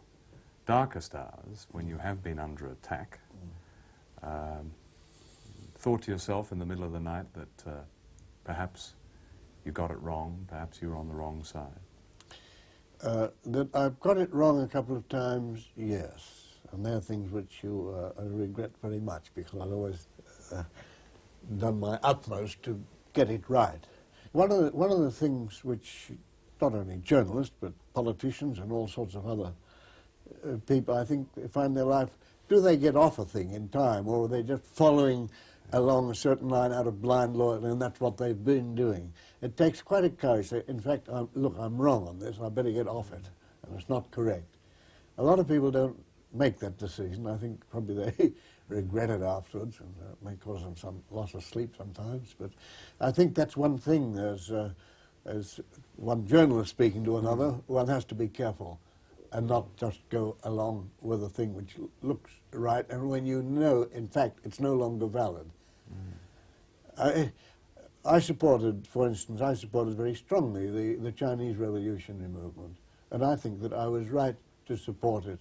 darkest hours, when you have been under attack, thought to yourself in the middle of the night that perhaps you got it wrong, perhaps you were on the wrong side? That I've got it wrong a couple of times, yes. And there are things which I regret very much because I've always done my utmost to get it right. One of the things which not only journalists but politicians and all sorts of other people, I think, find their life, do they get off a thing in time, or are they just following along a certain line out of blind loyalty, and that's what they've been doing? It takes quite a courage. In fact, look, I'm wrong on this, I better get off it, and it's not correct. A lot of people don't make that decision. I think probably they regret it afterwards, and it may cause them some loss of sleep sometimes, but I think that's one thing. As one journalist speaking to another, one has to be careful and not just go along with a thing which looks right, and when you know, in fact, it's no longer valid. I supported, for instance, very strongly the Chinese revolutionary movement, and I think that I was right to support it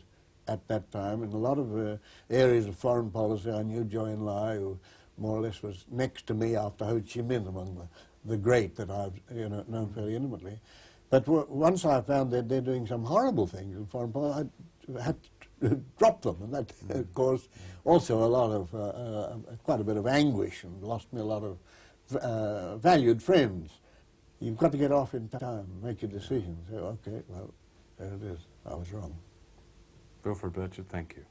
at that time. In a lot of areas of foreign policy, I knew Zhou Enlai, who more or less was next to me after Ho Chi Minh, among the great that I've known fairly intimately. But once I found that they're doing some horrible things in foreign policy, I had to drop them, and that caused also a lot of, quite a bit of anguish, and lost me a lot of valued friends. You've got to get off in time, make your decision. Say, okay, well, there it is. I was wrong. Wilfred Burchard, thank you.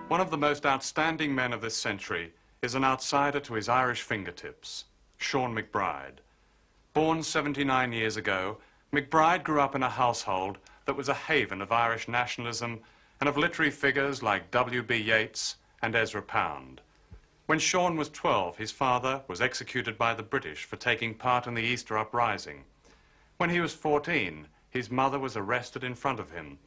One of the most outstanding men of this century is an outsider to his Irish fingertips, Sean McBride. Born 79 years ago, McBride grew up in a household that was a haven of Irish nationalism and of literary figures like W.B. Yeats and Ezra Pound. When Sean was 12, his father was executed by the British for taking part in the Easter Uprising. When he was 14, his mother was arrested in front of him.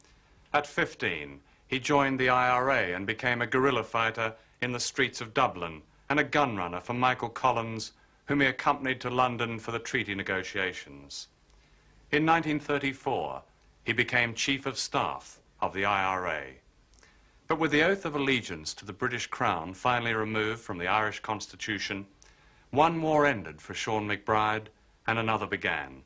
At 15, he joined the IRA and became a guerrilla fighter in the streets of Dublin and a gunrunner for Michael Collins, whom he accompanied to London for the treaty negotiations. In 1934, he became Chief of Staff of the IRA. But with the oath of allegiance to the British Crown finally removed from the Irish Constitution, one war ended for Sean McBride and another began.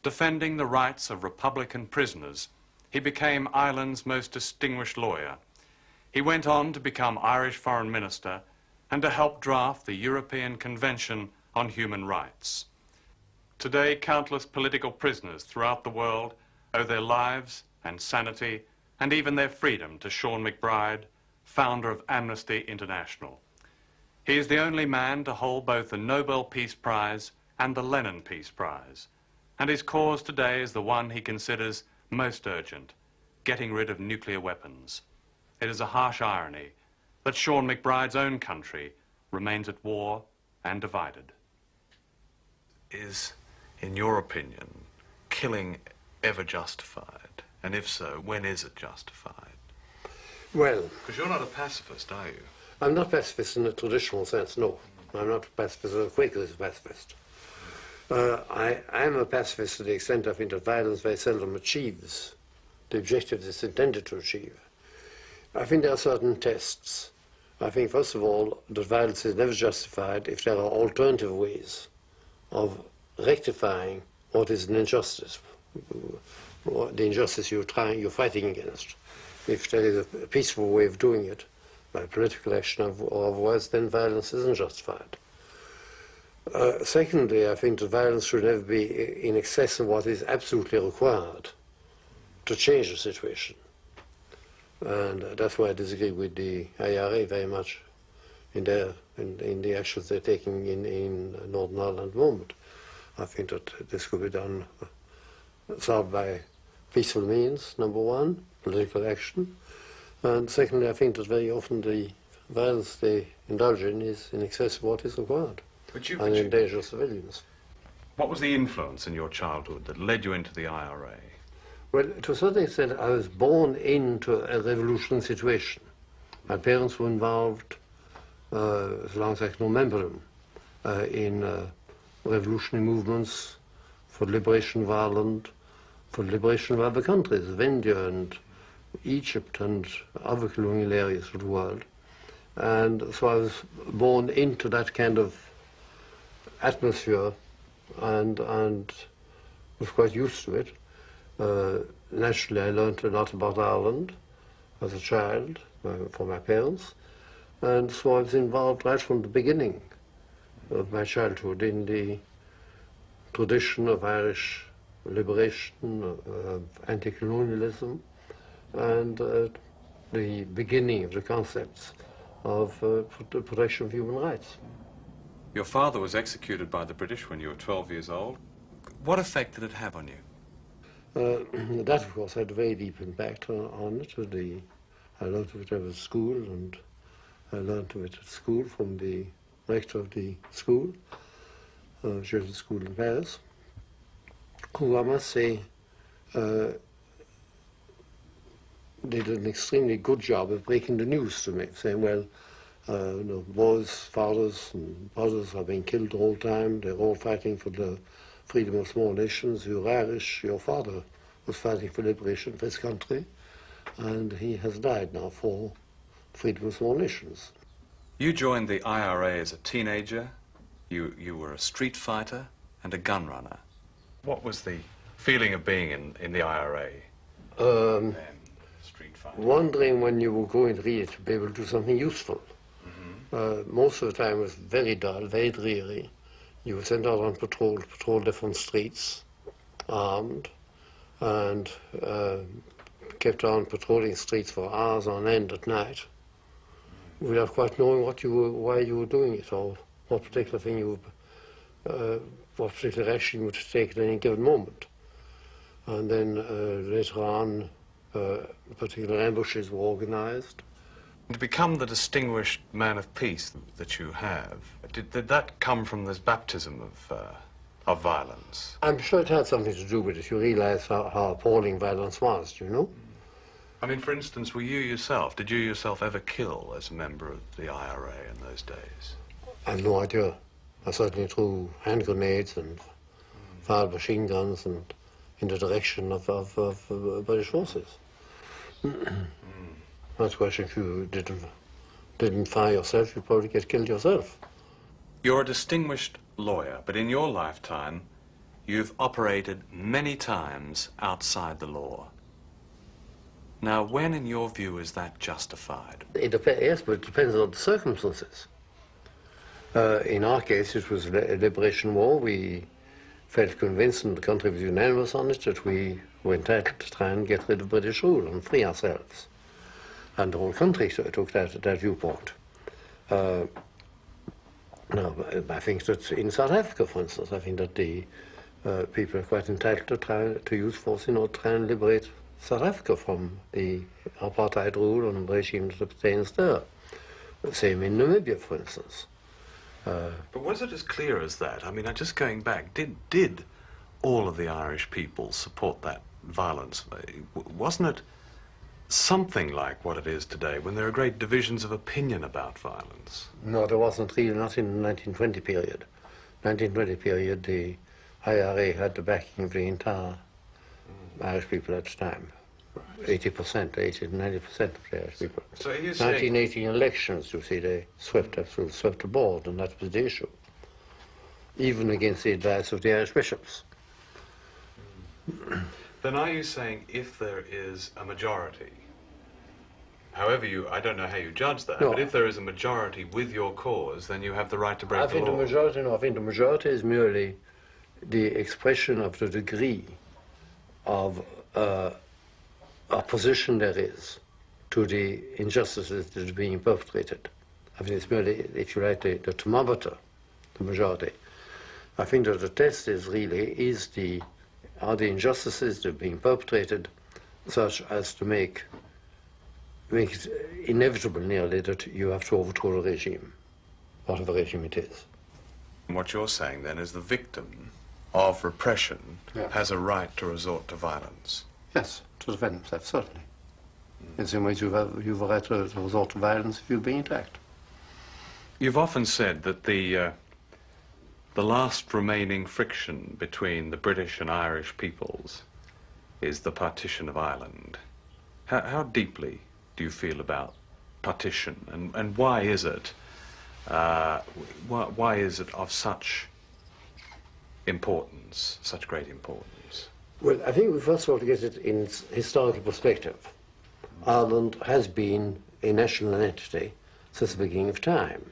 Defending the rights of Republican prisoners, he became Ireland's most distinguished lawyer. He went on to become Irish Foreign Minister and to help draft the European Convention on Human Rights. Today, countless political prisoners throughout the world owe their lives and sanity and even their freedom to Sean McBride, founder of Amnesty International. He is the only man to hold both the Nobel Peace Prize and the Lenin Peace Prize, and his cause today is the one he considers most urgent, getting rid of nuclear weapons. It is a harsh irony that Sean McBride's own country remains at war and divided. Is, in your opinion, killing ever justified? And if so, when is it justified? Well, Because you're not a pacifist, are you? I'm not pacifist in the traditional sense, no. I'm not a pacifist, I'm a Quaker as a pacifist. I am a pacifist to the extent I think that violence very seldom achieves the objectives it's intended to achieve. I think there are certain tests. I think, first of all, that violence is never justified if there are alternative ways of rectifying what is an injustice, or the injustice you're fighting against. If there is a peaceful way of doing it, by political action or otherwise, then violence isn't justified. Secondly, I think that violence should never be in excess of what is absolutely required to change the situation. And that's why I disagree with the IRA very much in the actions they're taking in Northern Ireland at the moment. I think that this could be done, solved by peaceful means, number one, political action. And secondly, I think that very often the violence they indulge in is in excess of what is required and endangers civilians. What was the influence in your childhood that led you into the IRA? Well, to a certain extent, I was born into a revolutionary situation. My parents were involved, as long as I can remember them, in revolutionary movements for the liberation of Ireland, for the liberation of other countries, of India and Egypt and other colonial areas of the world. And so I was born into that kind of atmosphere and was quite used to it. naturally, I learned a lot about Ireland as a child from my parents, and so I was involved right from the beginning of my childhood in the tradition of Irish liberation, of anti-colonialism, and the beginning of the concepts of the protection of human rights. Your father was executed by the British when you were 12 years old. What effect did it have on you? That, of course, had a very deep impact on it. I learned of it at school, and I learned of it at school from the rector of the school, Jesuit school in Paris, who I must say did an extremely good job of breaking the news to me, saying, well, boys, fathers and brothers are being killed the whole time, they're all fighting for the freedom of small nations. You're Irish, your father was fighting for liberation of his country, and he has died now for freedom of small nations. You joined the IRA as a teenager, you were a street fighter and a gun runner. What was the feeling of being in the IRA? Street fighter. Wondering when you were going really to be able to do something useful. Most of the time it was very dull, very dreary. You were sent out on patrol different streets, armed, and kept on patrolling streets for hours on end at night, without quite knowing why you were doing it, or what particular thing what particular action you would take at any given moment. And then later on, particular ambushes were organized. To become the distinguished man of peace that you have, did that come from this baptism of violence? I'm sure it had something to do with it. You realize how appalling violence was, you know? I mean, for instance, did you yourself ever kill as a member of the IRA in those days? I have no idea. I certainly threw hand grenades and fired machine guns and in the direction of British forces. That's why if you didn't fire yourself, you'd probably get killed yourself. You're a distinguished lawyer, but in your lifetime, you've operated many times outside the law. Now, when, in your view, is that justified? Yes, but it depends on the circumstances. In our case, it was a liberation war. We felt convinced, and the country was unanimous on it, that we were entitled to try and get rid of British rule and free ourselves. And the whole country took that viewpoint. Now, I think that in South Africa, for instance, I think that the people are quite entitled to try to use force in order to try and liberate South Africa from the apartheid rule and regime that obtains there. The same in Namibia, for instance. But was it as clear as that? I mean, just going back, did all of the Irish people support that violence? Wasn't it something like what it is today, when there are great divisions of opinion about violence? No, there wasn't really, not in the 1920 period. 1920 period, the IRA had the backing of the entire Irish people at the time. 80%, 80 to 90% of the Irish people. So you're saying 1918 elections, you see, they swept the board, and that was the issue. Even against the advice of the Irish bishops. Then are you saying if there is a majority, however I don't know how you judge that, no, but if there is a majority with your cause, then you have the right to break the law? I think the majority is merely the expression of the degree of opposition there is to the injustices that are being perpetrated. I think it's merely, if you like, the thermometer, the majority. I think that the test is really, are the injustices that are being perpetrated such as to make it inevitable nearly that you have to overthrow the regime, whatever regime it is. What you're saying then is the victim of repression has a right to resort to violence. Yes, to defend himself, certainly. In some ways you've a right to resort to violence if you're being attacked. You've often said that the last remaining friction between the British and Irish peoples is the partition of Ireland. How deeply do you feel about partition, and why is it why is it of such importance, such great importance? Well, I think we first of all to get it in its historical perspective. Ireland has been a national entity since the beginning of time.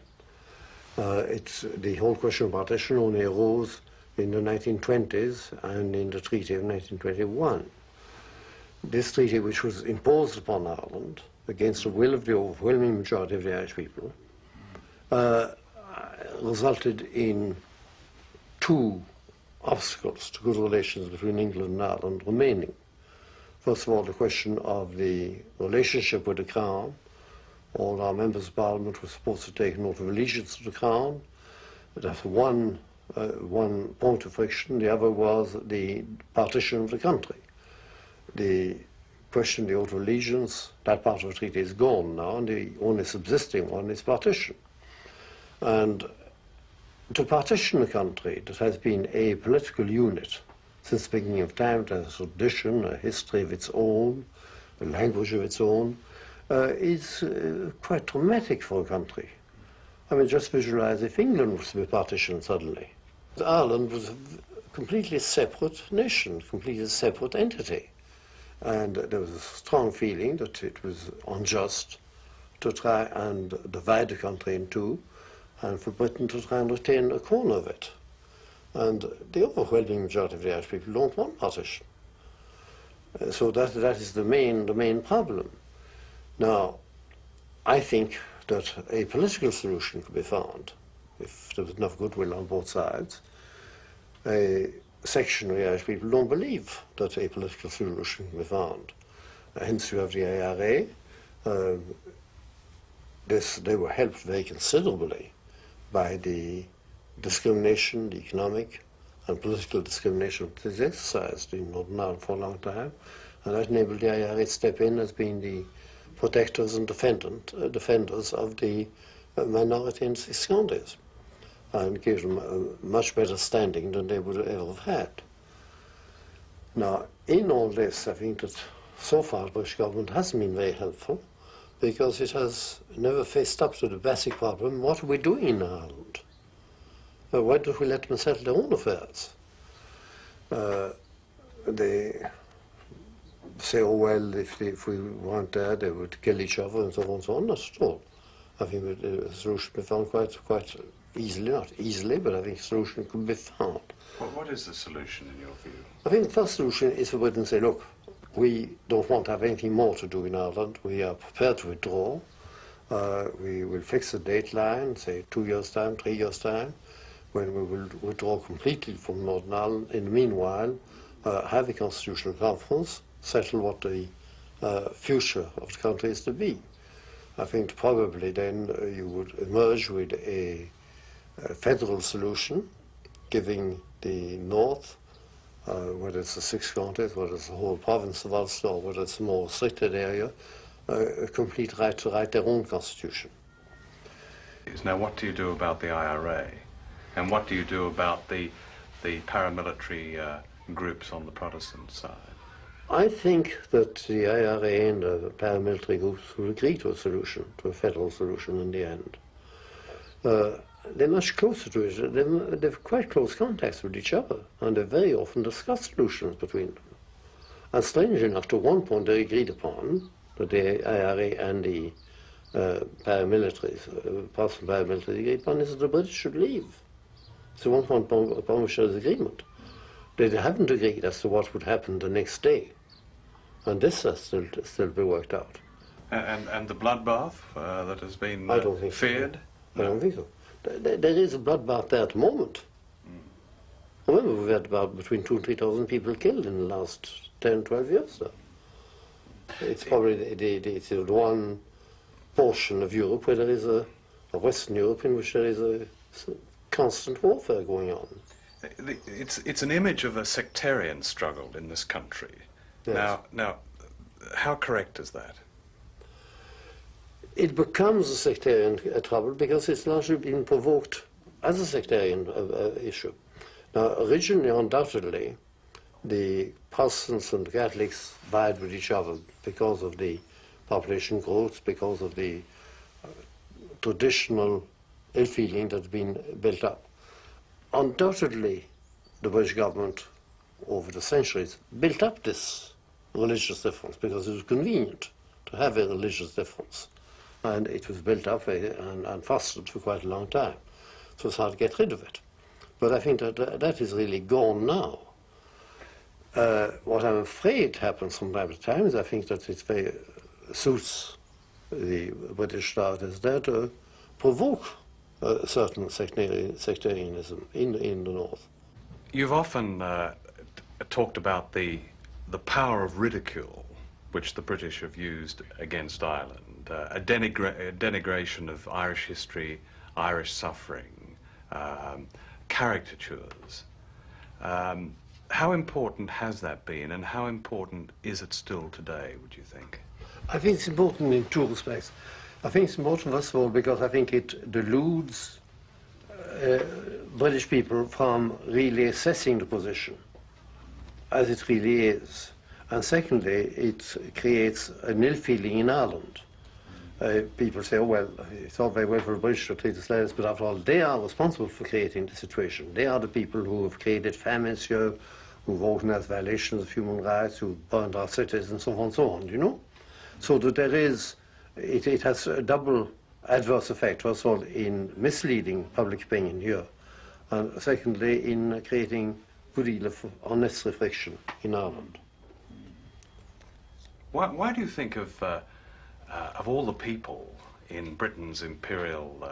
It's the whole question of partition only arose in the 1920s and in the Treaty of 1921. This treaty, which was imposed upon Ireland against the will of the overwhelming majority of the Irish people, resulted in two obstacles to good relations between England and Ireland remaining. First of all, the question of the relationship with the Crown. All our members of Parliament were supposed to take an oath of allegiance to the Crown. That's one point of friction. The other was the partition of the country. The question of the oath of allegiance, that part of the treaty is gone now, and the only subsisting one is partition. And to partition a country that has been a political unit since the beginning of time, it has a tradition, a history of its own, a language of its own, is quite traumatic for a country. I mean, just visualize if England was to be partitioned suddenly. Ireland was a completely separate nation, completely separate entity. And there was a strong feeling that it was unjust to try and divide the country in two, and for Britain to try and retain a corner of it. And the overwhelming majority of the Irish people don't want partition. So that is the main problem. Now, I think that a political solution could be found if there was enough goodwill on both sides. A section of the Irish people don't believe that a political solution can be found. Hence you have the IRA. They were helped very considerably by the discrimination, the economic and political discrimination that is exercised in Northern Ireland for a long time, and that enabled the IRA to step in as being the protectors and defenders of the minority in 6 counties, and gave them a much better standing than they would ever have had. Now, in all this, I think that so far the British government hasn't been very helpful, because it has never faced up to the basic problem: what are we doing in Ireland? Why don't we let them settle their own affairs? They say, oh well, if we weren't there, they would kill each other and so on and so on. Not at all. I think a solution could be found quite easily, not easily, but I think a solution could be found. Well, what is the solution in your view? I think the first solution is for Britain to say, look, we don't want to have anything more to do in Ireland. We are prepared to withdraw. We will fix a date line, say 2 years' time, 3 years' time, when we will withdraw completely from Northern Ireland. In the meanwhile, have a constitutional conference, settle what the future of the country is to be. I think probably then you would emerge with a federal solution, giving the North, whether it's the 6 counties, whether it's the whole province of Ulster, or whether it's a more restricted area, a complete right to write their own constitution. Now, what do you do about the IRA? And what do you do about the paramilitary groups on the Protestant side? I think that the IRA and the paramilitary groups will agree to a solution, to a federal solution in the end. They're much closer to it. They've quite close contacts with each other, and they very often discuss solutions between them. And strangely enough, to one point they agreed upon, that the IRA and the paramilitaries, Protestant paramilitaries agreed upon, is that the British should leave. It's the one point upon which there is agreement. They haven't agreed as to what would happen the next day. And this has still to be worked out. And the bloodbath that has been I don't think feared? So. I don't think so. There is a bloodbath there at the moment. Remember, we've had about between 2,000 and 3,000 people killed in the last 10, 12 years now. It's probably the one portion of Europe where there is a Western Europe in which there is a constant warfare going on. It's an image of a sectarian struggle in this country. Yes. Now, how correct is that? It becomes a sectarian trouble because it's largely been provoked as a sectarian issue. Now, originally, undoubtedly, the Protestants and the Catholics vied with each other because of the population growth, because of the traditional ill-feeling that's been built up. Undoubtedly, the British government over the centuries, built up this religious difference because it was convenient to have a religious difference. And it was built up and fostered for quite a long time. So it's hard to get rid of it. But I think that is really gone now. What I'm afraid happens from time to time is I think that it very suits the British start is there to provoke a certain sectarianism in the north. You've often talked about the power of ridicule which the British have used against Ireland, a denigration of Irish history, Irish suffering, caricatures. How important has that been, and how important is it still today, would you think? I think it's important in two respects. I think it's important, first of all, because I think it deludes British people from really assessing the position as it really is. And secondly, it creates an ill feeling in Ireland. People say, oh, well, it's all very well for the British to treat us like this, but after all, they are responsible for creating the situation. They are the people who have created famines here, who've organized violations of human rights, who've burned our cities, and so on, you know? So that there is, it has a double adverse effect, first of all, in misleading public opinion here, and secondly, in creating a good deal of unnecessary friction in Ireland. Why do you think of all the people in Britain's imperial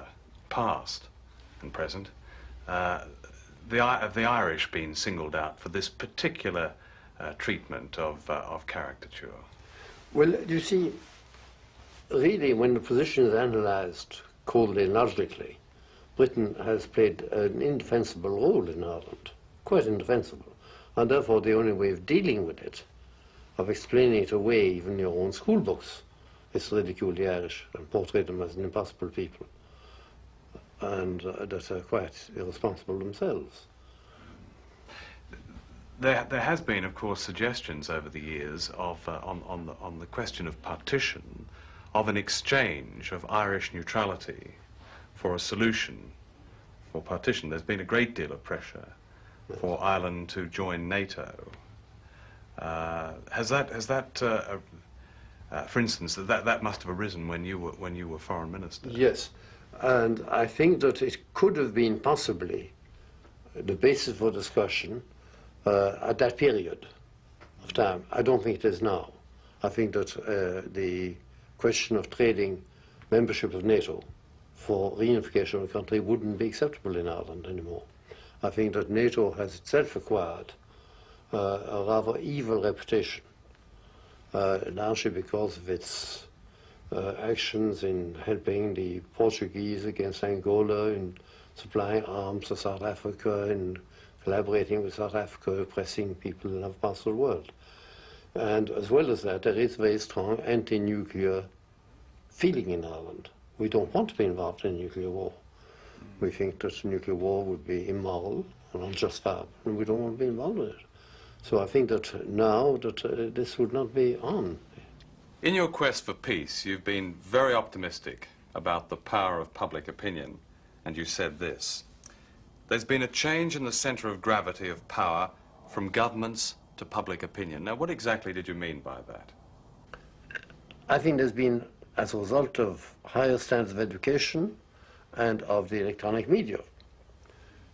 past and present, the Irish being singled out for this particular treatment of caricature? Well, you see, really, when the position is analysed coldly and logically, Britain has played an indefensible role in Ireland, quite indefensible, and therefore the only way of dealing with it, of explaining it away, even in your own school books, is to ridicule the Irish and portray them as an impossible people, and that are quite irresponsible themselves. There has been, of course, suggestions over the years of, on the question of partition, of an exchange of Irish neutrality for a solution for partition. There's been a great deal of pressure for Ireland to join NATO. Has that, for instance, that must have arisen when you were foreign minister? Yes, and I think that it could have been possibly the basis for discussion at that period of time. I don't think it is now. I think that the question of trading membership of NATO for reunification of the country wouldn't be acceptable in Ireland anymore. I think that NATO has itself acquired a rather evil reputation, largely because of its actions in helping the Portuguese against Angola, in supplying arms to South Africa, in collaborating with South Africa, oppressing people in other parts of the world. And as well as that, there is very strong anti-nuclear feeling in Ireland. We don't want to be involved in nuclear war. We think that nuclear war would be immoral and unjustifiable, and we don't want to be involved in it. So I think that now that this would not be on. In your quest for peace, you've been very optimistic about the power of public opinion, and you said this: there's been a change in the center of gravity of power from governments to public opinion. Now, what exactly did you mean by that? I think there's been, as a result of higher standards of education and of the electronic media,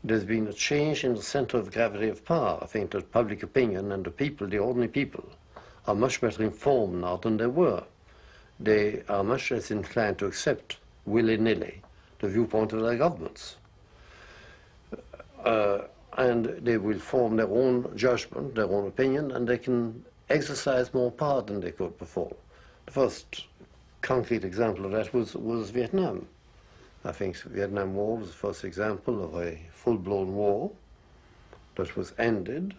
there's been a change in the center of gravity of power. I think that public opinion and the people, the ordinary people, are much better informed now than they were. They are much less inclined to accept willy-nilly the viewpoint of their governments. And they will form their own judgment, their own opinion, and they can exercise more power than they could before. The first concrete example of that was Vietnam. I think the Vietnam War was the first example of a full-blown war that was ended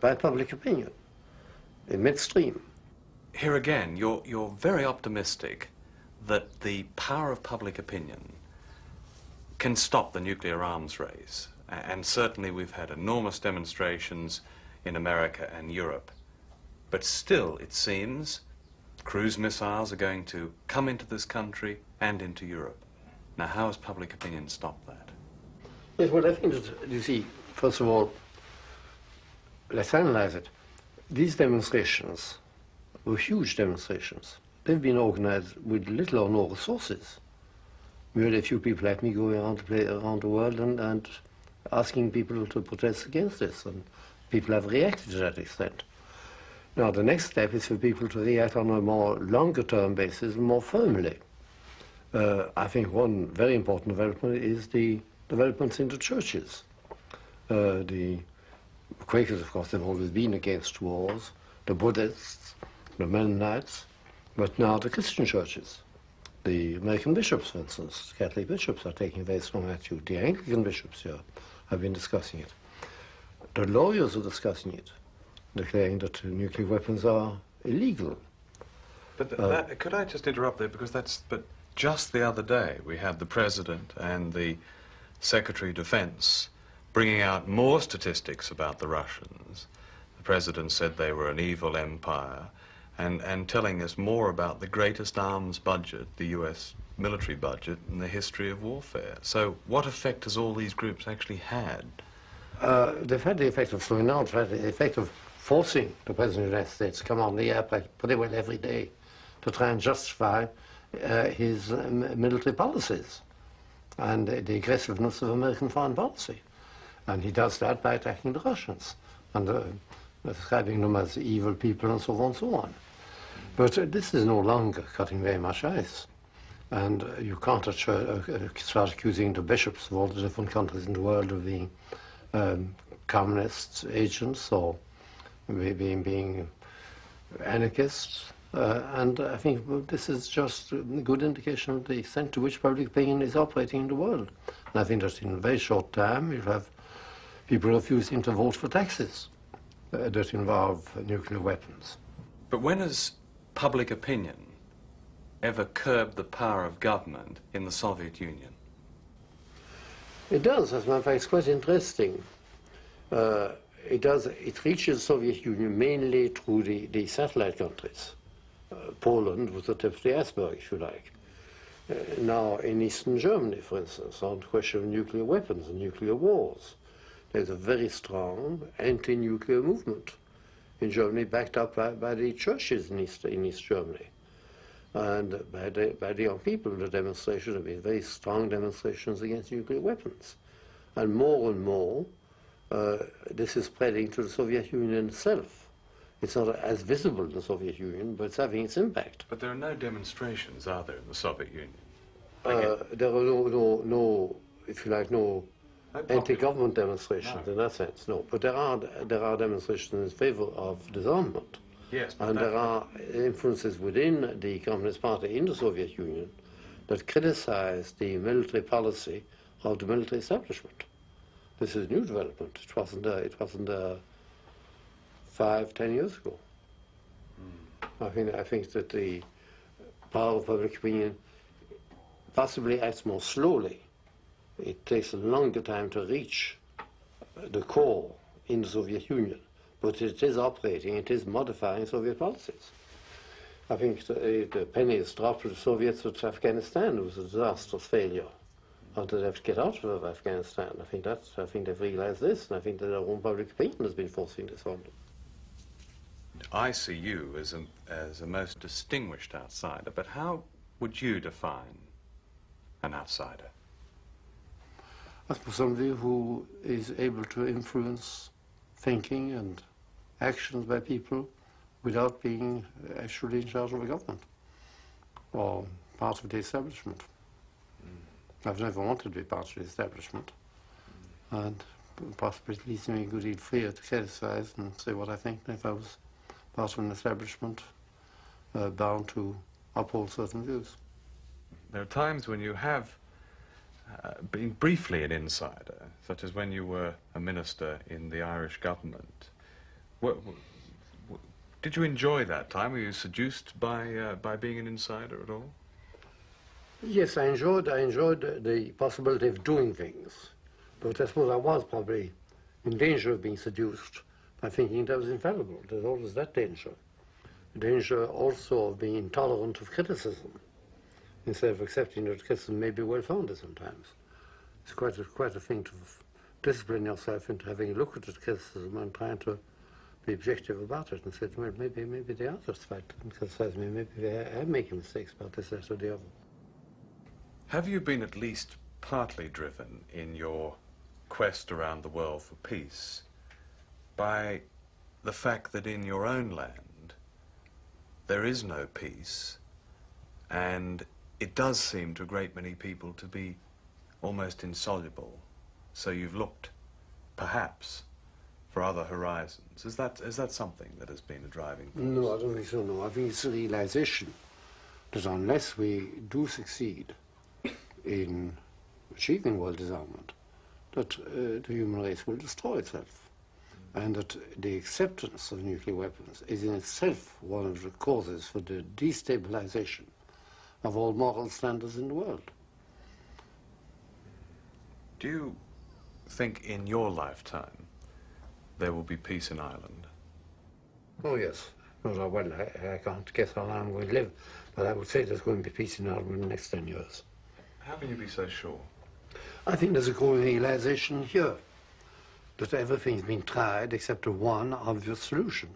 by public opinion in midstream. Here again, you're very optimistic that the power of public opinion can stop the nuclear arms race. And certainly we've had enormous demonstrations in America and Europe. But still, it seems, cruise missiles are going to come into this country and into Europe. Now, how has public opinion stopped that? Yes, well, I think that, you see, first of all, let's analyze it. These demonstrations were huge demonstrations. They've been organized with little or no resources. Merely a few people like me going around the world and asking people to protest against this, and people have reacted to that extent. Now, the next step is for people to react on a more longer-term basis and more firmly. I think one very important development is the developments in the churches. The Quakers, of course, have always been against wars, the Buddhists, the Mennonites, but now the Christian churches. The American bishops, for instance, Catholic bishops are taking a very strong attitude. The Anglican bishops here have been discussing it. The lawyers are discussing it, declaring that nuclear weapons are illegal. But could I just interrupt there, because but just the other day we had the President and the Secretary of Defense bringing out more statistics about the Russians. The President said they were an evil empire, and telling us more about the greatest arms budget, the US military budget, in the history of warfare. So what effect has all these groups actually had? They've had the effect of slowing down, they've had the effect of forcing the President of the United States to come on the air pretty well every day to try and justify his military policies and the aggressiveness of American foreign policy. And he does that by attacking the Russians and describing them as evil people and so on and so on. But this is no longer cutting very much ice. And you can't start accusing the bishops of all the different countries in the world of being communist agents or being anarchists. And I think this is just a good indication of the extent to which public opinion is operating in the world. And I think that in a very short time you'll have people refusing to vote for taxes that involve nuclear weapons. But when has public opinion ever curbed the power of government in the Soviet Union? It does, as a matter of fact. It's quite interesting. It reaches the Soviet Union mainly through the satellite countries. Poland was the tip of the iceberg, if you like. Now, in Eastern Germany, for instance, on the question of nuclear weapons and nuclear wars, there's a very strong anti-nuclear movement in Germany, backed up by the churches in East Germany. And by the young people, the demonstrations have been very strong demonstrations against nuclear weapons. And more, this is spreading to the Soviet Union itself. It's not as visible in the Soviet Union, but it's having its impact. But there are no demonstrations, are there, in the Soviet Union? There are no, if you like, no anti-government demonstrations in that sense, no. But there are demonstrations in favor of disarmament. Yes, and there are influences within the Communist Party in the Soviet Union that criticize the military policy of the military establishment. This is a new development. It wasn't there 5-10 years ago. I think that the power of public opinion possibly acts more slowly. It takes a longer time to reach the core in the Soviet Union, but it is operating, it is modifying Soviet policies. I think the penny has dropped to the Soviets with Afghanistan. It was a disastrous failure. And they have to get out of Afghanistan. I think they've realized this, and I think that their own public opinion has been forcing this on them. I see you as a most distinguished outsider, but how would you define an outsider? As for somebody who is able to influence thinking and actions by people without being actually in charge of a government or part of the establishment. I've never wanted to be part of the establishment, and possibly it leaves me a good deal freer to criticize and say what I think if I was part of an establishment bound to uphold certain views. There are times when you have been briefly an insider, such as when you were a minister in the Irish government. Did you enjoy that time? Were you seduced by being an insider at all? Yes, I enjoyed the possibility of doing things, but I suppose I was probably in danger of being seduced by thinking that was infallible. There's always that danger. The danger also of being intolerant of criticism, instead of accepting that criticism may be well-founded sometimes. It's quite a thing to discipline yourself into having a look at the criticism and trying to be objective about it and said, well, maybe they are justified to criticize me, maybe I am making mistakes about this, that, or the other. Have you been at least partly driven in your quest around the world for peace by the fact that in your own land there is no peace, and it does seem to a great many people to be almost insoluble, so you've looked perhaps for other horizons? Is that something that has been a driving force? No, I don't think so, no. I think it's a realization that unless we do succeed in achieving world disarmament, that the human race will destroy itself. And that the acceptance of nuclear weapons is in itself one of the causes for the destabilization of all moral standards in the world. Do you think in your lifetime there will be peace in Ireland? Oh, yes. No, well, I can't guess how long I'm going to live, but I would say there's going to be peace in Ireland in the next 10 years. How can you be so sure? I think there's a growing realization here that everything's been tried except one obvious solution.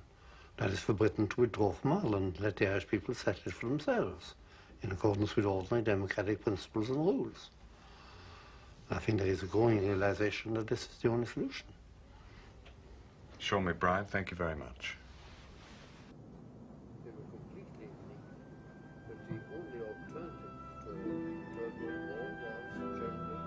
That is for Britain to withdraw from Ireland, let the Irish people settle it for themselves, in accordance with ordinary democratic principles and rules. I think there is a growing realization that this is the only solution. Sean McBride, thank you very much. They were completely unique, but the only alternative to third world war was Germany.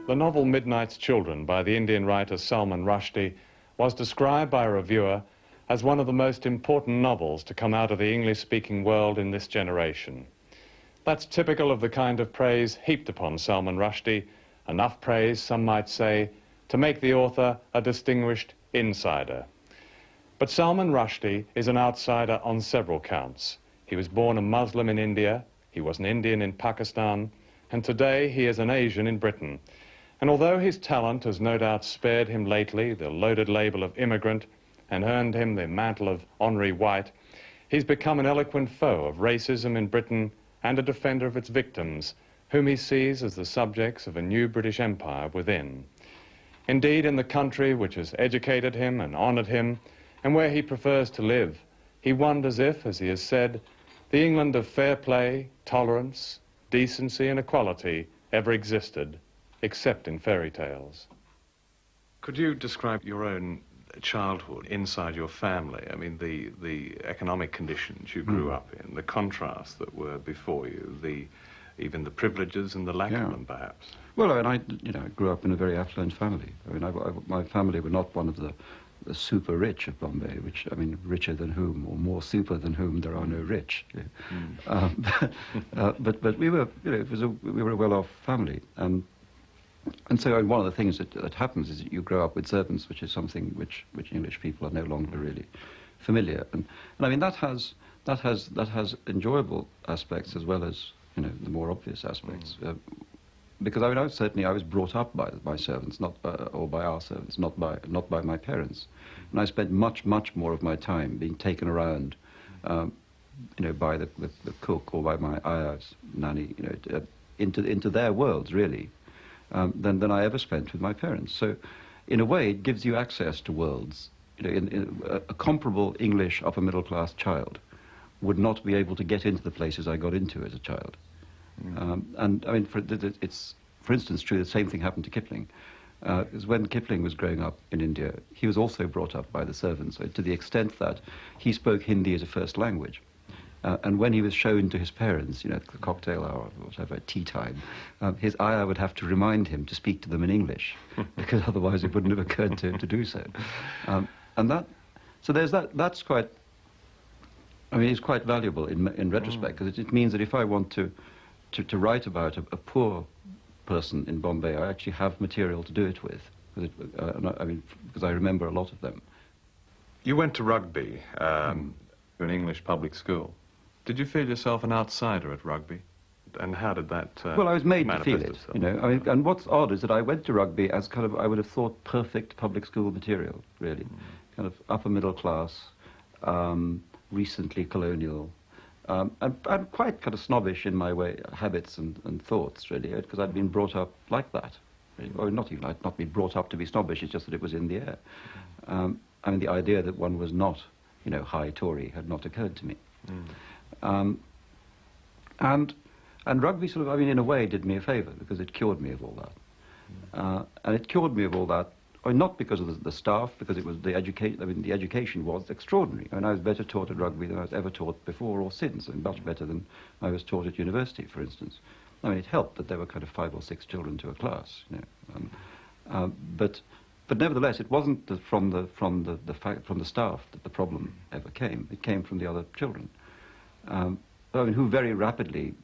The novel Midnight's Children by the Indian writer Salman Rushdie was described by a reviewer as one of the most important novels to come out of the English-speaking world in this generation. That's typical of the kind of praise heaped upon Salman Rushdie, enough praise, some might say, to make the author a distinguished insider. But Salman Rushdie is an outsider on several counts. He was born a Muslim in India, he was an Indian in Pakistan, and today he is an Asian in Britain. And although his talent has no doubt spared him lately the loaded label of immigrant and earned him the mantle of Henri White, he's become an eloquent foe of racism in Britain and a defender of its victims, whom he sees as the subjects of a new British Empire within. Indeed, in the country which has educated him and honoured him, and where he prefers to live, he wonders if, as he has said, the England of fair play, tolerance, decency and equality ever existed, except in fairy tales. Could you describe your own childhood inside your family? I mean, the economic conditions you grew up in, the contrasts that were before you, even the privileges and the lack of them, perhaps. Well, I grew up in a very affluent family. I mean, my family were not one of the super rich of Bombay, which, I mean, richer than whom, or more super than whom, there are no rich. But we were, we were a well-off family, and so one of the things that happens is that you grow up with servants, which is something which English people are no longer really familiar, and I mean that has enjoyable aspects as well as the more obvious aspects. Because I mean, I was brought up by servants, or by our servants, not by my parents, and I spent much more of my time being taken around, by the cook or by my aya's nanny, into their worlds really, than I ever spent with my parents. So, in a way, it gives you access to worlds. In a comparable English upper middle class child would not be able to get into the places I got into as a child. And I mean, it's for instance true the same thing happened to Kipling, is when Kipling was growing up in India, he was also brought up by the servants, to the extent that he spoke Hindi as a first language. And when he was shown to his parents, you know, at the cocktail hour or whatever, at tea time, his ayah would have to remind him to speak to them in English, because otherwise it wouldn't have occurred to him to do so. So there's that. That's quite. I mean, it's quite valuable in retrospect, because it means that if I want to write about a poor person in Bombay, I actually have material to do it with, because I remember a lot of them. You went to Rugby, an English public school. Did you feel yourself an outsider at Rugby? And how did that well, I was made to feel it, itself? you know. I mean, and what's odd is that I went to Rugby as kind of, I would have thought, perfect public school material, really. Kind of upper middle class, recently colonial, and quite kind of snobbish in my habits and thoughts, really, because I'd been brought up like that. Really. Or not even, I'd not been brought up to be snobbish, it's just that it was in the air. I mean, the idea that one was not, you know, high Tory had not occurred to me. And Rugby sort of, I mean, in a way, did me a favour, because it cured me of all that. And it cured me of all that, I mean, not because of the staff, because it was the education. I mean, the education was extraordinary. I mean, I was better taught at Rugby than I was ever taught before or since, and much better than I was taught at university, for instance. I mean, it helped that there were kind of 5 or 6 children to a class, you know. But nevertheless, it wasn't from the staff that the problem ever came. It came from the other children, I mean, who very rapidly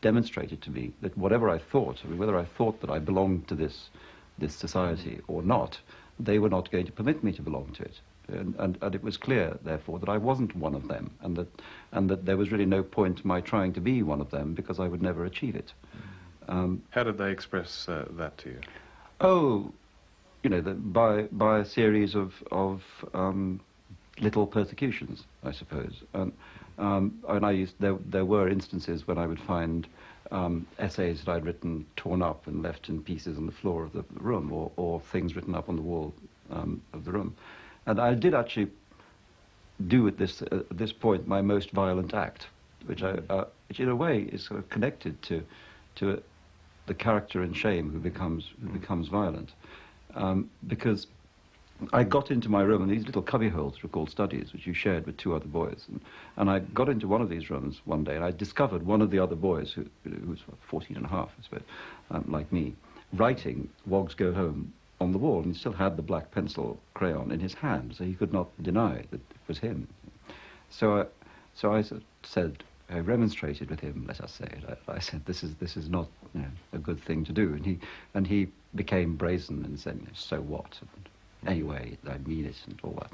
demonstrated to me that whatever I thought, I mean, whether I thought that I belonged to this society or not, they were not going to permit me to belong to it. And it was clear, therefore, that I wasn't one of them, and that there was really no point in my trying to be one of them, because I would never achieve it. How did they express that to you? Oh, you know, by a series of little persecutions, I suppose. And there were instances when I would find essays that I'd written torn up and left in pieces on the floor of the room, or things written up on the wall of the room. And I did actually do at this point my most violent act, which in a way is sort of connected to the character in Shame who becomes violent, because I got into my room, and these little cubby holes were called studies, which you shared with 2 other boys. And I got into one of these rooms one day, and I discovered one of the other boys, who was 14 and a half, I suppose, like me, writing "Wogs Go Home" on the wall, and he still had the black pencil crayon in his hand, so he could not deny that it was him. So I said, I remonstrated with him, let us say it. I said, this is not, you know, a good thing to do. And he became brazen and said, so what? Anyway, I mean it, and all that.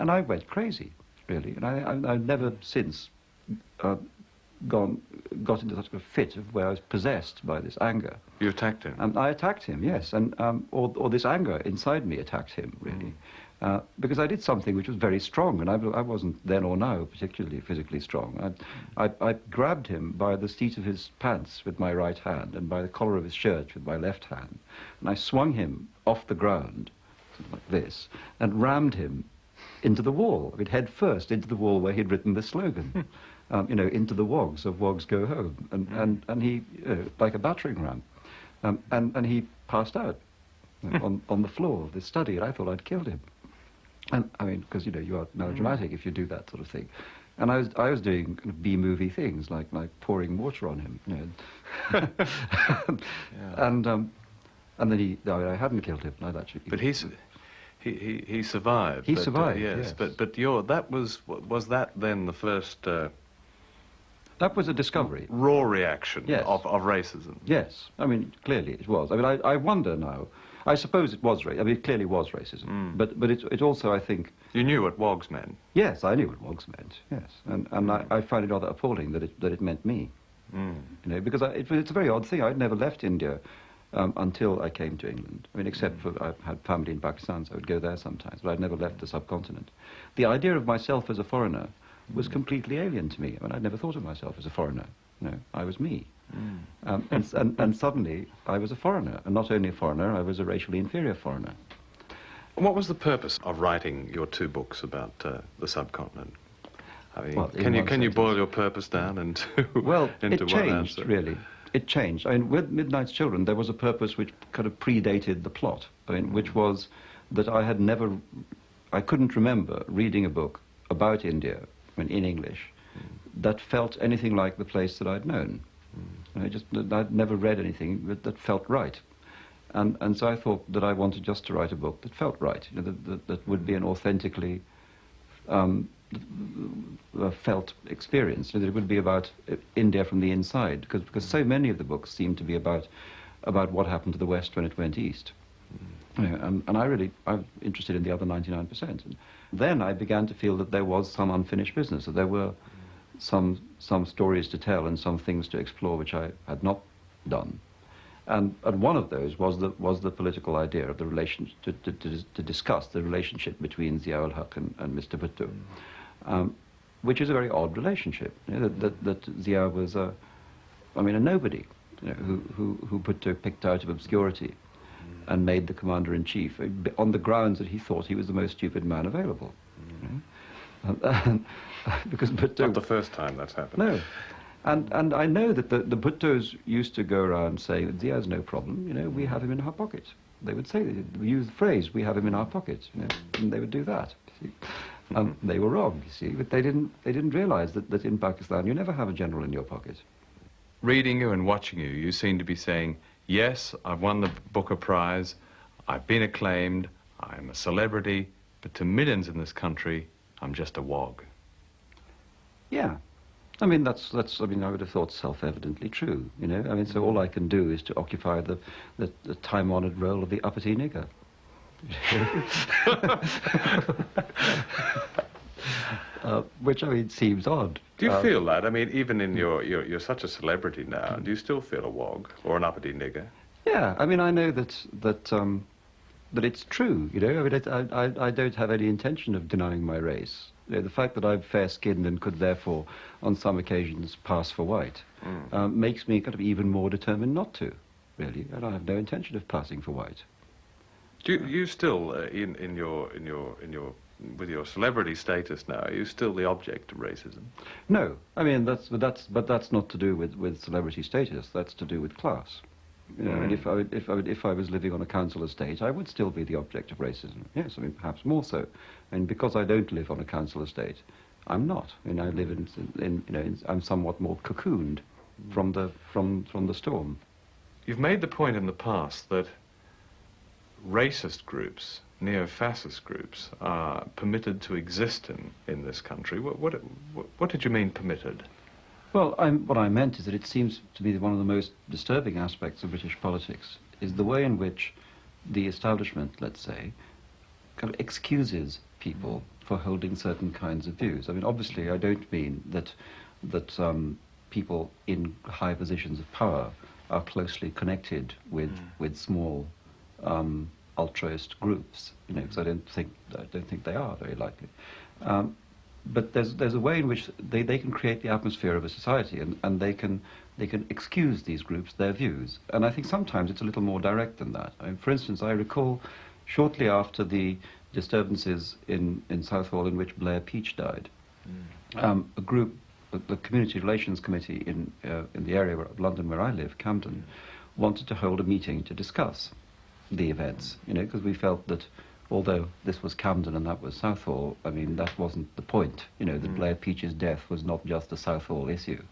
And I went crazy, really. And I've never since got into such a fit of where I was possessed by this anger. You attacked him? I attacked him, yes. And or this anger inside me attacked him, really. Because I did something which was very strong, and I wasn't then or now particularly physically strong. I grabbed him by the seat of his pants with my right hand, and by the collar of his shirt with my left hand. And I swung him off the ground, like this, and rammed him into the wall. I mean, head first into the wall where he'd written the slogan, you know, into the wogs of Wogs Go Home, and he, like a battering ram, and he passed out on the floor of this study, and I thought I'd killed him. And I mean, because, you know, you are melodramatic if you do that sort of thing. And I was doing kind of B-movie things, like pouring water on him, you know. And then I hadn't killed him, and I'd actually... But he survived. He survived, yes. yes. But was that then the first... that was a discovery. Raw reaction, yes, of racism? Yes. I mean, clearly it was. I mean, I wonder now. I suppose it was racism. I mean, it clearly was racism. But it also, I think... You knew what wogs meant? Yes, I knew what wogs meant, yes. And I find it rather appalling that it meant me. You know, because it's a very odd thing. I'd never left India until I came to England. I mean, except for I had family in Pakistan, so I would go there sometimes, but I'd never left the subcontinent. The idea of myself as a foreigner was completely alien to me. I mean, I'd never thought of myself as a foreigner. You know, I was me. And suddenly I was a foreigner, and not only a foreigner, I was a racially inferior foreigner. What was the purpose of writing your 2 books about the subcontinent? I mean, Well, can you boil your purpose down into well, into it one changed answer? really. it changed. I mean, with Midnight's Children, there was a purpose which kind of predated the plot. I mean, which was that I couldn't remember reading a book about India, I mean, in English, that felt anything like the place that I'd known. I'd never read anything that felt right. And so I thought that I wanted just to write a book that felt right, that would be an authentically felt experience, that it would be about India from the inside, because so many of the books seem to be about what happened to the West when it went east. And I'm interested in the other 99%. And then I began to feel that there was some unfinished business, that there were some stories to tell and some things to explore which I had not done. And one of those was the political idea of the relation to discuss the relationship between Zia-ul-Haq and Mr. Bhutto, which is a very odd relationship. That Zia was a nobody, who Bhutto picked out of obscurity and made the commander-in-chief on the grounds that he thought he was the most stupid man available. Because Bhutto... Not the first time that's happened. No. And I know that the Bhuttos used to go around saying that Zia's no problem, we have him in our pocket. They would say, they use the phrase, we have him in our pocket, and they would do that. You see. They were wrong, you see, but they didn't realize that in Pakistan you never have a general in your pocket. Reading you and watching you, you seem to be saying, yes, I've won the Booker Prize, I've been acclaimed, I'm a celebrity, but to millions in this country, I'm just a wog. Yeah. I mean, I would have thought self-evidently true, so all I can do is to occupy the time-honored role of the uppity nigger. Which, seems odd. Do you feel that? I mean, even in you're such a celebrity now, do you still feel a wog or an uppity nigger? Yeah, I know that it's true, I don't have any intention of denying my race. The fact that I'm fair-skinned and could therefore, on some occasions, pass for white, makes me kind of even more determined not to, really, and I have no intention of passing for white. Do you still, with your celebrity status now, are you still the object of racism? No, but that's not to do with celebrity status. That's to do with class. And if I was living on a council estate, I would still be the object of racism. Yes, perhaps more so. And because I don't live on a council estate, I'm not. I live I'm somewhat more cocooned from the storm. You've made the point in the past that racist groups, neo-fascist groups, are permitted to exist in this country. What did you mean permitted? Well, what I meant is that it seems to be one of the most disturbing aspects of British politics is the way in which the establishment, let's say, kind of excuses people for holding certain kinds of views. Obviously, I don't mean that people in high positions of power are closely connected with small altruist groups, because I don't think they are very likely. But there's a way in which they can create the atmosphere of a society, and they can excuse these groups their views. And I think sometimes it's a little more direct than that. For instance, I recall shortly after the disturbances in Southall in which Blair Peach died, a group, the Community Relations Committee in the area of London where I live, Camden, wanted to hold a meeting to discuss the events, because we felt that although this was Camden and that was Southall, that wasn't the point, that Blair Peach's death was not just a Southall issue.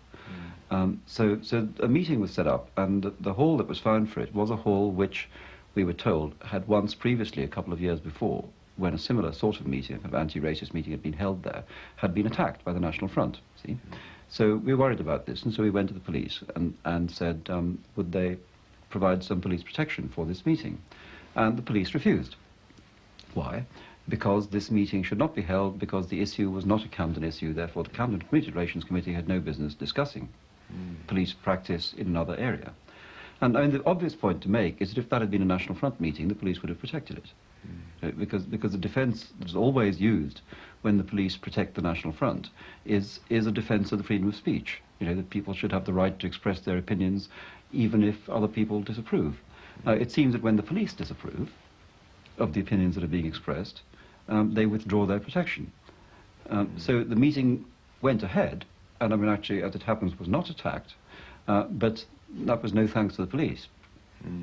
So a meeting was set up, and the hall that was found for it was a hall which, we were told, had once previously, a couple of years before, when a similar sort of meeting, an anti-racist meeting had been held there, had been attacked by the National Front, see? So we were worried about this, and so we went to the police and said, would they provide some police protection for this meeting? And the police refused. Why? Because this meeting should not be held because the issue was not a Camden issue, therefore the Camden Community Relations Committee had no business discussing police practice in another area. And the obvious point to make is that if that had been a National Front meeting, the police would have protected it. Because the defence that's always used when the police protect the National Front is a defence of the freedom of speech. That people should have the right to express their opinions even if other people disapprove. Now, it seems that when the police disapprove of the opinions that are being expressed, they withdraw their protection. So the meeting went ahead, and actually, as it happens, was not attacked, but that was no thanks to the police.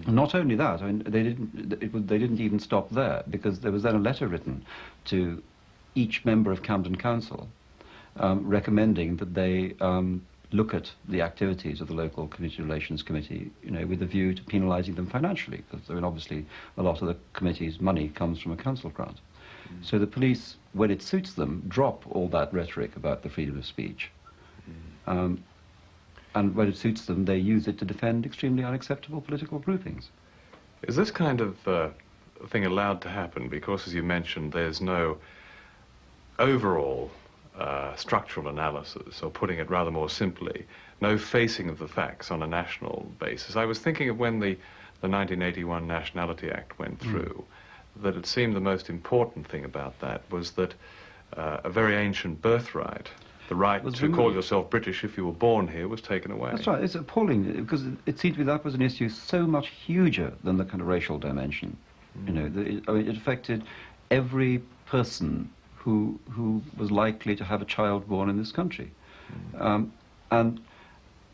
Not only that, I mean, they didn't even stop there, because there was then a letter written to each member of Camden Council recommending that they look at the activities of the local community relations committee, you know, with a view to penalising them financially, because I mean, obviously a lot of the committee's money comes from a council grant. So the police, when it suits them, drop all that rhetoric about the freedom of speech. And when it suits them, they use it to defend extremely unacceptable political groupings. Is this kind of thing allowed to happen because, as you mentioned, there's no overall structural analysis, or putting it rather more simply, no facing of the facts on a national basis? I was thinking of when the 1981 Nationality Act went through, that it seemed the most important thing about that was that a very ancient birthright, the right to call yourself British if you were born here, was taken away. That's right. It's appalling, because it seemed to me that was an issue so much huger than the kind of racial dimension. You know, I mean, it affected every person who was likely to have a child born in this country. And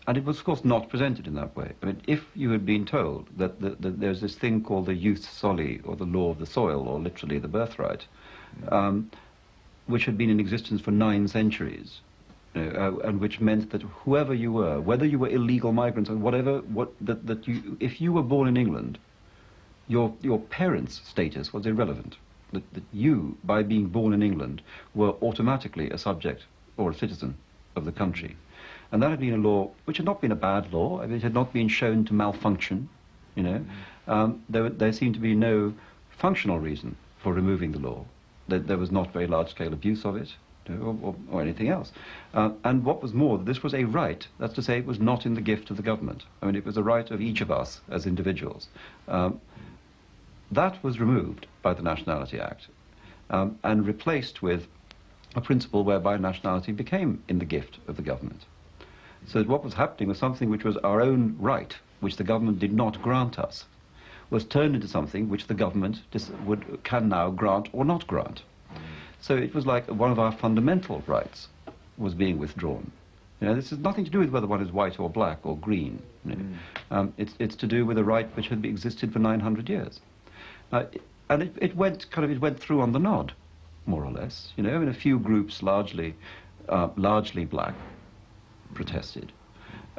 it was, of course, not presented in that way. I mean, if you had been told that there's this thing called the jus soli, or the law of the soil, or literally the birthright, which had been in existence for 9 centuries, and which meant that whoever you were, whether you were illegal migrants or whatever, if you were born in England, your parents' status was irrelevant. That you, by being born in England, were automatically a subject or a citizen of the country. And that had been a law which had not been a bad law. I mean, it had not been shown to malfunction, you know. There seemed to be no functional reason for removing the law. There was not very large-scale abuse of it, or anything else. And what was more, this was a right. That's to say, it was not in the gift of the government. I mean, it was a right of each of us as individuals. That was removed by the Nationality Act and replaced with a principle whereby nationality became in the gift of the government. So that what was happening was something which was our own right, which the government did not grant us, was turned into something which the government can now grant or not grant. So it was like one of our fundamental rights was being withdrawn. You know, this has nothing to do with whether one is white or black or green. You know. It's to do with a right which had existed for 900 years. And it went through on the nod, more or less. You know, I mean, a few groups, largely black, protested.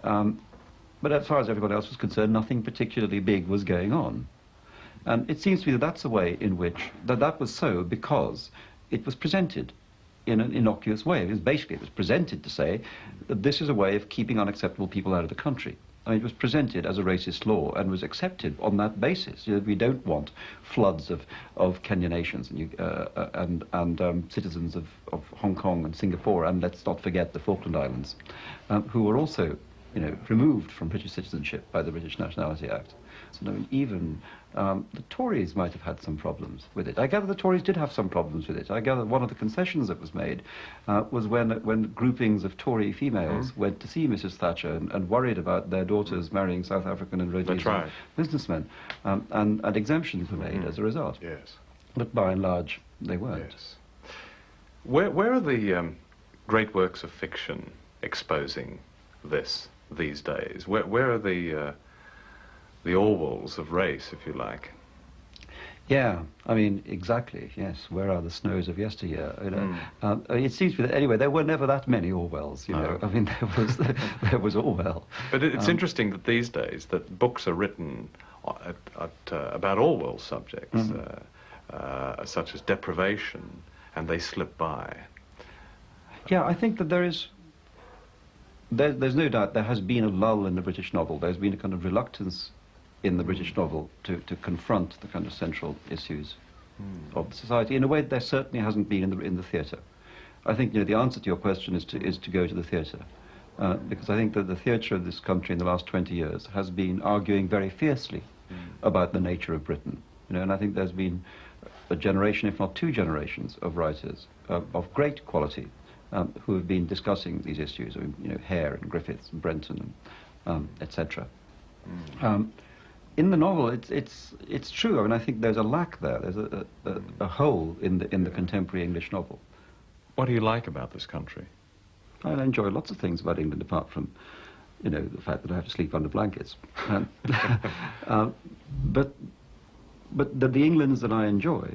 But as far as everyone else was concerned, nothing particularly big was going on. And it seems to me that that's a way in which that was so because it was presented in an innocuous way. It was presented to say that this is a way of keeping unacceptable people out of the country. I mean, it was presented as a racist law and was accepted on that basis. You know, we don't want floods of Kenyan nations and citizens of Hong Kong and Singapore, and let's not forget the Falkland Islands, who were also, you know, removed from British citizenship by the British Nationality Act. So, I mean, even the Tories might have had some problems with it. I gather the Tories did have some problems with it. I gather one of the concessions that was made was when groupings of Tory females went to see Mrs. Thatcher and worried about their daughters marrying South African and Rhodesian businessmen, and exemptions were made as a result. Yes. But by and large, they weren't. Yes. Where are the great works of fiction exposing these days? Where are the Orwells of race, if you like? Yeah, I mean, exactly, yes. Where are the snows of yesteryear? You know? It seems to me that, anyway, there were never that many Orwells, you know. I mean, there was Orwell. But it's interesting that these days that books are written about Orwell subjects, such as deprivation, and they slip by. Yeah, I think that there's no doubt there has been a lull in the British novel. There's been a kind of reluctance in the British novel to confront the kind of central issues of the society in a way that there certainly hasn't been in the theatre. I think, you know, the answer to your question is to go to the theatre, because I think that the theatre of this country in the last 20 years has been arguing very fiercely about the nature of Britain. You know, and I think there's been a generation, if not 2 generations, of writers of great quality who have been discussing these issues. I mean, you know, Hare and Griffiths and Brenton, etc. In the novel, it's true. I mean, I think there's a lack there. There's a hole in the contemporary English novel. What do you like about this country? I enjoy lots of things about England, apart from you know, the fact that I have to sleep under blankets. But the Englands that I enjoy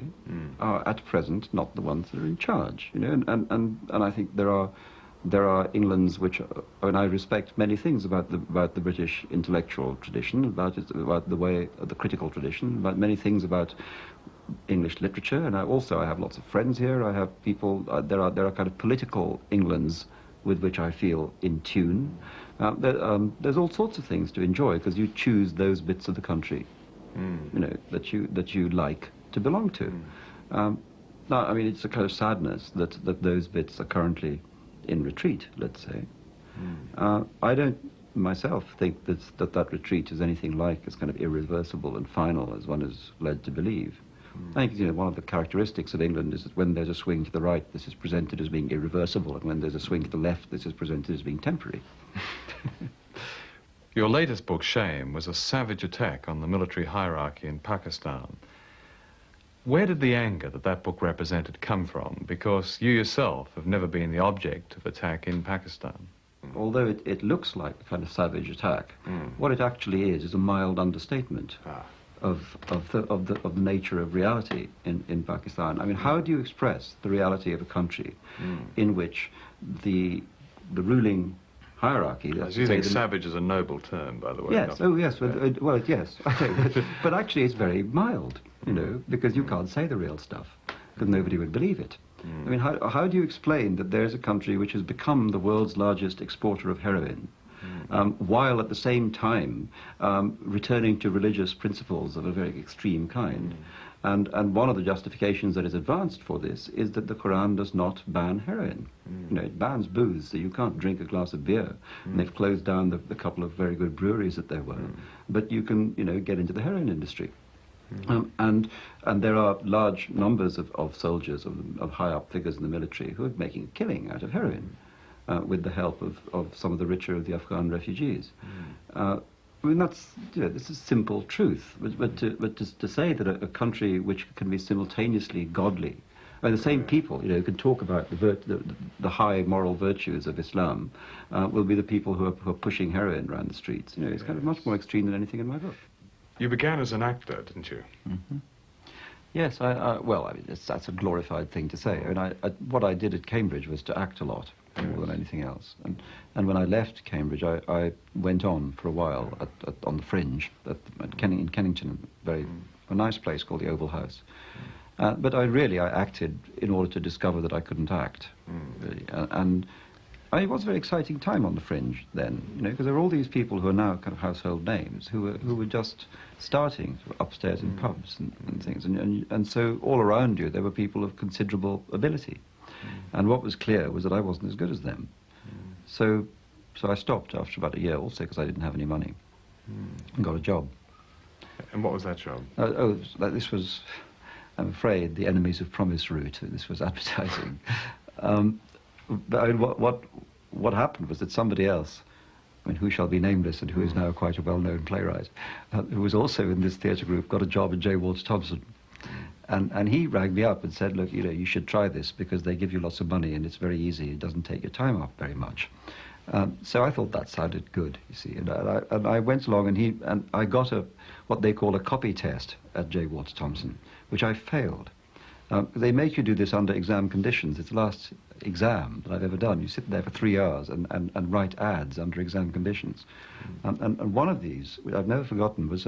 are at present not the ones that are in charge, you know, and I think there are Englands which are, and I respect many things about the British intellectual tradition, about the way the critical tradition, about many things about English literature, and I have lots of friends here. I have people. There are kind of political Englands with which I feel in tune. There's all sorts of things to enjoy because you choose those bits of the country, you know, that you like to belong to. Now, I mean, it's a kind of sadness that those bits are currently in retreat, let's say. I don't myself think that retreat is anything like as kind of irreversible and final as one is led to believe. I think, you know, one of the characteristics of England is that when there's a swing to the right, this is presented as being irreversible, and when there's a swing to the left, this is presented as being temporary. Your latest book, Shame, was a savage attack on the military hierarchy in Pakistan. Where did the anger that book represented come from? Because you yourself have never been the object of attack in Pakistan. Although it looks like a kind of savage attack, what it actually is a mild understatement of the nature of reality in Pakistan. I mean, how do you express the reality of a country in which the ruling hierarchy... You think savage is a noble term, by the way. Yes, oh yes, well, yes. But actually it's very mild, you know, because you can't say the real stuff, because nobody would believe it. I mean, how do you explain that there's a country which has become the world's largest exporter of heroin, while at the same time returning to religious principles of a very extreme kind? And one of the justifications that is advanced for this is that the Quran does not ban heroin. You know, it bans booze, so you can't drink a glass of beer. And they've closed down the couple of very good breweries that there were. But you can, you know, get into the heroin industry. And there are large numbers of soldiers, of high-up figures in the military who are making a killing out of heroin with the help of some of the richer of the Afghan refugees. I mean, that's, you know, this is simple truth. But to say that a country which can be simultaneously godly, I mean, the same people, you know, can talk about the high moral virtues of Islam, will be the people who are pushing heroin around the streets. You know, it's kind of much more extreme than anything in my book. You began as an actor, didn't you? Yes, well, I mean, that's a glorified thing to say. I mean, what I did at Cambridge was to act a lot, more than anything else. And when I left Cambridge, I went on for a while on the Fringe in Kennington, a nice place called the Oval House. But I acted in order to discover that I couldn't act, really. And it was a very exciting time on the Fringe then, you know, because there were all these people who are now kind of household names who were just starting sort of upstairs in pubs and things. And so all around you there were people of considerable ability. And what was clear was that I wasn't as good as them. So I stopped after about a year also because I didn't have any money and got a job. And what was that job? This was, I'm afraid, the enemies of promise route. This was advertising. But I mean, what happened was that somebody else, I mean, who shall be nameless and who is now quite a well-known playwright, who was also in this theatre group, got a job at J. Walter Thompson. And he rang me up and said, look, you know, you should try this because they give you lots of money and it's very easy. It doesn't take your time up very much. So I thought that sounded good, you see. And I went along and I got what they call a copy test at J. Walter Thompson, which I failed. They make you do this under exam conditions. It's the last exam that I've ever done. You sit there for 3 hours and write ads under exam conditions. And one of these, which I've never forgotten, was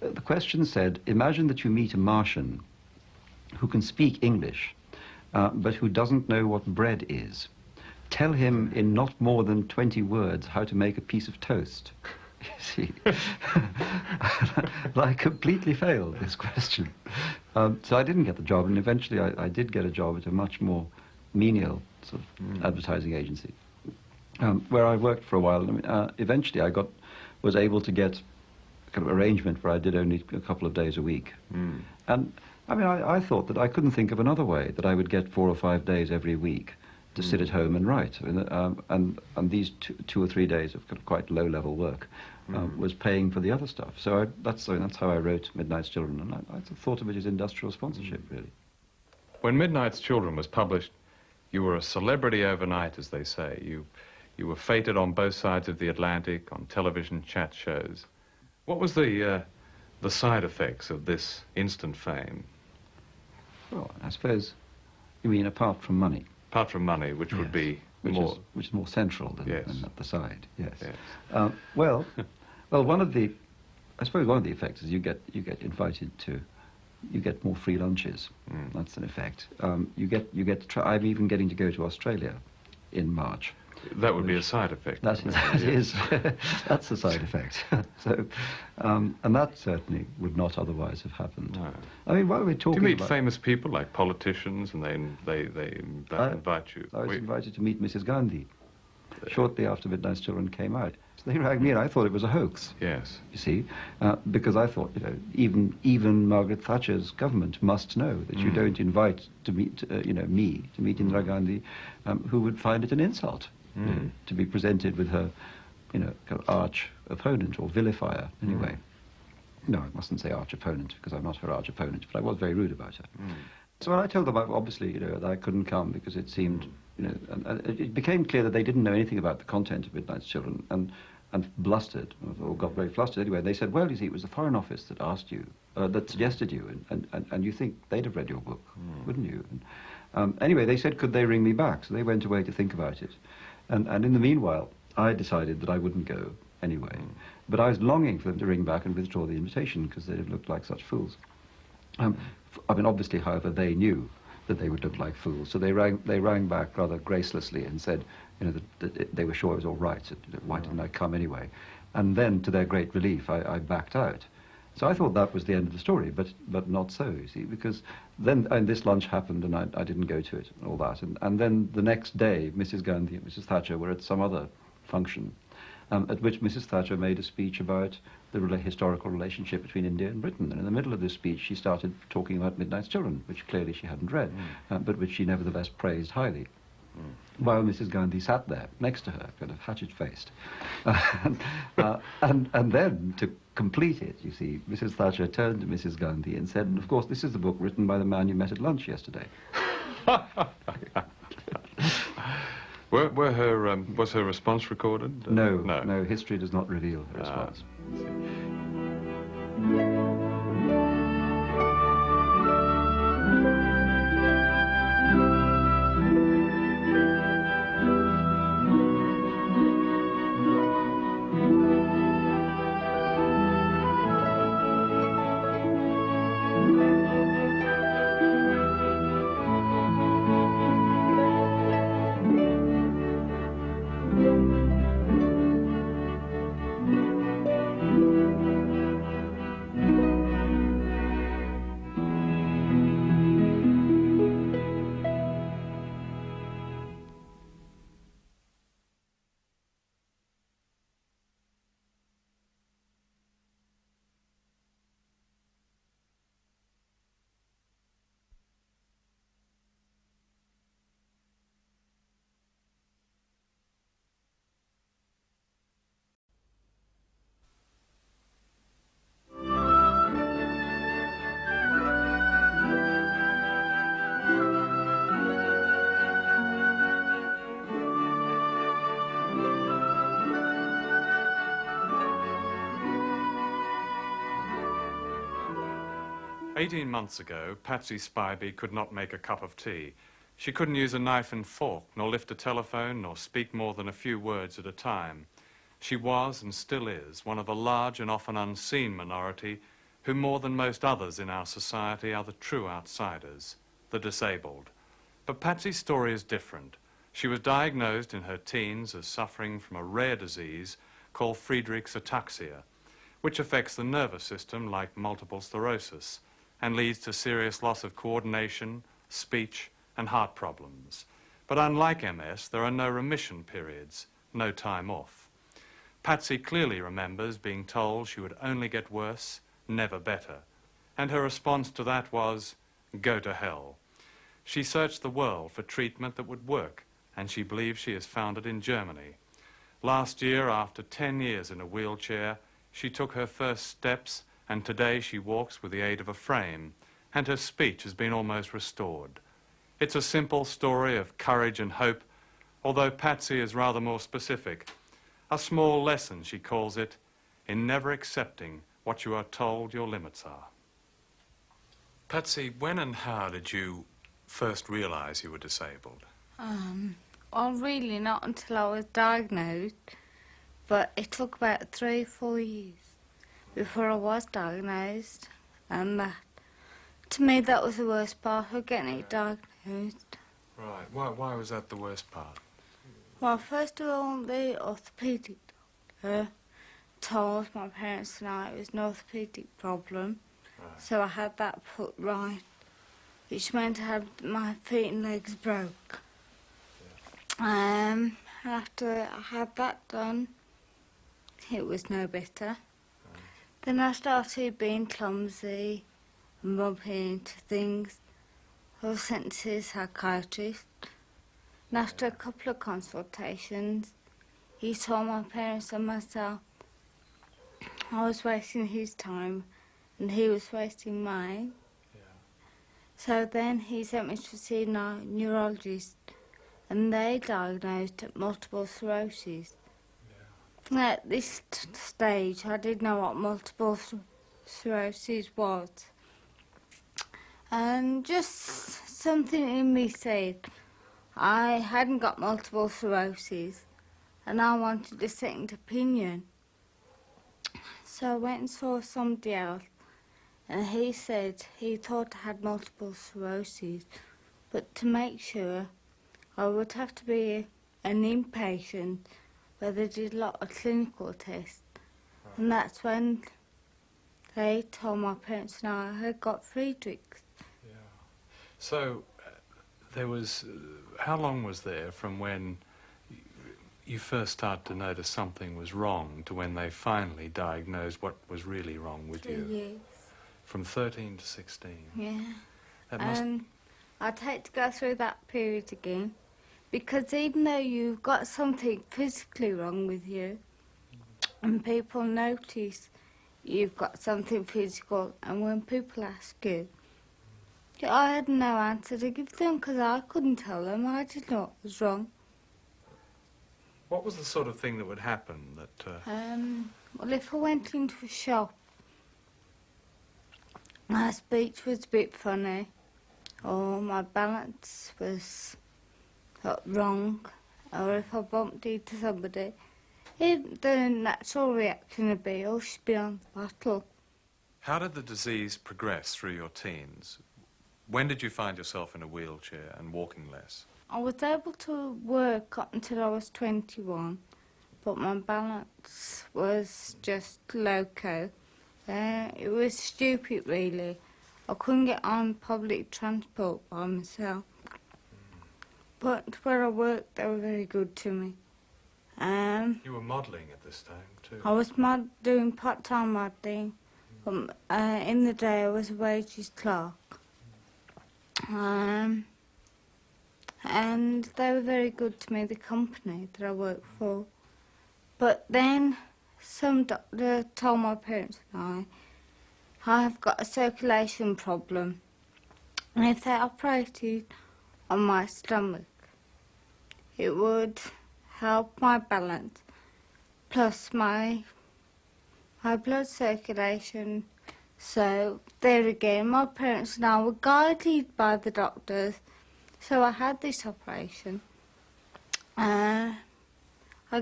the question said, imagine that you meet a Martian who can speak English, but who doesn't know what bread is. Tell him in not more than 20 words how to make a piece of toast. You see, I completely failed this question. So I didn't get the job, and eventually I did get a job at a much more menial sort of advertising agency, where I worked for a while. I mean, eventually I was able to get a kind of arrangement where I did only a couple of days a week. And I mean, I thought that I couldn't think of another way that I would get 4 or 5 days every week to sit at home and write. I mean, and these 2 or 3 days of quite low-level work was paying for the other stuff. So that's how I wrote Midnight's Children, and I thought of it as industrial sponsorship, really. When Midnight's Children was published, you were a celebrity overnight, as they say. You You were feted on both sides of the Atlantic on television chat shows. What was the side effects of this instant fame? Well, I suppose you mean apart from money. Apart from money, which would be more... Which is more central than, Yes. than at the side, yes. Yes. Well, one of the, I suppose one of the effects is you get invited to, you get more free lunches. That's an effect. You get to try, I'm even getting to go to Australia in March. That would be a side effect. That is that's a side effect. So, and that certainly would not otherwise have happened. No. I mean, while we're Do talking you meet about, famous people like politicians and they invite you? I was invited to meet Mrs. Gandhi shortly after Midnight's Children came out. So they rang me and I thought it was a hoax. Yes. You see, because I thought, even Margaret Thatcher's government must know that you don't invite to meet, me to meet Indira Gandhi, who would find it an insult to be presented with her, kind of arch opponent or vilifier. Anyway, no, I mustn't say arch opponent because I'm not her arch opponent, but I was very rude about her. So when I told them, obviously, that I couldn't come because it seemed, and it became clear that they didn't know anything about the content of Midnight's Children, and blustered, or got very flustered anyway. They said, well, you see, it was the Foreign Office that asked you, that suggested you, and you think they'd have read your book, wouldn't you? And, anyway, they said, could they ring me back? So they went away to think about it. And in the meanwhile, I decided that I wouldn't go anyway. But I was longing for them to ring back and withdraw the invitation, because they'd have looked like such fools. I mean, obviously, however, they knew that they would look like fools. So they rang back rather gracelessly and said, that they were sure it was all right. Why didn't I come anyway? And then, to their great relief, I backed out. So I thought that was the end of the story, but not so, you see, because then this lunch happened and I didn't go to it and all that. And then the next day, Mrs. Gandhi and Mrs. Thatcher were at some other function, at which Mrs. Thatcher made a speech about the historical relationship between India and Britain. And in the middle of this speech, she started talking about Midnight's Children, which clearly she hadn't read, but which she nevertheless praised highly. While Mrs. Gandhi sat there next to her, kind of hatchet-faced. And then, to complete it, you see, Mrs. Thatcher turned to Mrs. Gandhi and said, of course, this is the book written by the man you met at lunch yesterday. Was her response recorded? No, history does not reveal her response. 18 months ago, Patsy Spivey could not make a cup of tea. She couldn't use a knife and fork, nor lift a telephone, nor speak more than a few words at a time. She was, and still is, one of a large and often unseen minority who, more than most others in our society, are the true outsiders, the disabled. But Patsy's story is different. She was diagnosed in her teens as suffering from a rare disease called Friedreich's ataxia, which affects the nervous system like multiple sclerosis and leads to serious loss of coordination, speech, and heart problems. But unlike MS, there are no remission periods, no time off. Patsy clearly remembers being told she would only get worse, never better. And her response to that was, go to hell. She searched the world for treatment that would work, and she believes she has found it in Germany. Last year, after 10 years in a wheelchair, she took her first steps, and today she walks with the aid of a frame, and her speech has been almost restored. It's a simple story of courage and hope, although Patsy is rather more specific. A small lesson, she calls it, in never accepting what you are told your limits are. Patsy, when and how did you first realise you were disabled? Well, really not until I was diagnosed, but it took about 3 or 4 years before I was diagnosed, and to me that was the worst part of getting it diagnosed. Right. Why was that the worst part? Well, first of all, the orthopaedic doctor told my parents and I it was an orthopaedic problem, so I had that put right, which meant I had my feet and legs broke. After I had that done, it was no better. Then I started being clumsy and bumping into things. I was sent to see a psychiatrist. And after a couple of consultations, he told my parents and myself I was wasting his time and he was wasting mine. So then he sent me to see a neurologist, and they diagnosed multiple sclerosis. At this stage, I didn't know what multiple sclerosis was. And just something in me said I hadn't got multiple sclerosis and I wanted a second opinion. So I went and saw somebody else, and he said he thought I had multiple sclerosis, but to make sure I would have to be an inpatient where they did a lot of clinical tests. And that's when they told my parents and I had got Friedrich's. Yeah. So there was, how long was there from when you first started to notice something was wrong to when they finally diagnosed what was really wrong with 3 you? years. From 13 to 16? Yeah. That must... And I'd hate to go through that period again, because even though you've got something physically wrong with you, and people notice you've got something physical, and when people ask you, I had no answer to give them because I couldn't tell them. I didn't know what was wrong. What was the sort of thing that would happen that... Well, if I went into a shop, my speech was a bit funny, or my balance was wrong, or if I bumped into somebody, the natural reaction would be, oh, she's been on the bottle. How did the disease progress through your teens? When did you find yourself in a wheelchair and walking less? I was able to work up until I was 21, but my balance was just loco. It was stupid, really. I couldn't get on public transport by myself. But where I worked, they were very good to me. You were modelling at this time, too. I was doing part-time modelling. In the day, I was a wages clerk. And they were very good to me, the company that I worked for. But then some doctor told my parents and I have got a circulation problem, and if they operated on my stomach, it would help my balance, plus my blood circulation. So there again, my parents and I were guided by the doctors. So I had this operation. I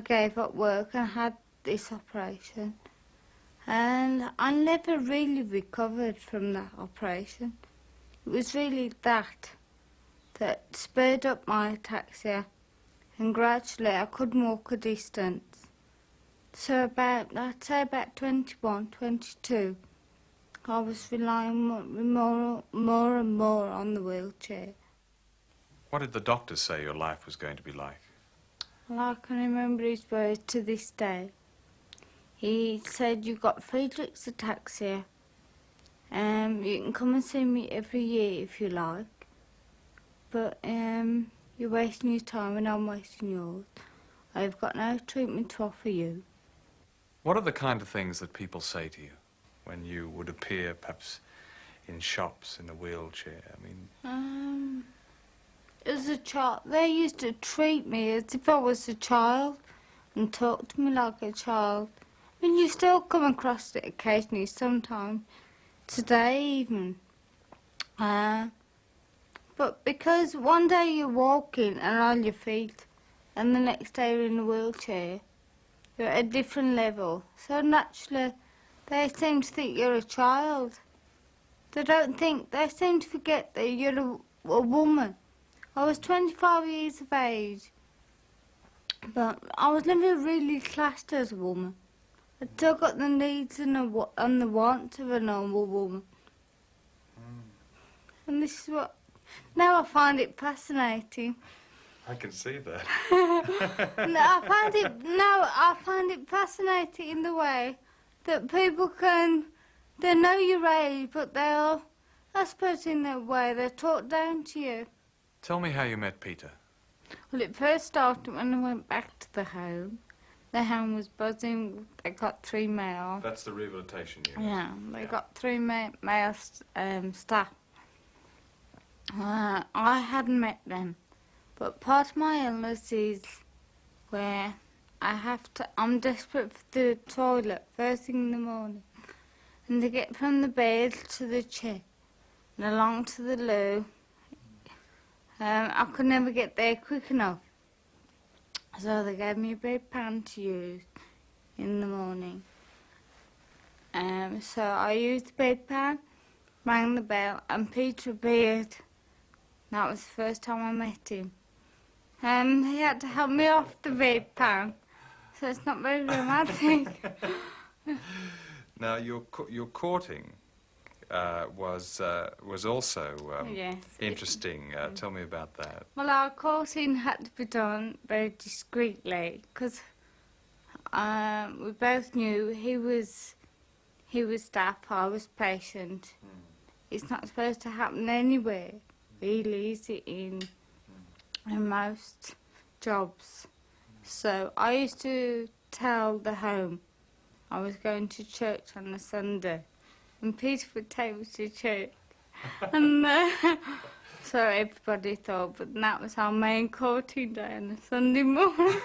gave up work and had this operation. And I never really recovered from that operation. It was really that spurred up my ataxia, and gradually I couldn't walk a distance. So I'd say about 21, 22, I was relying more and more on the wheelchair. What did the doctors say your life was going to be like? Well, I can remember his words to this day. He said, you've got Friedrich's ataxia. You can come and see me every year if you like. But you're wasting your time and I'm wasting yours. I've got no treatment to offer you. What are the kind of things that people say to you when you would appear perhaps in shops in a wheelchair? I mean... as a child, they used to treat me as if I was a child and talk to me like a child. I mean, you still come across it occasionally, sometimes, today even. But because one day you're walking and on your feet, and the next day you're in a wheelchair, you're at a different level. So naturally, they seem to think you're a child. They seem to forget that you're a woman. I was 25 years of age, but I was never really classed as a woman. I still got the needs and the wants of a normal woman. And this is what... Now I find it fascinating. I can see that. I find it fascinating in the way that people can... They know your age, but they'll... I suppose in their way, they're talked down to you. Tell me how you met Peter. Well, it first started when I went back to the home. The home was buzzing. They got 3 male. That's the rehabilitation unit. Yeah, they got 3 male staff. I hadn't met them, but part of my illness is where I'm desperate for the toilet first thing in the morning, and to get from the bed to the chair and along to the loo. I could never get there quick enough, so they gave me a bedpan to use in the morning. So I used the bedpan, rang the bell, and Peter appeared. That was the first time I met him. He had to help me off the bedpan, so it's not very romantic. Now, your courting was also Yes. interesting. Tell me about that. Well, our courting had to be done very discreetly, because we both knew he was staff, I was patient. It's not supposed to happen anywhere, really, is it, in most jobs. So I used to tell the home I was going to church on a Sunday, and Peter would take me to church. And so everybody thought, but that was our main courting day on a Sunday morning.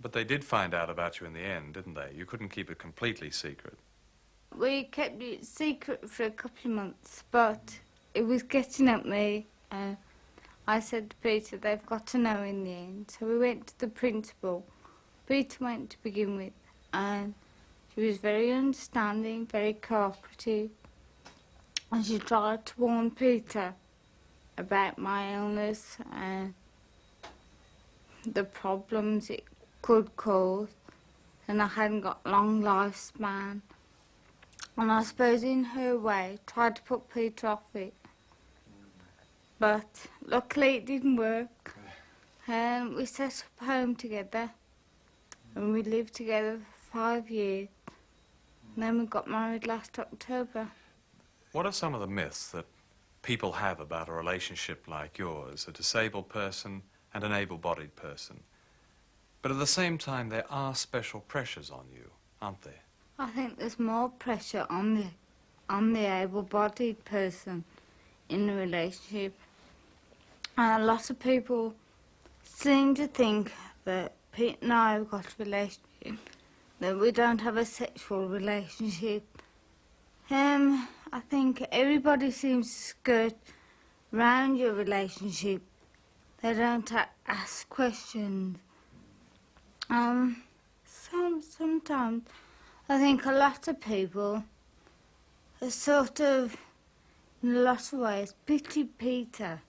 But they did find out about you in the end, didn't they? You couldn't keep it completely secret. We kept it secret for a couple of months, but it was getting at me. I said to Peter, they've got to know in the end. So we went to the principal. Peter went to begin with, and she was very understanding, very cooperative. And she tried to warn Peter about my illness and the problems it could cause. And I hadn't got long lifespan. And I suppose in her way, tried to put Peter off it. But luckily it didn't work. And we set up home together. And we lived together for 5 years. And then we got married last October. What are some of the myths that people have about a relationship like yours, a disabled person and an able-bodied person? But at the same time, there are special pressures on you, aren't there? I think there's more pressure on the able-bodied person in a relationship. And a lot of people seem to think that Pete and I have got a relationship, that we don't have a sexual relationship. I think everybody seems to skirt around your relationship. They don't ask questions. Sometimes I think a lot of people are sort of, in a lot of ways, pity Peter.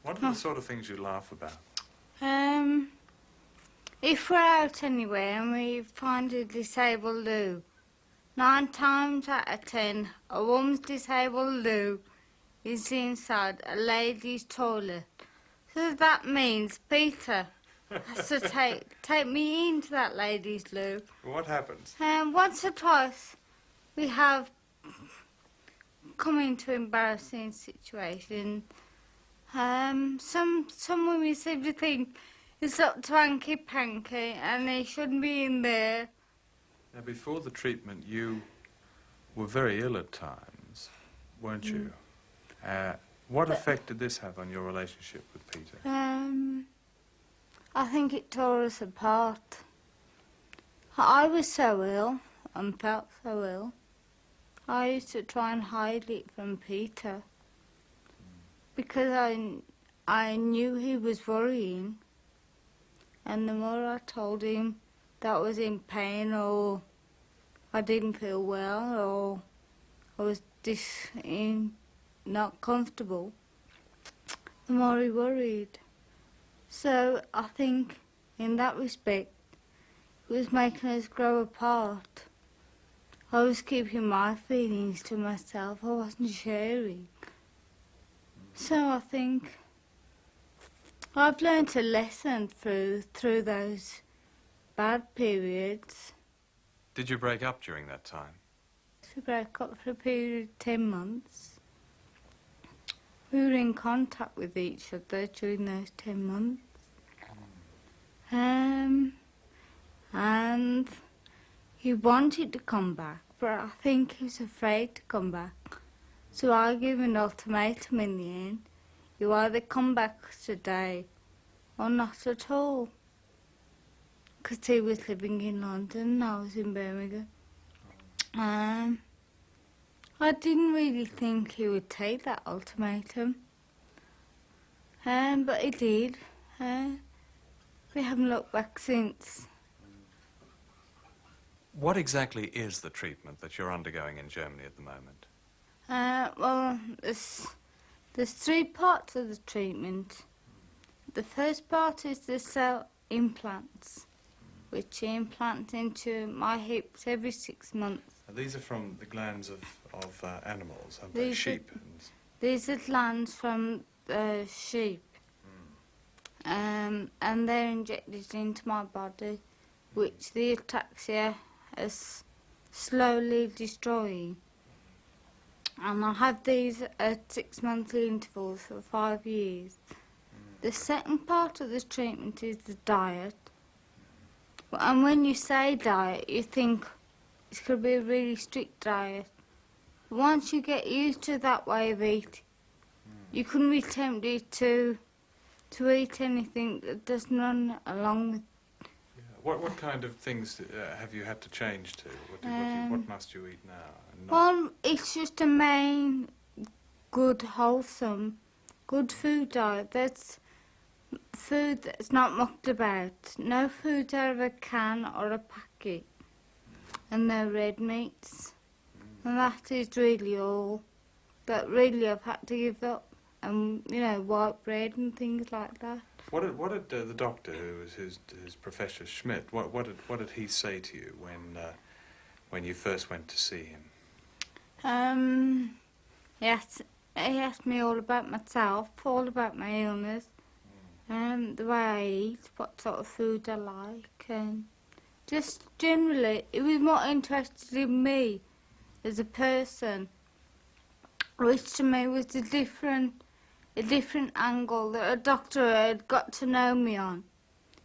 What are the sort of things you laugh about? If we're out anywhere and we find a disabled loo, 9 times out of 10, a woman's disabled loo is inside a lady's toilet. So that means Peter has to take me into that lady's loo. What happens? Once or twice we have come into embarrassing situations. Some women seem to think it's up to Hanky Panky and they shouldn't be in there. Now, before the treatment, you were very ill at times, weren't you? What effect did this have on your relationship with Peter? I think it tore us apart. I was so ill and felt so ill. I used to try and hide it from Peter because I knew he was worrying, and the more I told him that I was in pain or I didn't feel well or I was not comfortable, the more he worried. So I think in that respect it was making us grow apart. I was keeping my feelings to myself, I wasn't sharing. So I think I've learnt a lesson through those bad periods. Did you break up during that time? We broke up for a period of 10 months. We were in contact with each other during those 10 months. And he wanted to come back, but I think he was afraid to come back. So I gave an ultimatum in the end. You either come back today or not at all. Because he was living in London and I was in Birmingham. I didn't really think he would take that ultimatum. But he did. We haven't looked back since. What exactly is the treatment that you're undergoing in Germany at the moment? Well, there's 3 parts of the treatment. The first part is the cell implants, which implant into my hips every 6 months. These are from the glands of animals, aren't they? Sheep. These are glands from sheep. And they're injected into my body, which the ataxia is slowly destroying. And I have these at 6-monthly intervals for 5 years. The second part of the treatment is the diet. And when you say diet, you think it's going to be a really strict diet. Once you get used to that way of eating, you couldn't be tempted to eat anything that doesn't run along with. Yeah. What kind of things have you had to change to? What must you eat now? Well, it's just a main good, wholesome, good food diet. That's food that's not mucked about. No food out of a can or a packet. And no red meats. And that is really all that really I've had to give up. And, white bread and things like that. What did the doctor, who was his Professor Schmidt, what did he say to you when you first went to see him? He asked me all about myself, all about my illness, the way I eat, what sort of food I like, and just generally, he was more interested in me as a person, which to me was a different angle that a doctor had got to know me on.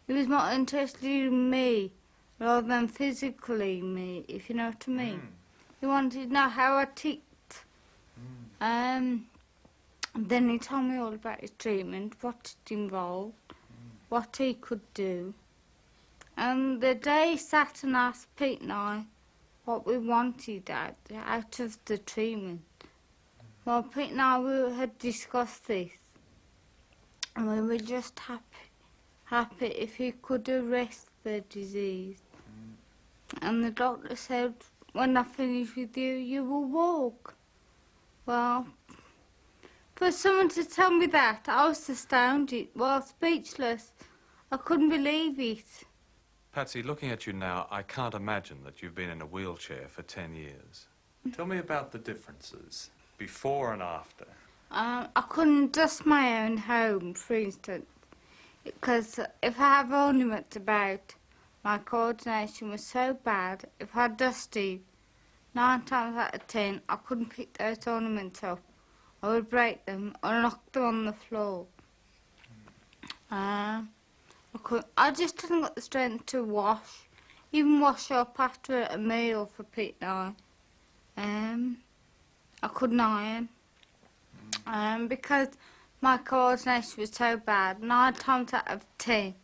He was more interested in me rather than physically me, if you know what I mean. He wanted to know how I ticked. Then he told me all about his treatment, what it involved, what he could do. And the day he sat and asked Pete and I what we wanted out of the treatment, well, Pete and I had discussed this, and we were just happy if he could arrest the disease. And the doctor said, when I finish with you, you will walk. Well, for someone to tell me that, I was astounded, well, speechless. I couldn't believe it. Patsy, looking at you now, I can't imagine that you've been in a wheelchair for 10 years. Tell me about the differences, before and after. I couldn't dust my own home, for instance, because if I have ornaments about, my coordination was so bad, if I dusted, 9 times out of 10, I couldn't pick those ornaments up. I would break them or knock them on the floor. I just hadn't got the strength to even wash up after a meal for Pete and I couldn't iron. because my coordination was so bad. 9 times out of 10,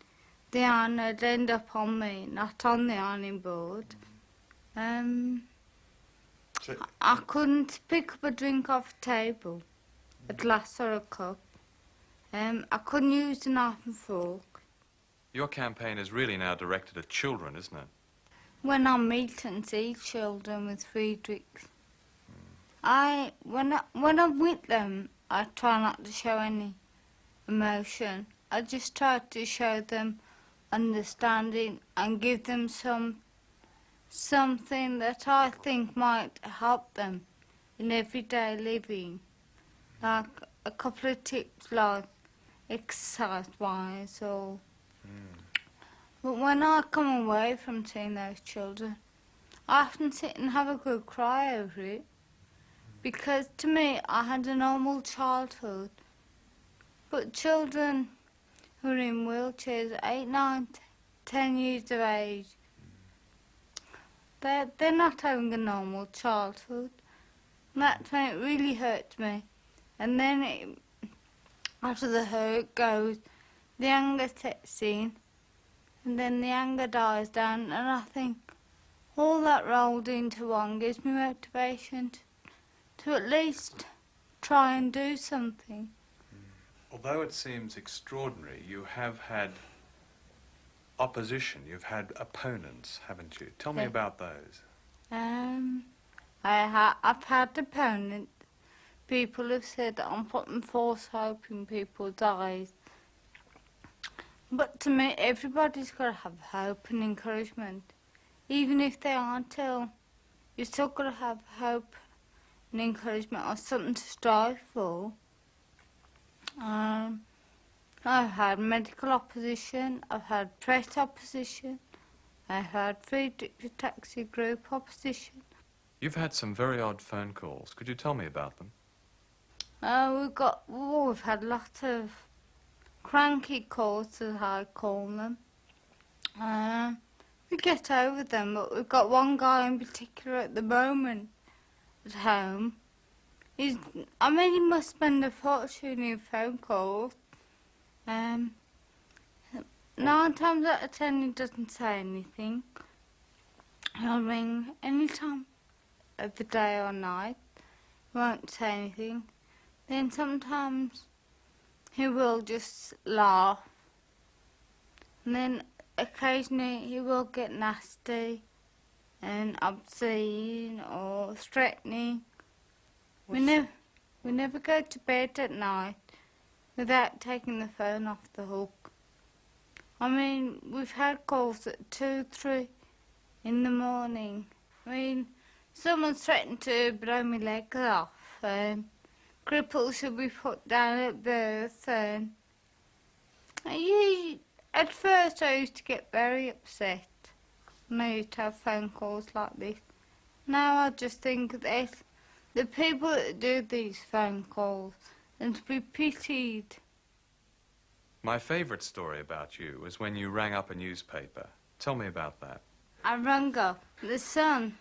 the iron would end up on me, not on the ironing board. I couldn't pick up a drink off the table, a glass or a cup. I couldn't use a knife and fork. Your campaign is really now directed at children, isn't it? When I meet and see children with Friedrich's, when I'm with them, I try not to show any emotion. I just try to show them understanding and give them something that I think might help them in everyday living, like a couple of tips like exercise-wise or... But when I come away from seeing those children, I often sit and have a good cry over it, because to me I had a normal childhood, but children who are in wheelchairs, 8, 9, 10 years of age, they're not having a normal childhood. And that's when it really hurts me. And then after the hurt goes, the anger sets in, and then the anger dies down, and I think all that rolled into one gives me motivation to at least try and do something. Although it seems extraordinary, you have had opposition, you've had opponents, haven't you? Tell me about those. I've had opponents. People have said that I'm putting false hope in people's eyes. But to me, everybody's got to have hope and encouragement. Even if they aren't ill, you've still got to have hope and encouragement or something to strive for. I've had medical opposition, I've had press opposition, I've had Friedrich's taxi group opposition. You've had some very odd phone calls. Could you tell me about them? We've had lots of cranky calls, as I call them. We get over them, but we've got one guy in particular at the moment at home. He must spend a fortune in phone calls. 9 times out of 10 he doesn't say anything. He'll ring any time of the day or night. He won't say anything. Then sometimes he will just laugh. And then occasionally he will get nasty and obscene or threatening. We never go to bed at night without taking the phone off the hook. I mean, we've had calls at 2, 3 in the morning. I mean, someone's threatened to blow my legs off, and cripples should be put down at birth, and at first I used to get very upset when I used to have phone calls like this. Now I just think that the people that do these phone calls and to be pitied. My favourite story about you was when you rang up a newspaper. Tell me about that. I rang up the Sun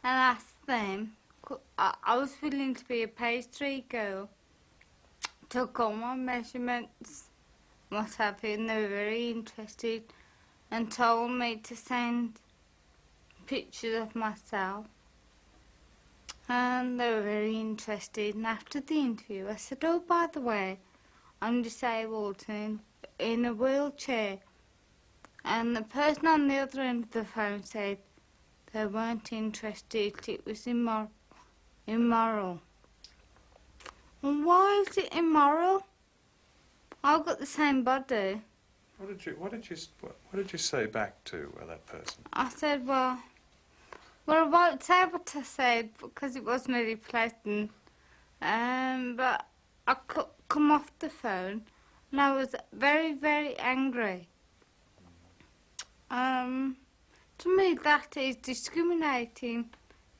and asked them, I was willing to be a pastry girl, took all my measurements, what have you, and they were very interested and told me to send pictures of myself. And they were very interested, and after the interview I said, oh, by the way, I'm disabled and in a wheelchair. And the person on the other end of the phone said they weren't interested, it was immoral. Well, why is it immoral? I've got the same body. What did you say back to that person? I said, well, I won't say what I said because it wasn't really pleasant. But I come off the phone and I was very, very angry. To me, that is discriminating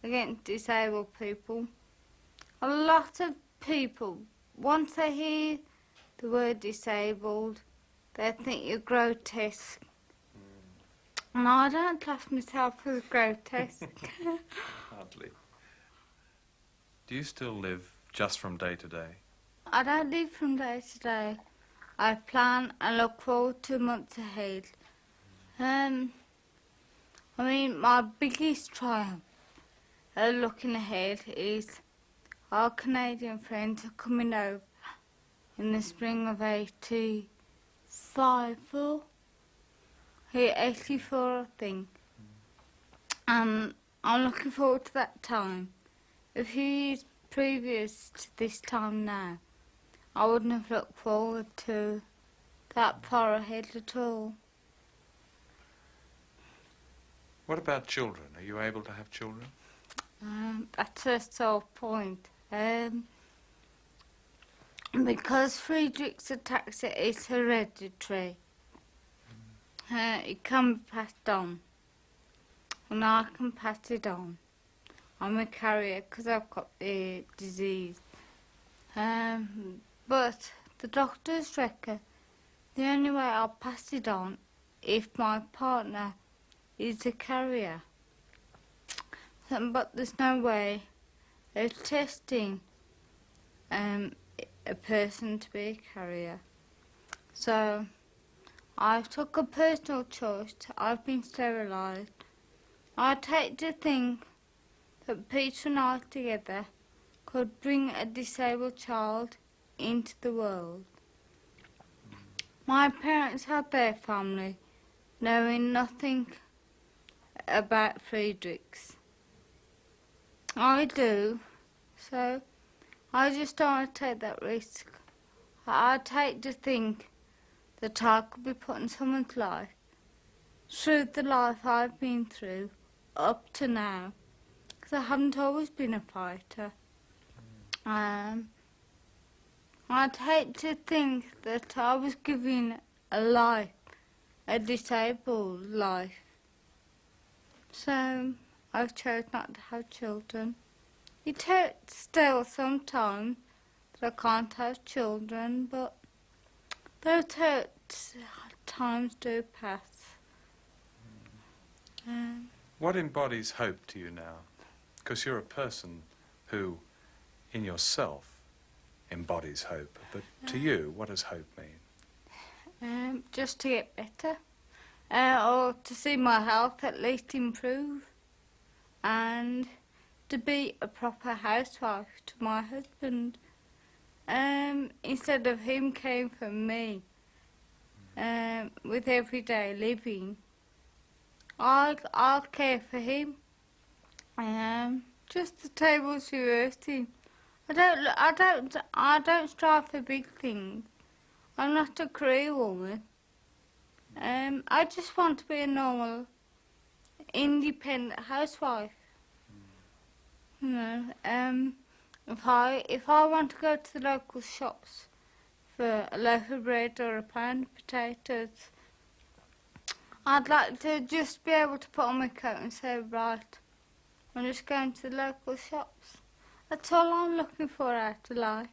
against disabled people. A lot of people, once they hear the word disabled, they think you're grotesque. And I don't class myself as grotesque. Hardly. Do you still live just from day to day? I don't live from day to day. I plan and look forward to months ahead. I mean, my biggest triumph looking ahead is our Canadian friends are coming over in the spring of 84, I think. And I'm looking forward to that time. A few years previous to this time now, I wouldn't have looked forward to that far ahead at all. What about children? Are you able to have children? That's a sore point. Because Friedrich's ataxia is hereditary, it can be passed on, and I can pass it on. I'm a carrier because I've got the disease. But the doctors reckon the only way I'll pass it on if my partner is a carrier. But there's no way of testing a person to be a carrier. So I took a personal choice. I've been sterilised. I'd hate to think that Peter and I together could bring a disabled child into the world. My parents had their family, knowing nothing about Friedrich's. I do, so I just don't want to take that risk. I'd hate to think that I could be putting someone's life through the life I've been through up to now, because I haven't always been a fighter. I'd hate to think that I was giving a life, a disabled life. So I've chosen not to have children. It hurts still sometimes that I can't have children, but those hurts times do pass. What embodies hope to you now? Because you're a person who, in yourself, embodies hope. But to you, what does hope mean? Just to get better, or to see my health at least improve, and to be a proper housewife to my husband. Instead of him caring for me with everyday living, I'll care for him. Just the tables reversing. I don't strive for big things. I'm not a career woman. I just want to be a normal, independent housewife. You know, if I want to go to the local shops for a loaf of bread or a pound of potatoes, I'd like to just be able to put on my coat and say, right, I'm just going to the local shops. That's all I'm looking for out of life.